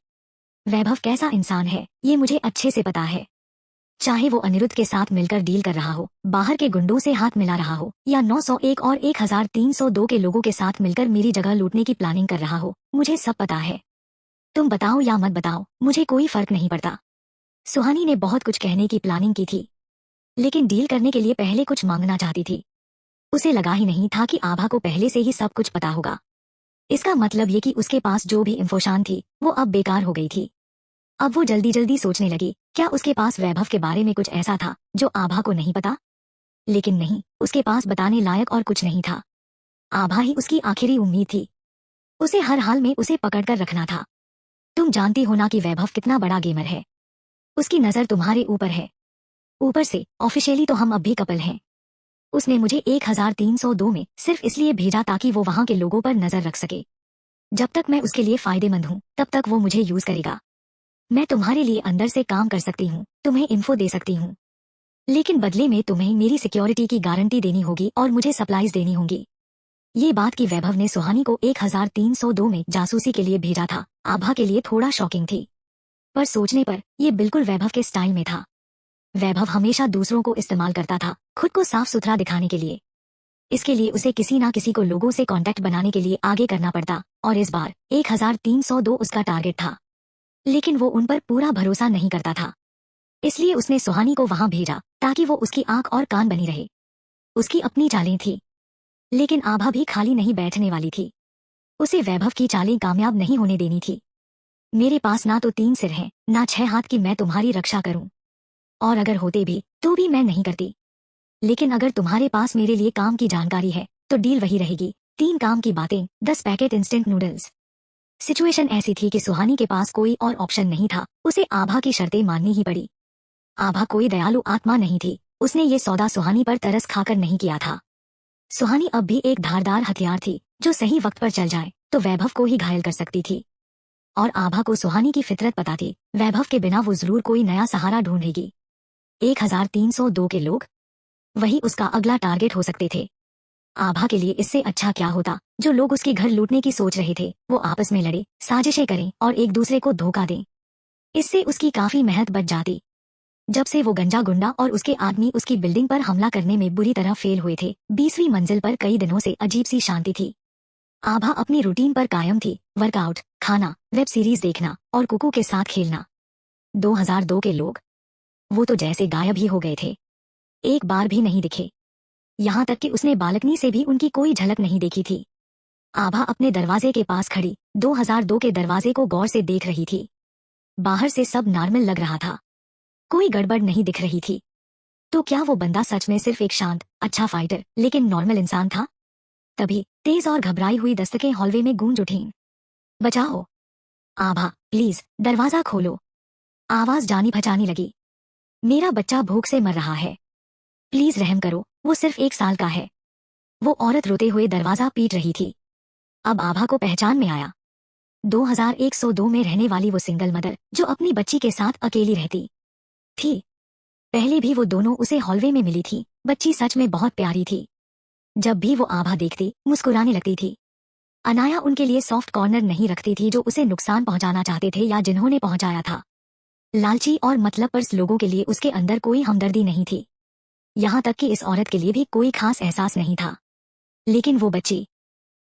वैभव कैसा इंसान है ये मुझे अच्छे से पता है। चाहे वो अनिरुद्ध के साथ मिलकर डील कर रहा हो, बाहर के गुंडों से हाथ मिला रहा हो, या 901 और 1302 के लोगों के साथ मिलकर मेरी जगह लूटने की प्लानिंग कर रहा हो, मुझे सब पता है। तुम बताओ या मत बताओ मुझे कोई फर्क नहीं पड़ता। सुहानी ने बहुत कुछ कहने की प्लानिंग की थी, लेकिन डील करने के लिए पहले कुछ मांगना चाहती थी। उसे लगा ही नहीं था कि आभा को पहले से ही सब कुछ पता होगा। इसका मतलब ये कि उसके पास जो भी इंफोशान थी वो अब बेकार हो गई थी। अब वो जल्दी जल्दी सोचने लगी, क्या उसके पास वैभव के बारे में कुछ ऐसा था जो आभा को नहीं पता? लेकिन नहीं, उसके पास बताने लायक और कुछ नहीं था। आभा ही उसकी आखिरी उम्मीद थी। उसे हर हाल में उसे पकड़कर रखना था। तुम जानती हो ना कि वैभव कितना बड़ा गेमर है। उसकी नजर तुम्हारे ऊपर है। ऊपर से ऑफिशियली तो हम अब भी कपल हैं। उसने मुझे 1302 में सिर्फ इसलिए भेजा ताकि वो वहां के लोगों पर नजर रख सके। जब तक मैं उसके लिए फायदेमंद हूँ तब तक वो मुझे यूज करेगा। मैं तुम्हारे लिए अंदर से काम कर सकती हूँ, तुम्हें इन्फो दे सकती हूँ, लेकिन बदले में तुम्हें मेरी सिक्योरिटी की गारंटी देनी होगी और मुझे सप्लाईज देनी होंगी। ये बात कि वैभव ने सुहानी को 1302 में जासूसी के लिए भेजा था, आभा के लिए थोड़ा शॉकिंग थी, पर सोचने पर यह बिल्कुल वैभव के स्टाइल में था। वैभव हमेशा दूसरों को इस्तेमाल करता था, खुद को साफ सुथरा दिखाने के लिए। इसके लिए उसे किसी ना किसी को लोगों से कांटेक्ट बनाने के लिए आगे करना पड़ता, और इस बार 1302 उसका टारगेट था। लेकिन वो उन पर पूरा भरोसा नहीं करता था, इसलिए उसने सुहानी को वहां भेजा ताकि वो उसकी आंख और कान बनी रहे। उसकी अपनी चालें थी, लेकिन आभा भी खाली नहीं बैठने वाली थी। उसे वैभव की चालें कामयाब नहीं होने देनी थी। मेरे पास ना तो 3 सिर हैं, ना 6 हाथ कि मैं तुम्हारी रक्षा करूं, और अगर होते भी तो भी मैं नहीं करती। लेकिन अगर तुम्हारे पास मेरे लिए काम की जानकारी है तो डील वही रहेगी, 3 काम की बातें, 10 पैकेट इंस्टेंट नूडल्स। सिचुएशन ऐसी थी कि सुहानी के पास कोई और ऑप्शन नहीं था, उसे आभा की शर्तें माननी ही पड़ी। आभा कोई दयालु आत्मा नहीं थी, उसने ये सौदा सुहानी पर तरस खाकर नहीं किया था। सुहानी अब भी एक धारदार हथियार थी जो सही वक्त पर चल जाए तो वैभव को ही घायल कर सकती थी। और आभा को सुहानी की फितरत पता थी, वैभव के बिना वो जरूर कोई नया सहारा ढूंढेगी। 1302 के लोग वही उसका अगला टारगेट हो सकते थे। आभा के लिए इससे अच्छा क्या होता जो लोग उसके घर लूटने की सोच रहे थे वो आपस में लड़े, साजिशें करें और एक दूसरे को धोखा दें। इससे उसकी काफी मेहनत बच जाती। जब से वो गंजा गुंडा और उसके आदमी उसकी बिल्डिंग पर हमला करने में बुरी तरह फेल हुए थे, 20वीं मंजिल पर कई दिनों से अजीब सी शांति थी। आभा अपनी रूटीन पर कायम थी, वर्कआउट, खाना, वेब सीरीज देखना और कुकू के साथ खेलना। 2002 के लोग, वो तो जैसे गायब ही हो गए थे, एक बार भी नहीं दिखे। यहाँ तक कि उसने बालकनी से भी उनकी कोई झलक नहीं देखी थी। आभा अपने दरवाजे के पास खड़ी 2002 के दरवाजे को गौर से देख रही थी। बाहर से सब नॉर्मल लग रहा था, कोई गड़बड़ नहीं दिख रही थी। तो क्या वो बंदा सच में सिर्फ एक शांत, अच्छा फाइटर लेकिन नॉर्मल इंसान था? तभी तेज और घबराई हुई दस्तकें हॉलवे में गूंज उठीं। बचाओ, आभा प्लीज दरवाजा खोलो। आवाज जानी पहचानी लगी। मेरा बच्चा भूख से मर रहा है, प्लीज रहम करो, वो सिर्फ 1 साल का है। वो औरत रोते हुए दरवाजा पीट रही थी। अब आभा को पहचान में आया, 2102 में रहने वाली वो सिंगल मदर जो अपनी बच्ची के साथ अकेली रहती थी। पहले भी वो दोनों उसे हॉलवे में मिली थी। बच्ची सच में बहुत प्यारी थी। जब भी वो आभा देखती मुस्कुराने लगती थी। अनाया उनके लिए सॉफ्ट कॉर्नर नहीं रखती थी जो उसे नुकसान पहुंचाना चाहते थे या जिन्होंने पहुंचाया था। लालची और मतलबपर्स लोगों के लिए उसके अंदर कोई हमदर्दी नहीं थी। यहाँ तक कि इस औरत के लिए भी कोई खास एहसास नहीं था। लेकिन वो बच्ची,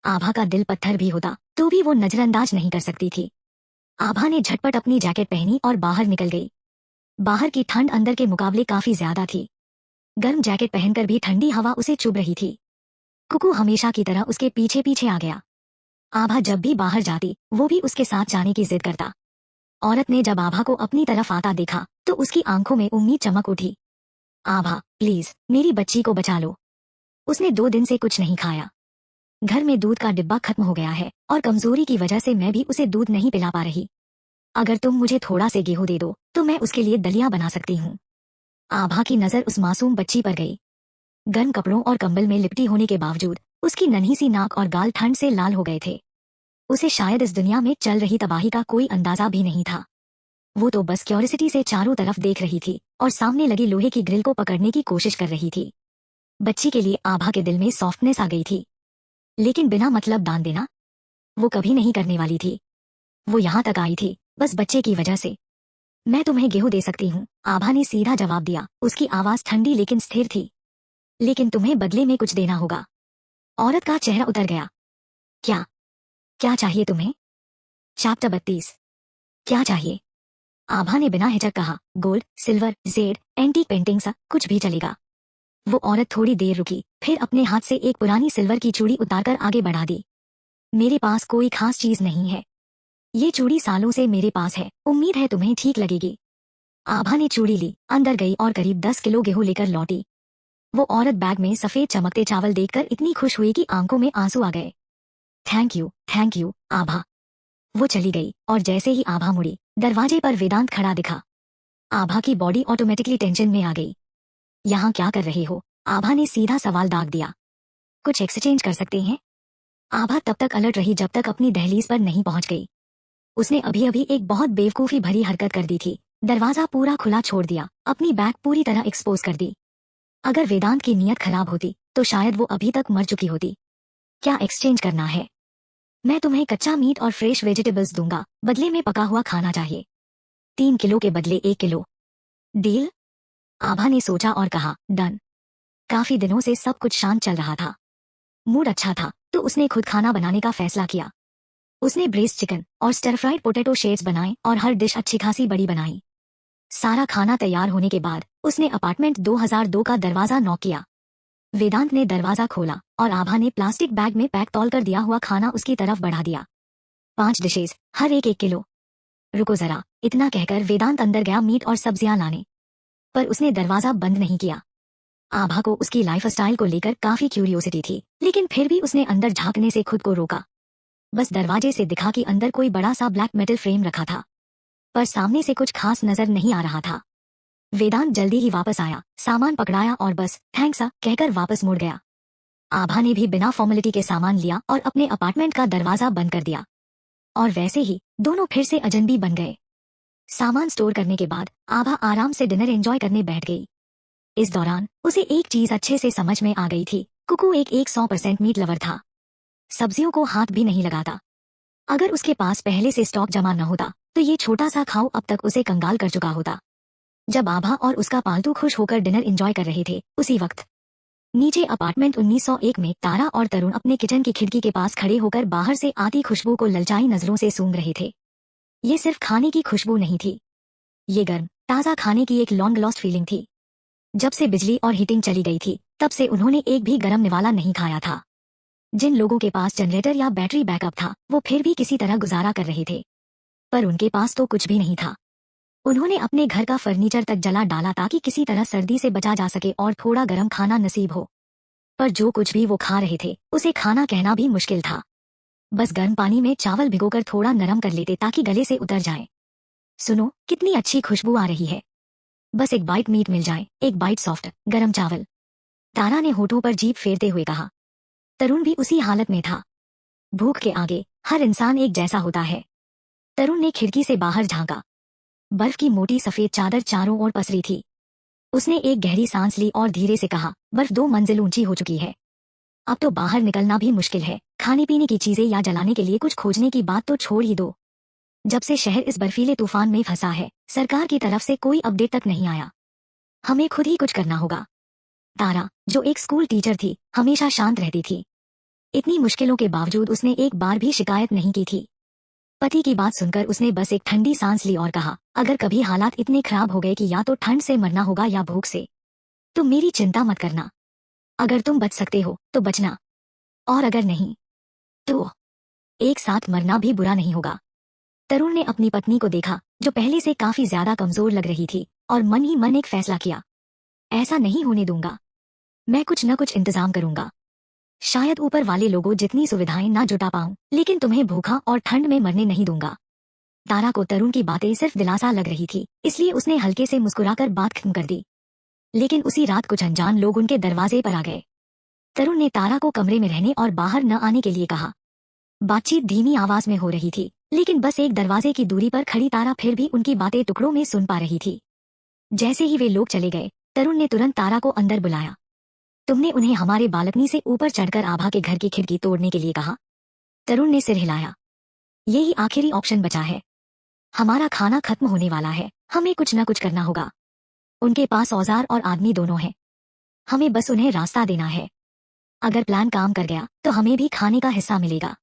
आभा का दिल पत्थर भी होता तो भी वो नजरअंदाज नहीं कर सकती थी। आभा ने झटपट अपनी जैकेट पहनी और बाहर निकल गई। बाहर की ठंड अंदर के मुकाबले काफी ज्यादा थी। गर्म जैकेट पहनकर भी ठंडी हवा उसे चुभ रही थी। कुकू हमेशा की तरह उसके पीछे पीछे आ गया। आभा जब भी बाहर जाती वो भी उसके साथ जाने की जिद करता। औरत ने जब आभा को अपनी तरफ आता देखा तो उसकी आंखों में उम्मीद चमक उठी। आभा, प्लीज मेरी बच्ची को बचा लो। उसने 2 दिन से कुछ नहीं खाया। घर में दूध का डिब्बा खत्म हो गया है और कमजोरी की वजह से मैं भी उसे दूध नहीं पिला पा रही। अगर तुम मुझे थोड़ा से गेहूं दे दो तो मैं उसके लिए दलिया बना सकती हूँ। आभा की नजर उस मासूम बच्ची पर गई। गर्म कपड़ों और कंबल में लिपटी होने के बावजूद उसकी नन्ही सी नाक और गाल ठंड से लाल हो गए थे। उसे शायद इस दुनिया में चल रही तबाही का कोई अंदाजा भी नहीं था। वो तो बस क्यूरियोसिटी से चारों तरफ देख रही थी और सामने लगी लोहे की ग्रिल को पकड़ने की कोशिश कर रही थी। बच्ची के लिए आभा के दिल में सॉफ्टनेस आ गई थी। लेकिन बिना मतलब दान देना वो कभी नहीं करने वाली थी। वो यहाँ तक आई थी बस बच्चे की वजह से। मैं तुम्हें गेहूं दे सकती हूँ, आभा ने सीधा जवाब दिया। उसकी आवाज ठंडी लेकिन स्थिर थी। लेकिन तुम्हें बदले में कुछ देना होगा। औरत का चेहरा उतर गया। क्या क्या चाहिए तुम्हें? चैप्टर 32। क्या चाहिए? आभा ने बिना हिचक कहा। Gold, silver, Z, antique painting सा कुछ भी चलेगा। वो औरत थोड़ी देर रुकी, फिर अपने हाथ से एक पुरानी सिल्वर की चूड़ी उतारकर आगे बढ़ा दी। मेरे पास कोई खास चीज नहीं है। ये चूड़ी सालों से मेरे पास है, उम्मीद है तुम्हें ठीक लगेगी। आभा ने चूड़ी ली, अंदर गई और करीब 10 किलो गेहूं लेकर लौटी। वो औरत बैग में सफेद चमकते चावल देखकर इतनी खुश हुई कि आंखों में आंसू आ गए। थैंक यू, आभा। वो चली गई और जैसे ही आभा मुड़ी दरवाजे पर वेदांत खड़ा दिखा। आभा की बॉडी ऑटोमेटिकली टेंशन में आ गई। यहाँ क्या कर रहे हो? आभा ने सीधा सवाल दाग दिया। कुछ एक्सचेंज कर सकते हैं? आभा तब तक अलर्ट रही जब तक अपनी दहलीज पर नहीं पहुंच गई। उसने अभी अभी एक बहुत बेवकूफी भरी हरकत कर दी थी। दरवाजा पूरा खुला छोड़ दिया, अपनी बैग पूरी तरह एक्सपोज कर दी। अगर वेदांत की नीयत खराब होती तो शायद वो अभी तक मर चुकी होती। क्या एक्सचेंज करना है? मैं तुम्हें कच्चा मीट और फ्रेश वेजिटेबल्स दूंगा, बदले में पका हुआ खाना चाहिए। 3 किलो के बदले 1 किलो। डील? आभा ने सोचा और कहा, डन। काफी दिनों से सब कुछ शांत चल रहा था। मूड अच्छा था तो उसने खुद खाना बनाने का फैसला किया। उसने ब्रेस्ट चिकन और स्टर फ्राइड पोटैटो शेड्स बनाए और हर डिश अच्छी खासी बड़ी बनाई। सारा खाना तैयार होने के बाद उसने अपार्टमेंट 2002 का दरवाजा नॉक किया। वेदांत ने दरवाजा खोला और आभा ने प्लास्टिक बैग में पैक तौल कर दिया हुआ खाना उसकी तरफ बढ़ा दिया। 5 डिशेज, हर एक 1 किलो। रुको जरा, इतना कहकर वेदांत अंदर गया मीट और सब्जियां लाने। पर उसने दरवाजा बंद नहीं किया। आभा को उसकी लाइफस्टाइल को लेकर काफी क्यूरियोसिटी थी, लेकिन फिर भी उसने अंदर झांकने से खुद को रोका। बस दरवाजे से दिखा कि अंदर कोई बड़ा सा ब्लैक मेटल फ्रेम रखा था, पर सामने से कुछ खास नजर नहीं आ रहा था। वेदांत जल्दी ही वापस आया, सामान पकड़ाया और बस थैंक्स कहकर वापस मुड़ गया। आभा ने भी बिना फॉर्मेलिटी के सामान लिया और अपने अपार्टमेंट का दरवाजा बंद कर दिया। और वैसे ही दोनों फिर से अजनबी बन गए। सामान स्टोर करने के बाद आभा आराम से डिनर एंजॉय करने बैठ गई। इस दौरान उसे एक चीज अच्छे से समझ में आ गई थी। कुकू एक 100% मीट लवर था। सब्जियों को हाथ भी नहीं लगाता। अगर उसके पास पहले से स्टॉक जमा न होता तो ये छोटा सा खाऊ अब तक उसे कंगाल कर चुका होता। जब आभा और उसका पालतू खुश होकर डिनर एंजॉय कर रहे थे, उसी वक्त नीचे अपार्टमेंट 1901 में तारा और तरुण अपने किचन की खिड़की के पास खड़े होकर बाहर से आती खुशबू को ललचाई नजरों से सूंघ रहे थे। ये सिर्फ खाने की खुशबू नहीं थी, ये गर्म ताजा खाने की एक लॉन्ग लॉस्ट फीलिंग थी। जब से बिजली और हीटिंग चली गई थी तब से उन्होंने एक भी गरम निवाला नहीं खाया था। जिन लोगों के पास जनरेटर या बैटरी बैकअप था वो फिर भी किसी तरह गुजारा कर रहे थे, पर उनके पास तो कुछ भी नहीं था। उन्होंने अपने घर का फर्नीचर तक जला डाला ताकि किसी तरह सर्दी से बचा जा सके और थोड़ा गर्म खाना नसीब हो। पर जो कुछ भी वो खा रहे थे उसे खाना कहना भी मुश्किल था। बस गर्म पानी में चावल भिगोकर थोड़ा नरम कर लेते ताकि गले से उतर जाए। सुनो, कितनी अच्छी खुशबू आ रही है। बस एक बाइट मीट मिल जाए, एक बाइट सॉफ्ट गरम चावल। तारा ने होठों पर जीभ फेरते हुए कहा। तरुण भी उसी हालत में था। भूख के आगे हर इंसान एक जैसा होता है। तरुण ने खिड़की से बाहर झांका। बर्फ की मोटी सफेद चादर चारों ओर पसरी थी। उसने एक गहरी सांस ली और धीरे से कहा, बर्फ 2 मंजिल ऊंची हो चुकी है। अब तो बाहर निकलना भी मुश्किल है। खाने पीने की चीजें या जलाने के लिए कुछ खोजने की बात तो छोड़ ही दो। जब से शहर इस बर्फीले तूफान में फंसा है, सरकार की तरफ से कोई अपडेट तक नहीं आया। हमें खुद ही कुछ करना होगा। तारा, जो एक स्कूल टीचर थी, हमेशा शांत रहती थी। इतनी मुश्किलों के बावजूद उसने एक बार भी शिकायत नहीं की थी। पति की बात सुनकर उसने बस एक ठंडी सांस ली और कहा, अगर कभी हालात इतने खराब हो गए कि या तो ठंड से मरना होगा या भूख से, तो मेरी चिंता मत करना। अगर तुम बच सकते हो तो बचना, और अगर नहीं तो एक साथ मरना भी बुरा नहीं होगा। तरुण ने अपनी पत्नी को देखा, जो पहले से काफी ज्यादा कमजोर लग रही थी, और मन ही मन एक फैसला किया। ऐसा नहीं होने दूंगा। मैं कुछ न कुछ इंतजाम करूंगा। शायद ऊपर वाले लोगों जितनी सुविधाएं ना जुटा पाऊं, लेकिन तुम्हें भूखा और ठंड में मरने नहीं दूंगा। तारा को तरुण की बातें सिर्फ दिलासा लग रही थी, इसलिए उसने हल्के से मुस्कुराकर बात खत्म कर दी। लेकिन उसी रात कुछ अनजान लोग उनके दरवाजे पर आ गए। तरुण ने तारा को कमरे में रहने और बाहर न आने के लिए कहा। बातचीत धीमी आवाज में हो रही थी, लेकिन बस एक दरवाजे की दूरी पर खड़ी तारा फिर भी उनकी बातें टुकड़ों में सुन पा रही थी। जैसे ही वे लोग चले गए, तरुण ने तुरंत तारा को अंदर बुलाया। तुमने उन्हें हमारे बालकनी से ऊपर चढ़कर आभा के घर की खिड़की तोड़ने के लिए कहा। तरुण ने सिर हिलाया। यही आखिरी ऑप्शन बचा है। हमारा खाना खत्म होने वाला है, हमें कुछ न कुछ करना होगा। उनके पास औजार और आदमी दोनों हैं। हमें बस उन्हें रास्ता देना है। अगर प्लान काम कर गया तो हमें भी खाने का हिस्सा मिलेगा।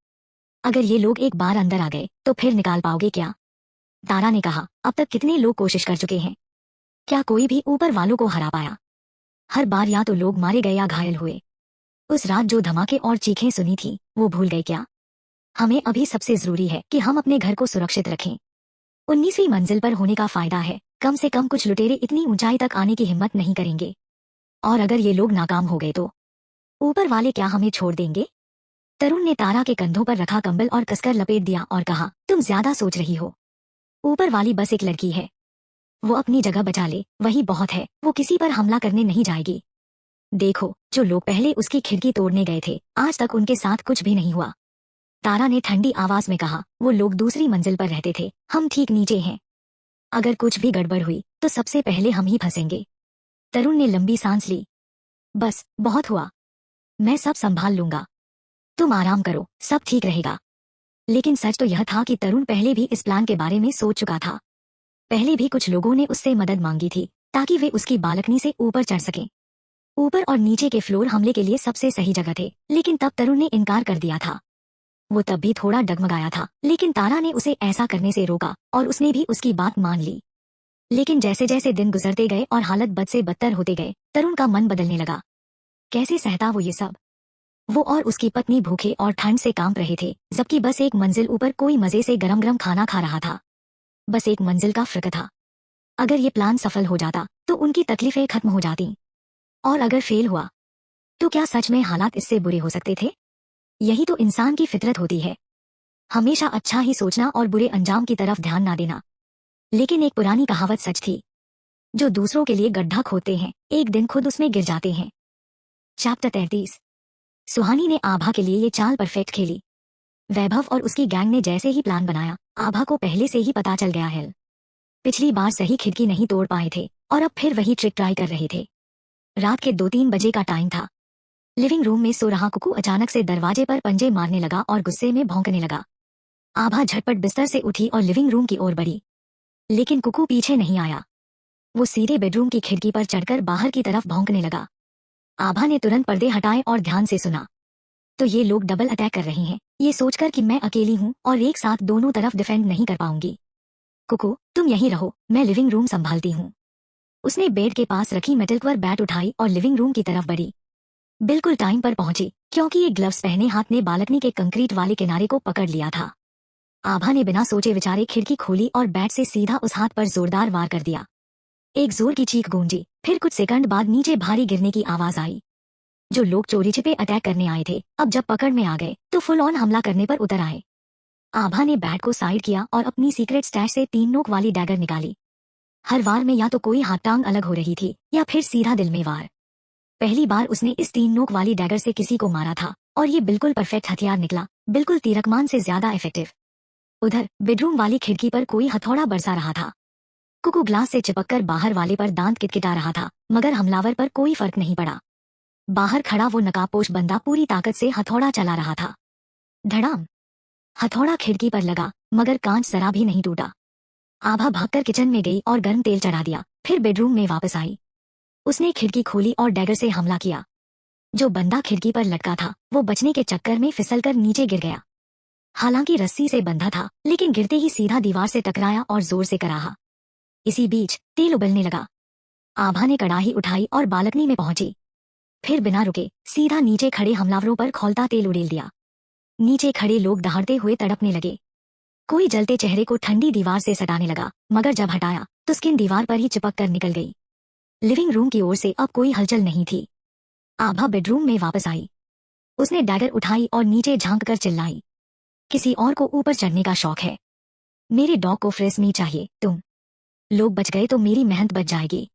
अगर ये लोग एक बार अंदर आ गए तो फिर निकाल पाओगे क्या? तारा ने कहा, अब तक कितने लोग कोशिश कर चुके हैं? क्या कोई भी ऊपर वालों को हरा पाया? हर बार या तो लोग मारे गए या घायल हुए। उस रात जो धमाके और चीखें सुनी थी, वो भूल गए क्या? हमें अभी सबसे जरूरी है कि हम अपने घर को सुरक्षित रखें। 19वीं मंजिल पर होने का फायदा है, कम से कम कुछ लुटेरे इतनी ऊंचाई तक आने की हिम्मत नहीं करेंगे। और अगर ये लोग नाकाम हो गए तो ऊपर वाले क्या हमें छोड़ देंगे? तरुण ने तारा के कंधों पर रखा कंबल और कसकर लपेट दिया और कहा, तुम ज्यादा सोच रही हो। ऊपर वाली बस एक लड़की है। वो अपनी जगह बचा ले, वही बहुत है। वो किसी पर हमला करने नहीं जाएगी। देखो, जो लोग पहले उसकी खिड़की तोड़ने गए थे, आज तक उनके साथ कुछ भी नहीं हुआ। तारा ने ठंडी आवाज में कहा, वो लोग दूसरी मंजिल पर रहते थे, हम ठीक नीचे हैं। अगर कुछ भी गड़बड़ हुई तो सबसे पहले हम ही फंसेंगे। तरुण ने लंबी सांस ली। बस, बहुत हुआ। मैं सब संभाल लूंगा। तुम आराम करो, सब ठीक रहेगा। लेकिन सच तो यह था कि तरुण पहले भी इस प्लान के बारे में सोच चुका था। पहले भी कुछ लोगों ने उससे मदद मांगी थी, ताकि वे उसकी बालकनी से ऊपर चढ़ सकें। ऊपर और नीचे के फ्लोर हमले के लिए सबसे सही जगह थे, लेकिन तब तरुण ने इनकार कर दिया था। वो तब भी थोड़ा डगमगाया था, लेकिन तारा ने उसे ऐसा करने से रोका और उसने भी उसकी बात मान ली। लेकिन जैसे जैसे दिन गुजरते गए और हालत बद से बदतर होते गए, तरुण का मन बदलने लगा। कैसे सहता वो ये सब? वो और उसकी पत्नी भूखे और ठंड से कांप रहे थे, जबकि बस एक मंजिल ऊपर कोई मजे से गरम गरम खाना खा रहा था। बस एक मंजिल का फर्क था। अगर ये प्लान सफल हो जाता तो उनकी तकलीफें खत्म हो जाती, और अगर फेल हुआ तो क्या सच में हालात इससे बुरे हो सकते थे? यही तो इंसान की फितरत होती है, हमेशा अच्छा ही सोचना और बुरे अंजाम की तरफ ध्यान ना देना। लेकिन एक पुरानी कहावत सच थी, जो दूसरों के लिए गड्ढा खोदते हैं, एक दिन खुद उसमें गिर जाते हैं। चैप्टर 33। सुहानी ने आभा के लिए ये चाल परफेक्ट खेली। वैभव और उसकी गैंग ने जैसे ही प्लान बनाया, आभा को पहले से ही पता चल गया है। पिछली बार सही खिड़की नहीं तोड़ पाए थे और अब फिर वही ट्रिक ट्राई कर रहे थे। रात के 2-3 बजे का टाइम था। लिविंग रूम में सो रहा कुकू अचानक से दरवाजे पर पंजे मारने लगा और गुस्से में भौंकने लगा। आभा झटपट बिस्तर से उठी और लिविंग रूम की ओर बढ़ी, लेकिन कुकू पीछे नहीं आया। वो सीधे बेडरूम की खिड़की पर चढ़कर बाहर की तरफ भौंकने लगा। आभा ने तुरंत पर्दे हटाए और ध्यान से सुना। तो ये लोग डबल अटैक कर रहे हैं, ये सोचकर कि मैं अकेली हूँ और एक साथ दोनों तरफ डिफेंड नहीं कर पाऊंगी। कुकू, तुम यहीं रहो, मैं लिविंग रूम संभालती हूँ। उसने बेड के पास रखी मेटल बैट उठाई और लिविंग रूम की तरफ बढ़ी। बिल्कुल टाइम पर पहुंची, क्योंकि ये ग्लव्स पहने हाथ ने बालकनी के कंक्रीट वाले किनारे को पकड़ लिया था। आभा ने बिना सोचे विचारे खिड़की खोली और बैट से सीधा उस हाथ पर जोरदार वार कर दिया। एक जोर की चीख गूंजी, फिर कुछ सेकंड बाद नीचे भारी गिरने की आवाज आई। जो लोग चोरी छिपे अटैक करने आए थे, अब जब पकड़ में आ गए तो फुल ऑन हमला करने पर उतर आए। आभा ने बैट को साइड किया और अपनी सीक्रेट स्टैश से 3 नोक वाली डैगर निकाली। हर वार में या तो कोई हाथ टांग अलग हो रही थी या फिर सीधा दिल में वार। पहली बार उसने इस 3 नोक वाली डैगर से किसी को मारा था और ये बिल्कुल परफेक्ट हथियार निकला, बिल्कुल तीरकमान से ज्यादा इफेक्टिव। उधर बेडरूम वाली खिड़की पर कोई हथौड़ा बरसा रहा था। कुकू ग्लास से चिपककर बाहर वाले पर दांत किटकिटा रहा था, मगर हमलावर पर कोई फर्क नहीं पड़ा। बाहर खड़ा वो नकाबपोश बंदा पूरी ताकत से हथौड़ा चला रहा था। धड़ाम! हथौड़ा खिड़की पर लगा, मगर कांच जरा भी नहीं टूटा। आभा भागकर किचन में गई और गर्म तेल चढ़ा दिया, फिर बेडरूम में वापस आई। उसने खिड़की खोली और डैगर से हमला किया। जो बंदा खिड़की पर लटका था, वो बचने के चक्कर में फिसलकर नीचे गिर गया। हालांकि रस्सी से बंधा था, लेकिन गिरते ही सीधा दीवार से टकराया और जोर से कराहा। इसी बीच तेल उबलने लगा। आभा ने कड़ाही उठाई और बालकनी में पहुंची। फिर बिना रुके सीधा नीचे खड़े हमलावरों पर खौलता तेल उड़ेल दिया। नीचे खड़े लोग दहाड़ते हुए तड़पने लगे। कोई जलते चेहरे को ठंडी दीवार से सटाने लगा, मगर जब हटाया तो स्किन दीवार पर ही चिपक कर निकल गई। लिविंग रूम की ओर से अब कोई हलचल नहीं थी। आभा बेडरूम में वापस आई। उसने डैगर उठाई और नीचे झांक कर चिल्लाई, किसी और को ऊपर चढ़ने का शौक है? मेरे डॉग को फ्रेश मीट चाहिए। तुम लोग बच गए तो मेरी मेहनत बच जाएगी।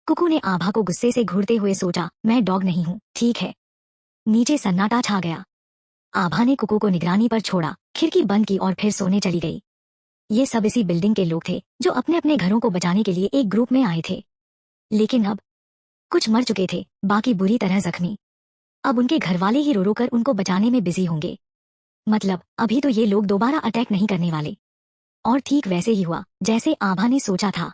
कुकू ने आभा को गुस्से से घूरते हुए सोचा, मैं डॉग नहीं हूँ, ठीक है? नीचे सन्नाटा छा गया। आभा ने कुकू को निगरानी पर छोड़ा, खिड़की बंद की और फिर सोने चली गई। ये सब इसी बिल्डिंग के लोग थे जो अपने अपने घरों को बचाने के लिए एक ग्रुप में आए थे। लेकिन अब कुछ मर चुके थे, बाकी बुरी तरह जख्मी। अब उनके घरवाले ही रो रो कर उनको बचाने में बिजी होंगे। मतलब अभी तो ये लोग दोबारा अटैक नहीं करने वाले। और ठीक वैसे ही हुआ जैसे आभा ने सोचा था।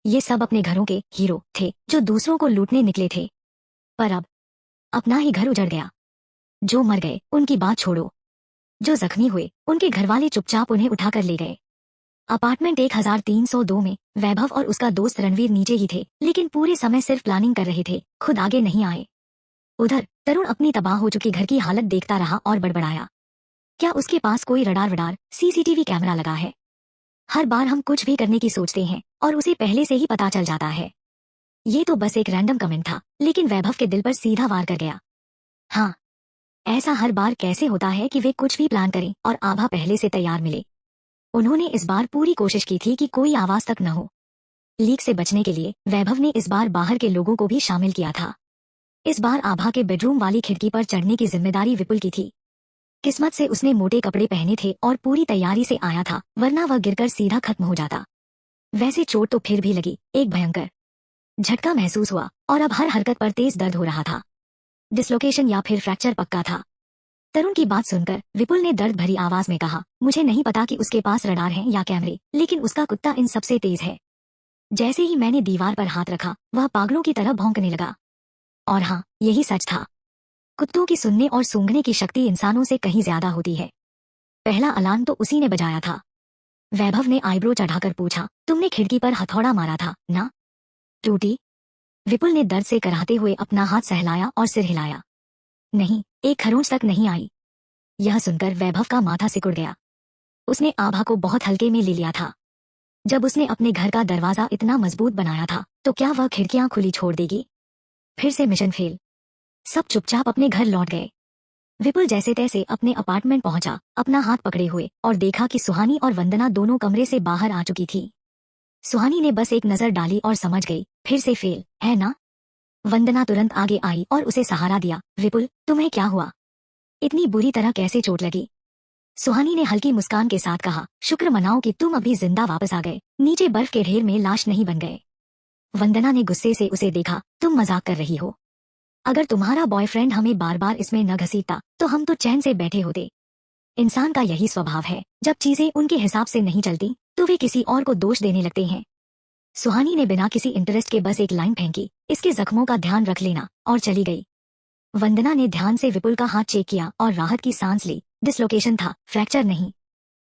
ये सब अपने घरों के हीरो थे जो दूसरों को लूटने निकले थे। पर अब अपना ही घर उजड़ गया। जो मर गए उनकी बात छोड़ो, जो जख्मी हुए उनके घरवाले चुपचाप उन्हें उठाकर ले गए। अपार्टमेंट 1302 में वैभव और उसका दोस्त रणवीर नीचे ही थे, लेकिन पूरे समय सिर्फ प्लानिंग कर रहे थे, खुद आगे नहीं आए। उधर तरुण अपनी तबाह हो चुकी घर की हालत देखता रहा और बड़बड़ाया, क्या उसके पास कोई रडार वडार सीसीटीवी कैमरा लगा है? हर बार हम कुछ भी करने की सोचते हैं और उसे पहले से ही पता चल जाता है। ये तो बस एक रैंडम कमेंट था, लेकिन वैभव के दिल पर सीधा वार कर गया। हाँ, ऐसा हर बार कैसे होता है कि वे कुछ भी प्लान करें और आभा पहले से तैयार मिले। उन्होंने इस बार पूरी कोशिश की थी कि कोई आवाज तक न हो। लीक से बचने के लिए वैभव ने इस बार बाहर के लोगों को भी शामिल किया था। इस बार आभा के बेडरूम वाली खिड़की पर चढ़ने की जिम्मेदारी विपुल की थी। किस्मत से उसने मोटे कपड़े पहने थे और पूरी तैयारी से आया था, वरना वह गिरकर सीधा खत्म हो जाता। वैसे चोट तो फिर भी लगी, एक भयंकर झटका महसूस हुआ और अब हर हरकत पर तेज दर्द हो रहा था। डिसलोकेशन या फिर फ्रैक्चर पक्का था। तरुण की बात सुनकर विपुल ने दर्द भरी आवाज में कहा, मुझे नहीं पता कि उसके पास रडार है या कैमरे, लेकिन उसका कुत्ता इन सबसे तेज है। जैसे ही मैंने दीवार पर हाथ रखा, वह पागलों की तरह भौंकने लगा। और हाँ, यही सच था। कुत्तों की सुनने और सूंघने की शक्ति इंसानों से कहीं ज्यादा होती है। पहला अलार्म तो उसी ने बजाया था। वैभव ने आईब्रो चढ़ाकर पूछा, तुमने खिड़की पर हथौड़ा मारा था ना? टूटी? विपुल ने दर्द से कराहते हुए अपना हाथ सहलाया और सिर हिलाया। नहीं, एक खरोंच तक नहीं आई। यह सुनकर वैभव का माथा सिकुड़ गया। उसने आभा को बहुत हल्के में ले लिया था। जब उसने अपने घर का दरवाजा इतना मजबूत बनाया था, तो क्या वह खिड़कियां खुली छोड़ देगी? फिर से मिशन फेल। सब चुपचाप अपने घर लौट गए। विपुल जैसे तैसे अपने अपार्टमेंट पहुंचा, अपना हाथ पकड़े हुए, और देखा कि सुहानी और वंदना दोनों कमरे से बाहर आ चुकी थी। सुहानी ने बस एक नजर डाली और समझ गई, फिर से फेल है ना? वंदना तुरंत आगे आई और उसे सहारा दिया। विपुल, तुम्हें क्या हुआ? इतनी बुरी तरह कैसे चोट लगी? सुहानी ने हल्की मुस्कान के साथ कहा, शुक्र मनाओ कि तुम अभी जिंदा वापस आ गए, नीचे बर्फ के ढेर में लाश नहीं बन गए। वंदना ने गुस्से से उसे देखा, तुम मजाक कर रही हो। अगर तुम्हारा बॉयफ्रेंड हमें बार बार इसमें न घसीटता तो हम तो चैन से बैठे होते। इंसान का यही स्वभाव है, जब चीजें उनके हिसाब से नहीं चलती तो वे किसी और को दोष देने लगते हैं। सुहानी ने बिना किसी इंटरेस्ट के बस एक लाइन फेंकी, इसके जख्मों का ध्यान रख लेना, और चली गई। वंदना ने ध्यान से विपुल का हाथ चेक किया और राहत की सांस ली। डिसलोकेशन था, फ्रैक्चर नहीं।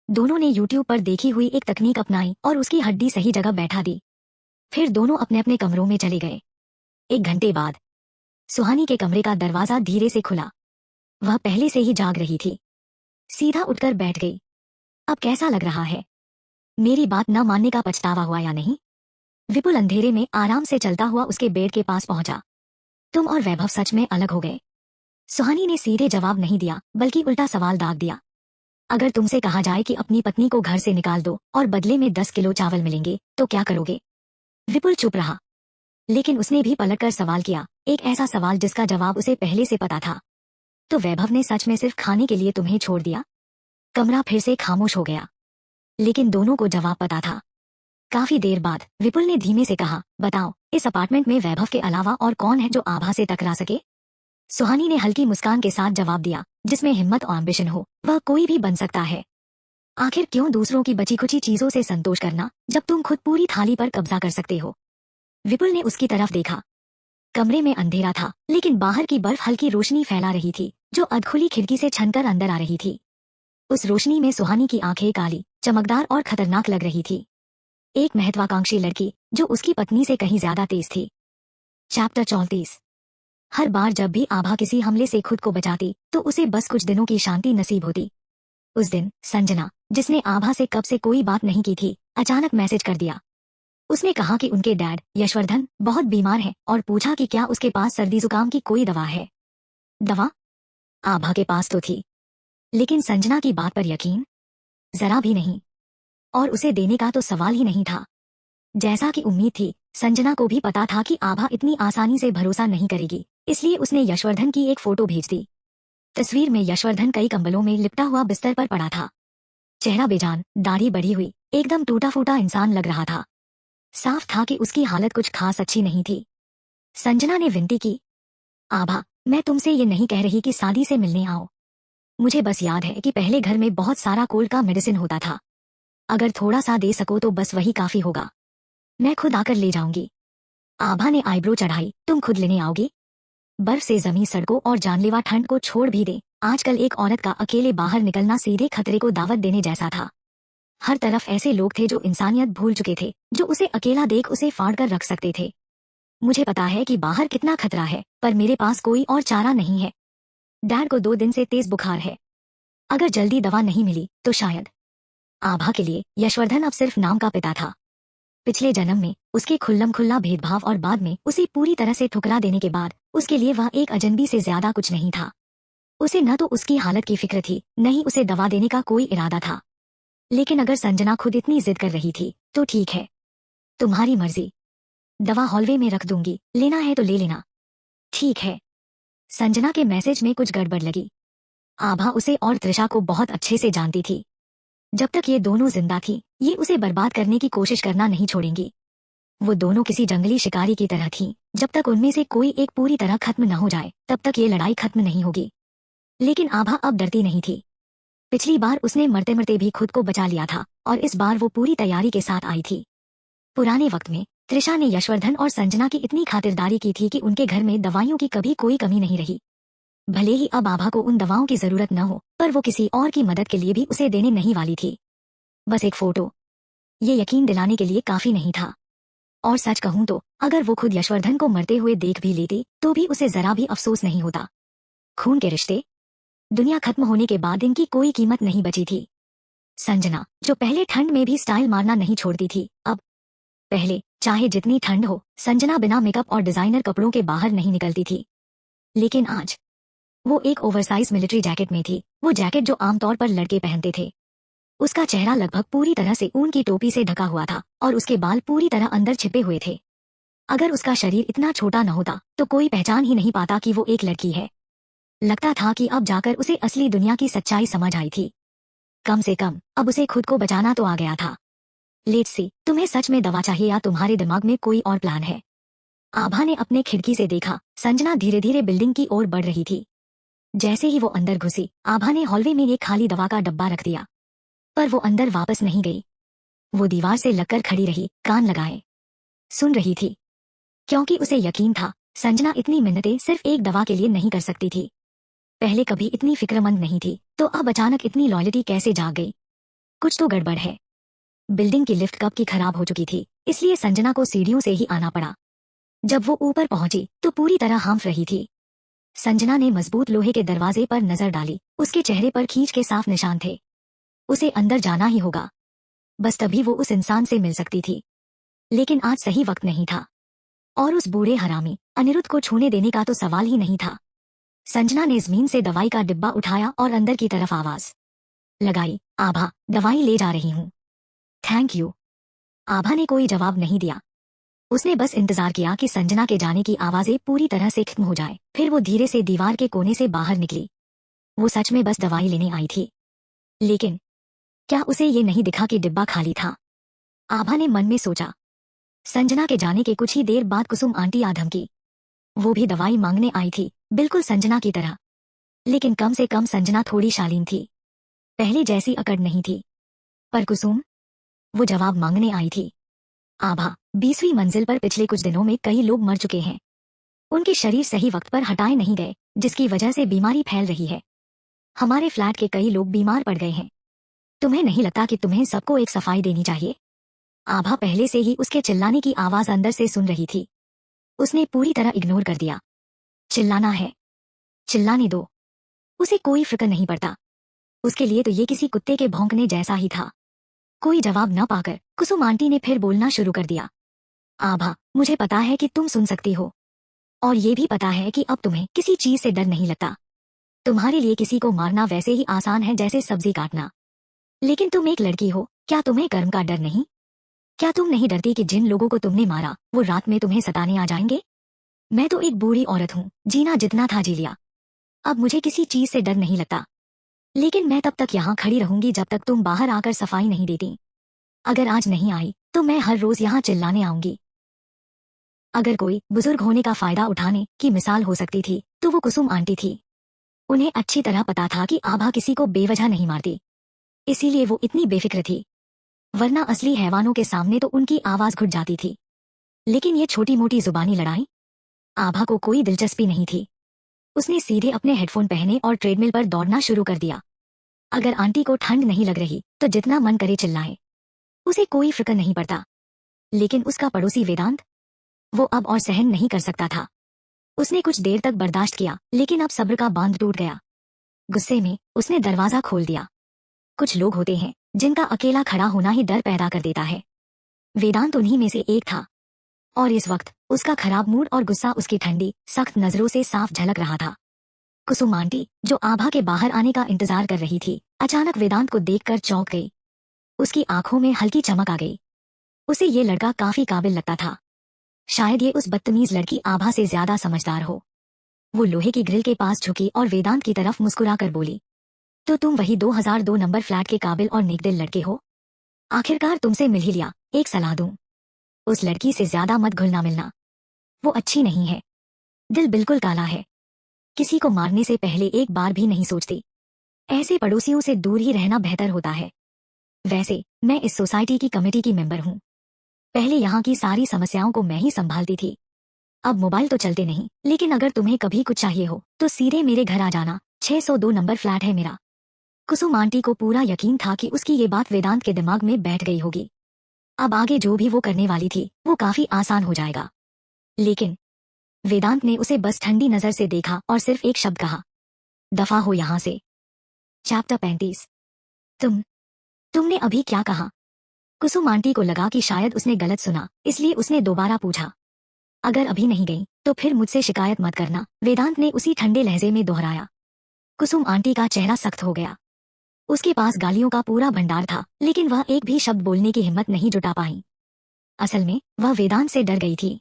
दोनों ने यूट्यूब पर देखी हुई एक तकनीक अपनाई और उसकी हड्डी सही जगह बैठा दी। फिर दोनों अपने अपने कमरों में चले गए। 1 घंटे बाद सुहानी के कमरे का दरवाजा धीरे से खुला। वह पहले से ही जाग रही थी। सीधा उठकर बैठ गई। अब कैसा लग रहा है? मेरी बात न मानने का पछतावा हुआ या नहीं? विपुल अंधेरे में आराम से चलता हुआ उसके बेड के पास पहुंचा। तुम और वैभव सच में अलग हो गए। सुहानी ने सीधे जवाब नहीं दिया, बल्कि उल्टा सवाल दाग दिया। अगर तुमसे कहा जाए कि अपनी पत्नी को घर से निकाल दो और बदले में 10 किलो चावल मिलेंगे, तो क्या करोगे? विपुल चुप रहा, लेकिन उसने भी पलटकर सवाल किया, एक ऐसा सवाल जिसका जवाब उसे पहले से पता था। तो वैभव ने सच में सिर्फ खाने के लिए तुम्हें छोड़ दिया? कमरा फिर से खामोश हो गया, लेकिन दोनों को जवाब पता था। काफी देर बाद विपुल ने धीमे से कहा, बताओ, इस अपार्टमेंट में वैभव के अलावा और कौन है जो आभा से टकरा सके? सुहानी ने हल्की मुस्कान के साथ जवाब दिया, जिसमें हिम्मत और एम्बिशन हो वह कोई भी बन सकता है। आखिर क्यों दूसरों की बची खुची चीजों से संतोष करना जब तुम खुद पूरी थाली पर कब्जा कर सकते हो? विपुल ने उसकी तरफ देखा। कमरे में अंधेरा था, लेकिन बाहर की बर्फ हल्की रोशनी फैला रही थी जो अधखुली खिड़की से छनकर अंदर आ रही थी। उस रोशनी में सुहानी की आंखें काली, चमकदार और खतरनाक लग रही थी। एक महत्वाकांक्षी लड़की जो उसकी पत्नी से कहीं ज्यादा तेज थी। चैप्टर 34। हर बार जब भी आभा किसी हमले से खुद को बचाती तो उसे बस कुछ दिनों की शांति नसीब होती। उस दिन संजना, जिसने आभा से कब से कोई बात नहीं की थी, अचानक मैसेज कर दिया। उसने कहा कि उनके डैड यशवर्धन बहुत बीमार हैं और पूछा कि क्या उसके पास सर्दी जुकाम की कोई दवा है। दवा? आभा के पास तो थी, लेकिन संजना की बात पर यकीन जरा भी नहीं, और उसे देने का तो सवाल ही नहीं था। जैसा कि उम्मीद थी, संजना को भी पता था कि आभा इतनी आसानी से भरोसा नहीं करेगी, इसलिए उसने यशवर्धन की एक फोटो भेज दी। तस्वीर में यशवर्धन कई कंबलों में लिपटा हुआ बिस्तर पर पड़ा था। चेहरा बेजान, दाढ़ी बढ़ी हुई, एकदम टूटा फूटा इंसान लग रहा था। साफ था कि उसकी हालत कुछ खास अच्छी नहीं थी। संजना ने विनती की, आभा, मैं तुमसे ये नहीं कह रही कि शादी से मिलने आओ। मुझे बस याद है कि पहले घर में बहुत सारा कोल्ड का मेडिसिन होता था। अगर थोड़ा सा दे सको तो बस वही काफी होगा। मैं खुद आकर ले जाऊंगी। आभा ने आईब्रो चढ़ाई, तुम खुद लेने आओगी? बर्फ से जमी सड़कों और जानलेवा ठंड को छोड़ भी दे, आजकल एक औरत का अकेले बाहर निकलना सीधे खतरे को दावत देने जैसा था। हर तरफ ऐसे लोग थे जो इंसानियत भूल चुके थे, जो उसे अकेला देख उसे फाड़ कर रख सकते थे। मुझे पता है कि बाहर कितना खतरा है, पर मेरे पास कोई और चारा नहीं है। डैड को 2 दिन से तेज बुखार है। अगर जल्दी दवा नहीं मिली तो शायद। आभा के लिए यशवर्धन अब सिर्फ नाम का पिता था। पिछले जन्म में उसके खुल्लम खुल्ला भेदभाव और बाद में उसे पूरी तरह से ठुकरा देने के बाद उसके लिए वह एक अजनबी से ज्यादा कुछ नहीं था। उसे न तो उसकी हालत की फिक्र थी, न ही उसे दवा देने का कोई इरादा था। लेकिन अगर संजना खुद इतनी जिद कर रही थी तो ठीक है, तुम्हारी मर्जी। दवा हॉलवे में रख दूंगी, लेना है तो ले लेना। ठीक है। संजना के मैसेज में कुछ गड़बड़ लगी। आभा उसे और त्रिशा को बहुत अच्छे से जानती थी। जब तक ये दोनों जिंदा थी, ये उसे बर्बाद करने की कोशिश करना नहीं छोड़ेंगी। वो दोनों किसी जंगली शिकारी की तरह थीं। जब तक उनमें से कोई एक पूरी तरह खत्म न हो जाए, तब तक ये लड़ाई खत्म नहीं होगी। लेकिन आभा अब डरती नहीं थी। पिछली बार उसने मरते मरते भी खुद को बचा लिया था, और इस बार वो पूरी तैयारी के साथ आई थी। पुराने वक्त में त्रिशा ने यशवर्धन और संजना की इतनी खातिरदारी की थी कि उनके घर में दवाइयों की कभी कोई कमी नहीं रही। भले ही अब आभा को उन दवाओं की जरूरत न हो, पर वो किसी और की मदद के लिए भी उसे देने नहीं वाली थी। बस एक फोटो, ये यकीन दिलाने के लिए काफी नहीं था। और सच कहूं तो अगर वो खुद यशवर्धन को मरते हुए देख भी लेती तो भी उसे जरा भी अफसोस नहीं होता। खून के रिश्ते, दुनिया खत्म होने के बाद इनकी कोई कीमत नहीं बची थी। संजना, जो पहले ठंड में भी स्टाइल मारना नहीं छोड़ती थी, अब पहले चाहे जितनी ठंड हो, संजना बिना मेकअप और डिजाइनर कपड़ों के बाहर नहीं निकलती थी। लेकिन आज वो एक ओवरसाइज मिलिट्री जैकेट में थी, वो जैकेट जो आमतौर पर लड़के पहनते थे। उसका चेहरा लगभग पूरी तरह से ऊन की टोपी से ढका हुआ था और उसके बाल पूरी तरह अंदर छिपे हुए थे। अगर उसका शरीर इतना छोटा न होता तो कोई पहचान ही नहीं पाता कि वो एक लड़की है। लगता था कि अब जाकर उसे असली दुनिया की सच्चाई समझ आई थी। कम से कम अब उसे खुद को बचाना तो आ गया था। लेट्स सी, तुम्हें सच में दवा चाहिए या तुम्हारे दिमाग में कोई और प्लान है? आभा ने अपने खिड़की से देखा। संजना धीरे धीरे बिल्डिंग की ओर बढ़ रही थी। जैसे ही वो अंदर घुसी, आभा ने हॉलवे में एक खाली दवा का डब्बा रख दिया। पर वो अंदर वापस नहीं गई। वो दीवार से लगकर खड़ी रही, कान लगाए सुन रही थी, क्योंकि उसे यकीन था संजना इतनी मिन्नतें सिर्फ एक दवा के लिए नहीं कर सकती थी। पहले कभी इतनी फिक्रमंद नहीं थी, तो अब अचानक इतनी लॉयल्टी कैसे जाग गई? कुछ तो गड़बड़ है। बिल्डिंग की लिफ्ट कब की खराब हो चुकी थी, इसलिए संजना को सीढ़ियों से ही आना पड़ा। जब वो ऊपर पहुंची तो पूरी तरह हांफ रही थी। संजना ने मजबूत लोहे के दरवाजे पर नजर डाली। उसके चेहरे पर खींच के साफ निशान थे। उसे अंदर जाना ही होगा, बस तभी वो उस इंसान से मिल सकती थी। लेकिन आज सही वक्त नहीं था, और उस बूढ़े हरामी अनिरुद्ध को छूने देने का तो सवाल ही नहीं था। संजना ने जमीन से दवाई का डिब्बा उठाया और अंदर की तरफ आवाज लगाई, आभा, दवाई ले जा रही हूँ। Thank you. आभा ने कोई जवाब नहीं दिया। उसने बस इंतजार किया कि संजना के जाने की आवाजें पूरी तरह से खत्म हो जाए। फिर वो धीरे से दीवार के कोने से बाहर निकली। वो सच में बस दवाई लेने आई थी, लेकिन क्या उसे ये नहीं दिखा कि डिब्बा खाली था? आभा ने मन में सोचा। संजना के जाने के कुछ ही देर बाद कुसुम आंटी आ धमकी। वो भी दवाई मांगने आई थी, बिल्कुल संजना की तरह। लेकिन कम से कम संजना थोड़ी शालीन थी, पहले जैसी अकड़ नहीं थी। पर कुसुम, वो जवाब मांगने आई थी। आभा, 20वीं मंजिल पर पिछले कुछ दिनों में कई लोग मर चुके हैं। उनके शरीर सही वक्त पर हटाए नहीं गए, जिसकी वजह से बीमारी फैल रही है। हमारे फ्लैट के कई लोग बीमार पड़ गए हैं। तुम्हें नहीं लगता कि तुम्हें सबको एक सफाई देनी चाहिए? आभा पहले से ही उसके चिल्लाने की आवाज अंदर से सुन रही थी। उसने पूरी तरह इग्नोर कर दिया। चिल्लाना है, चिल्लाने दो, उसे कोई फिक्र नहीं पड़ता। उसके लिए तो ये किसी कुत्ते के भौंकने जैसा ही था। कोई जवाब न पाकर कुसुम आंटी ने फिर बोलना शुरू कर दिया। आभा, मुझे पता है कि तुम सुन सकती हो, और ये भी पता है कि अब तुम्हें किसी चीज से डर नहीं लगता। तुम्हारे लिए किसी को मारना वैसे ही आसान है जैसे सब्जी काटना। लेकिन तुम एक लड़की हो, क्या तुम्हें कर्म का डर नहीं? क्या तुम नहीं डरती कि जिन लोगों को तुमने मारा वो रात में तुम्हें सताने आ जाएंगे? मैं तो एक बूढ़ी औरत हूँ, जीना जितना था जी लिया। अब मुझे किसी चीज से डर नहीं लगता। लेकिन मैं तब तक यहाँ खड़ी रहूंगी जब तक तुम बाहर आकर सफाई नहीं देती। अगर आज नहीं आई तो मैं हर रोज यहाँ चिल्लाने आऊंगी। अगर कोई बुजुर्ग होने का फायदा उठाने की मिसाल हो सकती थी तो वो कुसुम आंटी थी। उन्हें अच्छी तरह पता था कि आभा किसी को बेवजह नहीं मारती, इसीलिए वो इतनी बेफिक्र थी। वरना असली हैवानों के सामने तो उनकी आवाज घुट जाती थी। लेकिन ये छोटी मोटी जुबानी लड़ाई आभा को कोई दिलचस्पी नहीं थी। उसने सीधे अपने हेडफोन पहने और ट्रेडमिल पर दौड़ना शुरू कर दिया। अगर आंटी को ठंड नहीं लग रही तो जितना मन करे चिल्लाए, उसे कोई फिक्र नहीं पड़ता। लेकिन उसका पड़ोसी वेदांत, वो अब और सहन नहीं कर सकता था। उसने कुछ देर तक बर्दाश्त किया, लेकिन अब सब्र का बांध टूट गया। गुस्से में उसने दरवाजा खोल दिया। कुछ लोग होते हैं जिनका अकेला खड़ा होना ही डर पैदा कर देता है। वेदांत उन्हीं में से एक था। और इस वक्त उसका खराब मूड और गुस्सा उसकी ठंडी सख्त नजरों से साफ झलक रहा था। कुसुम आंटी, जो आभा के बाहर आने का इंतजार कर रही थी, अचानक वेदांत को देखकर चौंक गई। उसकी आंखों में हल्की चमक आ गई। उसे ये लड़का काफी काबिल लगता था। शायद ये उस बदतमीज लड़की आभा से ज्यादा समझदार हो। वो लोहे की ग्रिल के पास झुकी और वेदांत की तरफ मुस्कुराकर बोली, तो तुम वही 2002 नंबर फ्लैट के काबिल और नेकदिल लड़के हो? आखिरकार तुमसे मिल ही लिया। एक सलाह दूं, उस लड़की से ज्यादा मत घुलना मिलना। वो अच्छी नहीं है, दिल बिल्कुल काला है, किसी को मारने से पहले एक बार भी नहीं सोचती। ऐसे पड़ोसियों से दूर ही रहना बेहतर होता है। वैसे मैं इस सोसाइटी की कमेटी की मेंबर हूँ। पहले यहाँ की सारी समस्याओं को मैं ही संभालती थी। अब मोबाइल तो चलते नहीं, लेकिन अगर तुम्हें कभी कुछ चाहिए हो तो सीधे मेरे घर आ जाना। 602 नंबर फ्लैट है मेरा। कुसुम आंटी को पूरा यकीन था कि उसकी ये बात वेदांत के दिमाग में बैठ गई होगी। अब आगे जो भी वो करने वाली थी वो काफी आसान हो जाएगा। लेकिन वेदांत ने उसे बस ठंडी नजर से देखा और सिर्फ एक शब्द कहा, दफा हो यहां से। चैप्टर 35। तुमने अभी क्या कहा? कुसुम आंटी को लगा कि शायद उसने गलत सुना, इसलिए उसने दोबारा पूछा। अगर अभी नहीं गई तो फिर मुझसे शिकायत मत करना, वेदांत ने उसी ठंडे लहजे में दोहराया। कुसुम आंटी का चेहरा सख्त हो गया। उसके पास गालियों का पूरा भंडार था, लेकिन वह एक भी शब्द बोलने की हिम्मत नहीं जुटा पाई। असल में वह वेदांत से डर गई थी।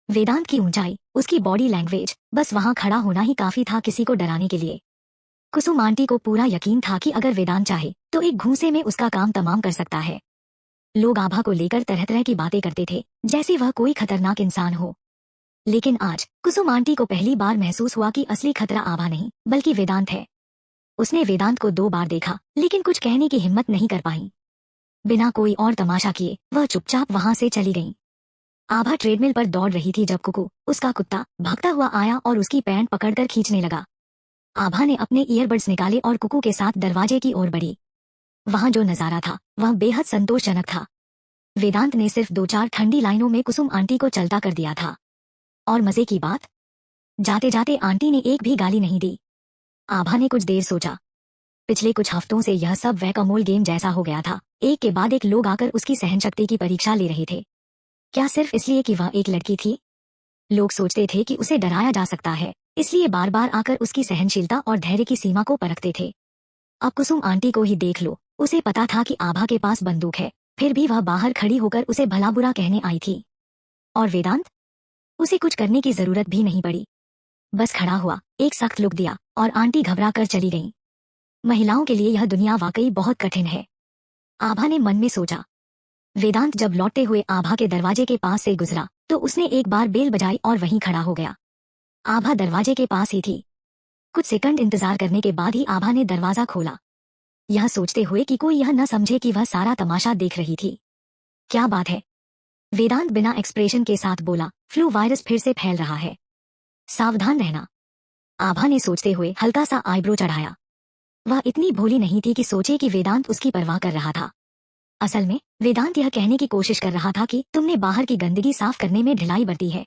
वेदांत की ऊंचाई, उसकी बॉडी लैंग्वेज, बस वहां खड़ा होना ही काफी था किसी को डराने के लिए। कुसुम आंटी को पूरा यकीन था कि अगर वेदांत चाहे तो एक घूंसे में उसका काम तमाम कर सकता है। लोग आभा को लेकर तरह तरह की बातें करते थे, जैसे वह कोई खतरनाक इंसान हो। लेकिन आज कुसुम आंटी को पहली बार महसूस हुआ कि असली खतरा आभा नहीं बल्कि वेदांत है। उसने वेदांत को 2 बार देखा, लेकिन कुछ कहने की हिम्मत नहीं कर पाई। बिना कोई और तमाशा किए वह चुपचाप वहां से चली गई। आभा ट्रेडमिल पर दौड़ रही थी जब कुकू, उसका कुत्ता, भागता हुआ आया और उसकी पैंट पकड़कर खींचने लगा। आभा ने अपने ईयरबड्स निकाले और कुकू के साथ दरवाजे की ओर बढ़ी। वहां जो नजारा था वह बेहद संतोषजनक था। वेदांत ने सिर्फ 2-4 ठंडी लाइनों में कुसुम आंटी को चलता कर दिया था। और मजे की बात, जाते जाते आंटी ने एक भी गाली नहीं दी। आभा ने कुछ देर सोचा। पिछले कुछ हफ्तों से यह सब वैक-अ-मोल गेम जैसा हो गया था। एक के बाद एक लोग आकर उसकी सहनशक्ति की परीक्षा ले रहे थे। क्या सिर्फ इसलिए कि वह एक लड़की थी? लोग सोचते थे कि उसे डराया जा सकता है, इसलिए बार बार आकर उसकी सहनशीलता और धैर्य की सीमा को परखते थे। अब कुसुम आंटी को ही देख लो, उसे पता था कि आभा के पास बंदूक है, फिर भी वह बाहर खड़ी होकर उसे भला बुरा कहने आई थी। और वेदांत, उसे कुछ करने की जरूरत भी नहीं पड़ी। बस खड़ा हुआ, एक सख्त लुक दिया और आंटी घबरा कर चली गईं। महिलाओं के लिए यह दुनिया वाकई बहुत कठिन है, आभा ने मन में सोचा। वेदांत जब लौटते हुए आभा के दरवाजे के पास से गुजरा तो उसने एक बार बेल बजाई और वहीं खड़ा हो गया। आभा दरवाजे के पास ही थी। कुछ सेकंड इंतजार करने के बाद ही आभा ने दरवाजा खोला, यह सोचते हुए कि कोई यह न समझे कि वह सारा तमाशा देख रही थी। क्या बात है? वेदांत बिना एक्सप्रेशन के साथ बोला, फ्लू वायरस फिर से फैल रहा है, सावधान रहना। आभा ने सोचते हुए हल्का सा आईब्रो चढ़ाया। वह इतनी भोली नहीं थी कि सोचे कि वेदांत उसकी परवाह कर रहा था। असल में वेदांत यह कहने की कोशिश कर रहा था कि तुमने बाहर की गंदगी साफ करने में ढिलाई बरती है।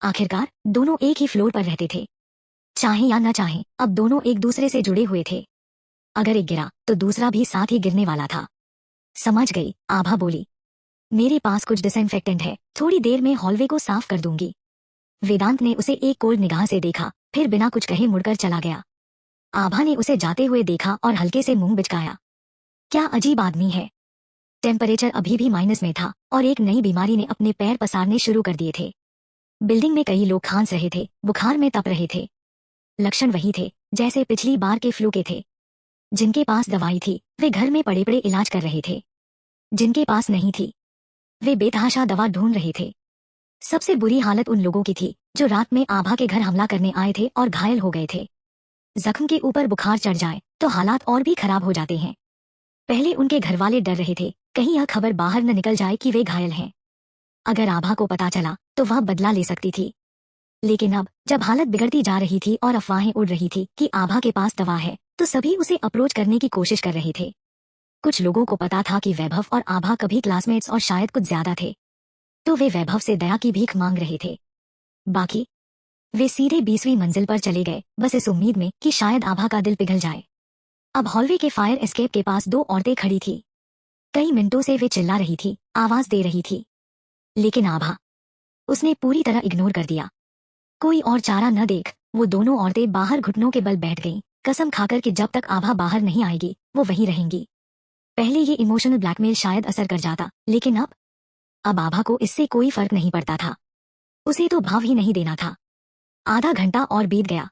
आखिरकार दोनों एक ही फ्लोर पर रहते थे, चाहे या न चाहे अब दोनों एक दूसरे से जुड़े हुए थे। अगर एक गिरा तो दूसरा भी साथ ही गिरने वाला था। समझ गई, आभा बोली। मेरे पास कुछ डिसइंफेक्टेंट है, थोड़ी देर में हॉलवे को साफ कर दूंगी। वेदांत ने उसे एक कोल्ड निगाह से देखा, फिर बिना कुछ कहे मुड़कर चला गया। आभा ने उसे जाते हुए देखा और हल्के से मुंह बिचकाया। क्या अजीब आदमी है। टेम्परेचर अभी भी माइनस में था और एक नई बीमारी ने अपने पैर पसारने शुरू कर दिए थे। बिल्डिंग में कई लोग खांस रहे थे, बुखार में तप रहे थे। लक्षण वही थे जैसे पिछली बार के फ्लू के थे। जिनके पास दवाई थी वे घर में पड़े पड़े इलाज कर रहे थे, जिनके पास नहीं थी वे बेतहाशा दवा ढूंढ रहे थे। सबसे बुरी हालत उन लोगों की थी जो रात में आभा के घर हमला करने आए थे और घायल हो गए थे। जख्म के ऊपर बुखार चढ़ जाए तो हालात और भी खराब हो जाते हैं। पहले उनके घर वाले डर रहे थे कहीं यह खबर बाहर न निकल जाए कि वे घायल हैं। अगर आभा को पता चला तो वह बदला ले सकती थी। लेकिन अब जब हालत बिगड़ती जा रही थी और अफवाहें उड़ रही थी कि आभा के पास दवा है तो सभी उसे अप्रोच करने की कोशिश कर रहे थे। कुछ लोगों को पता था कि वैभव और आभा कभी क्लासमेट्स और शायद कुछ ज्यादा थे, तो वे वैभव से दया की भीख मांग रहे थे। बाकी वे सीधे 20वीं मंजिल पर चले गए, बस इस उम्मीद में कि शायद आभा का दिल पिघल जाए। अब हॉलवे के फायर एस्केप के पास दो औरतें खड़ी थी। कई मिनटों से वे चिल्ला रही थी, आवाज दे रही थी, लेकिन आभा उसने पूरी तरह इग्नोर कर दिया। कोई और चारा न देख वो दोनों औरतें बाहर घुटनों के बल बैठ गईं, कसम खाकर कि जब तक आभा बाहर नहीं आएगी वो वहीं रहेंगी। पहले ये इमोशनल ब्लैकमेल शायद असर कर जाता, लेकिन अब आभा को इससे कोई फर्क नहीं पड़ता था। उसे तो भाव ही नहीं देना था। आधा घंटा और बीत गया।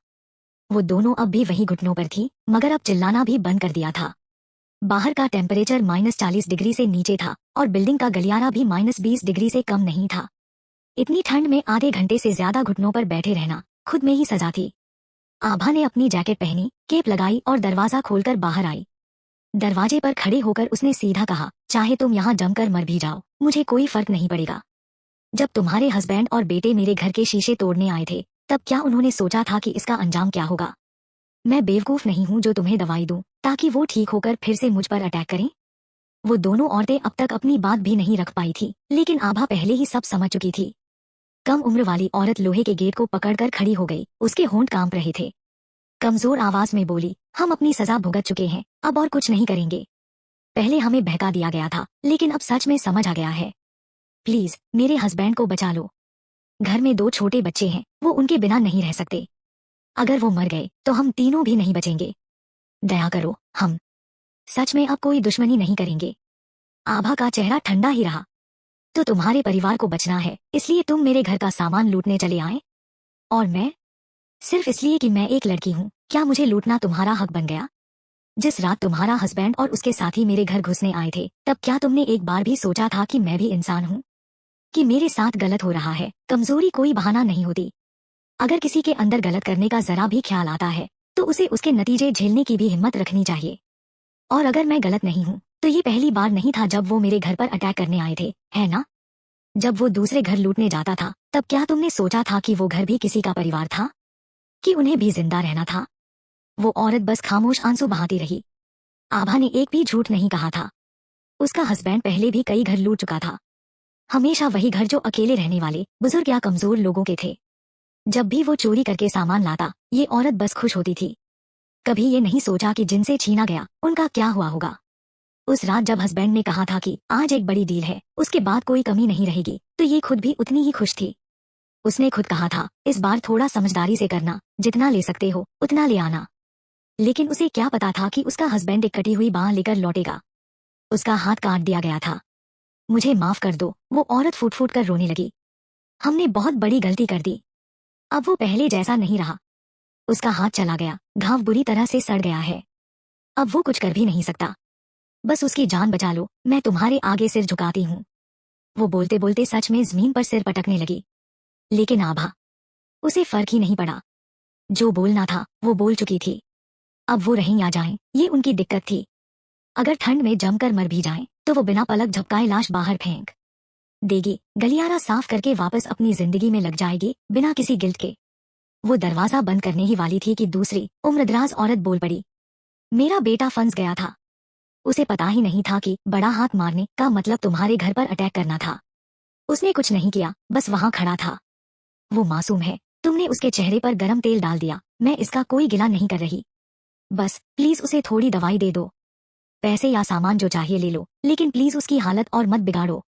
वो दोनों अब भी वही घुटनों पर थी, मगर अब चिल्लाना भी बंद कर दिया था। बाहर का टेम्परेचर -40 डिग्री से नीचे था और बिल्डिंग का गलियारा भी -20 डिग्री से कम नहीं था। इतनी ठंड में आधे घंटे से ज्यादा घुटनों पर बैठे रहना खुद में ही सजा थी। आभा ने अपनी जैकेट पहनी, केप लगाई और दरवाजा खोलकर बाहर आई। दरवाजे पर खड़े होकर उसने सीधा कहा, चाहे तुम यहाँ जमकर मर भी जाओ, मुझे कोई फर्क नहीं पड़ेगा। जब तुम्हारे हस्बैंड और बेटे मेरे घर के शीशे तोड़ने आए थे तब क्या उन्होंने सोचा था कि इसका अंजाम क्या होगा? मैं बेवकूफ नहीं हूँ जो तुम्हें दवाई दूं ताकि वो ठीक होकर फिर से मुझ पर अटैक करें। वो दोनों औरतें अब तक अपनी बात भी नहीं रख पाई थी, लेकिन आभा पहले ही सब समझ चुकी थी। कम उम्र वाली औरत लोहे के गेट को पकड़कर खड़ी हो गई, उसके होंठ कांप रहे थे। कमजोर आवाज में बोली, हम अपनी सजा भुगत चुके हैं, अब और कुछ नहीं करेंगे। पहले हमें बहका दिया गया था, लेकिन अब सच में समझ आ गया है। प्लीज मेरे हस्बैंड को बचा लो। घर में 2 छोटे बच्चे हैं, वो उनके बिना नहीं रह सकते। अगर वो मर गए तो हम तीनों भी नहीं बचेंगे। दया करो, हम सच में अब कोई दुश्मनी नहीं करेंगे। आभा का चेहरा ठंडा ही रहा। तो तुम्हारे परिवार को बचना है, इसलिए तुम मेरे घर का सामान लूटने चले आए? और मैं सिर्फ इसलिए कि मैं एक लड़की हूँ, क्या मुझे लूटना तुम्हारा हक बन गया? जिस रात तुम्हारा हस्बैंड और उसके साथी मेरे घर घुसने आए थे तब क्या तुमने एक बार भी सोचा था कि मैं भी इंसान हूँ, कि मेरे साथ गलत हो रहा है? कमजोरी कोई बहाना नहीं होती। अगर किसी के अंदर गलत करने का जरा भी ख्याल आता है तो उसे उसके नतीजे झेलने की भी हिम्मत रखनी चाहिए। और अगर मैं गलत नहीं हूँ तो ये पहली बार नहीं था जब वो मेरे घर पर अटैक करने आए थे, है ना? जब वो दूसरे घर लूटने जाता था तब क्या तुमने सोचा था कि वो घर भी किसी का परिवार था, कि उन्हें भी जिंदा रहना था? वो औरत बस खामोश आंसू बहाती रही। आभा ने एक भी झूठ नहीं कहा था। उसका हस्बैंड पहले भी कई घर लूट चुका था, हमेशा वही घर जो अकेले रहने वाले बुजुर्ग या कमजोर लोगों के थे। जब भी वो चोरी करके सामान लाता ये औरत बस खुश होती थी। कभी ये नहीं सोचा कि जिनसे छीना गया उनका क्या हुआ होगा। उस रात जब हस्बैंड ने कहा था कि आज एक बड़ी डील है, उसके बाद कोई कमी नहीं रहेगी, तो ये खुद भी उतनी ही खुश थी। उसने खुद कहा था, इस बार थोड़ा समझदारी से करना, जितना ले सकते हो उतना ले आना। लेकिन उसे क्या पता था कि उसका हस्बैंड एक कटी हुई बांह लेकर लौटेगा। उसका हाथ काट दिया गया था। मुझे माफ कर दो, वो औरत फूट फूट कर रोने लगी। हमने बहुत बड़ी गलती कर दी। अब वो पहले जैसा नहीं रहा। उसका हाथ चला गया, घाव बुरी तरह से सड़ गया है। अब वो कुछ कर भी नहीं सकता। बस उसकी जान बचा लो, मैं तुम्हारे आगे सिर झुकाती हूँ। वो बोलते बोलते सच में जमीन पर सिर पटकने लगी। लेकिन आभा, उसे फर्क ही नहीं पड़ा। जो बोलना था वो बोल चुकी थी। अब वो रहें या जाएं, ये उनकी दिक्कत थी। अगर ठंड में जमकर मर भी जाएं, तो वो बिना पलक झपकाए लाश बाहर फेंक देगी, गलियारा साफ करके वापस अपनी जिंदगी में लग जाएगी, बिना किसी गिल्ट के। वो दरवाजा बंद करने ही वाली थी कि दूसरी उम्रदराज औरत बोल पड़ी। मेरा बेटा फंस गया था। उसे पता ही नहीं था कि बड़ा हाथ मारने का मतलब तुम्हारे घर पर अटैक करना था। उसने कुछ नहीं किया, बस वहां खड़ा था। वो मासूम है, तुमने उसके चेहरे पर गरम तेल डाल दिया। मैं इसका कोई गिला नहीं कर रही। बस प्लीज उसे थोड़ी दवाई दे दो। पैसे या सामान जो चाहिए ले लो, लेकिन प्लीज उसकी हालत और मत बिगाड़ो।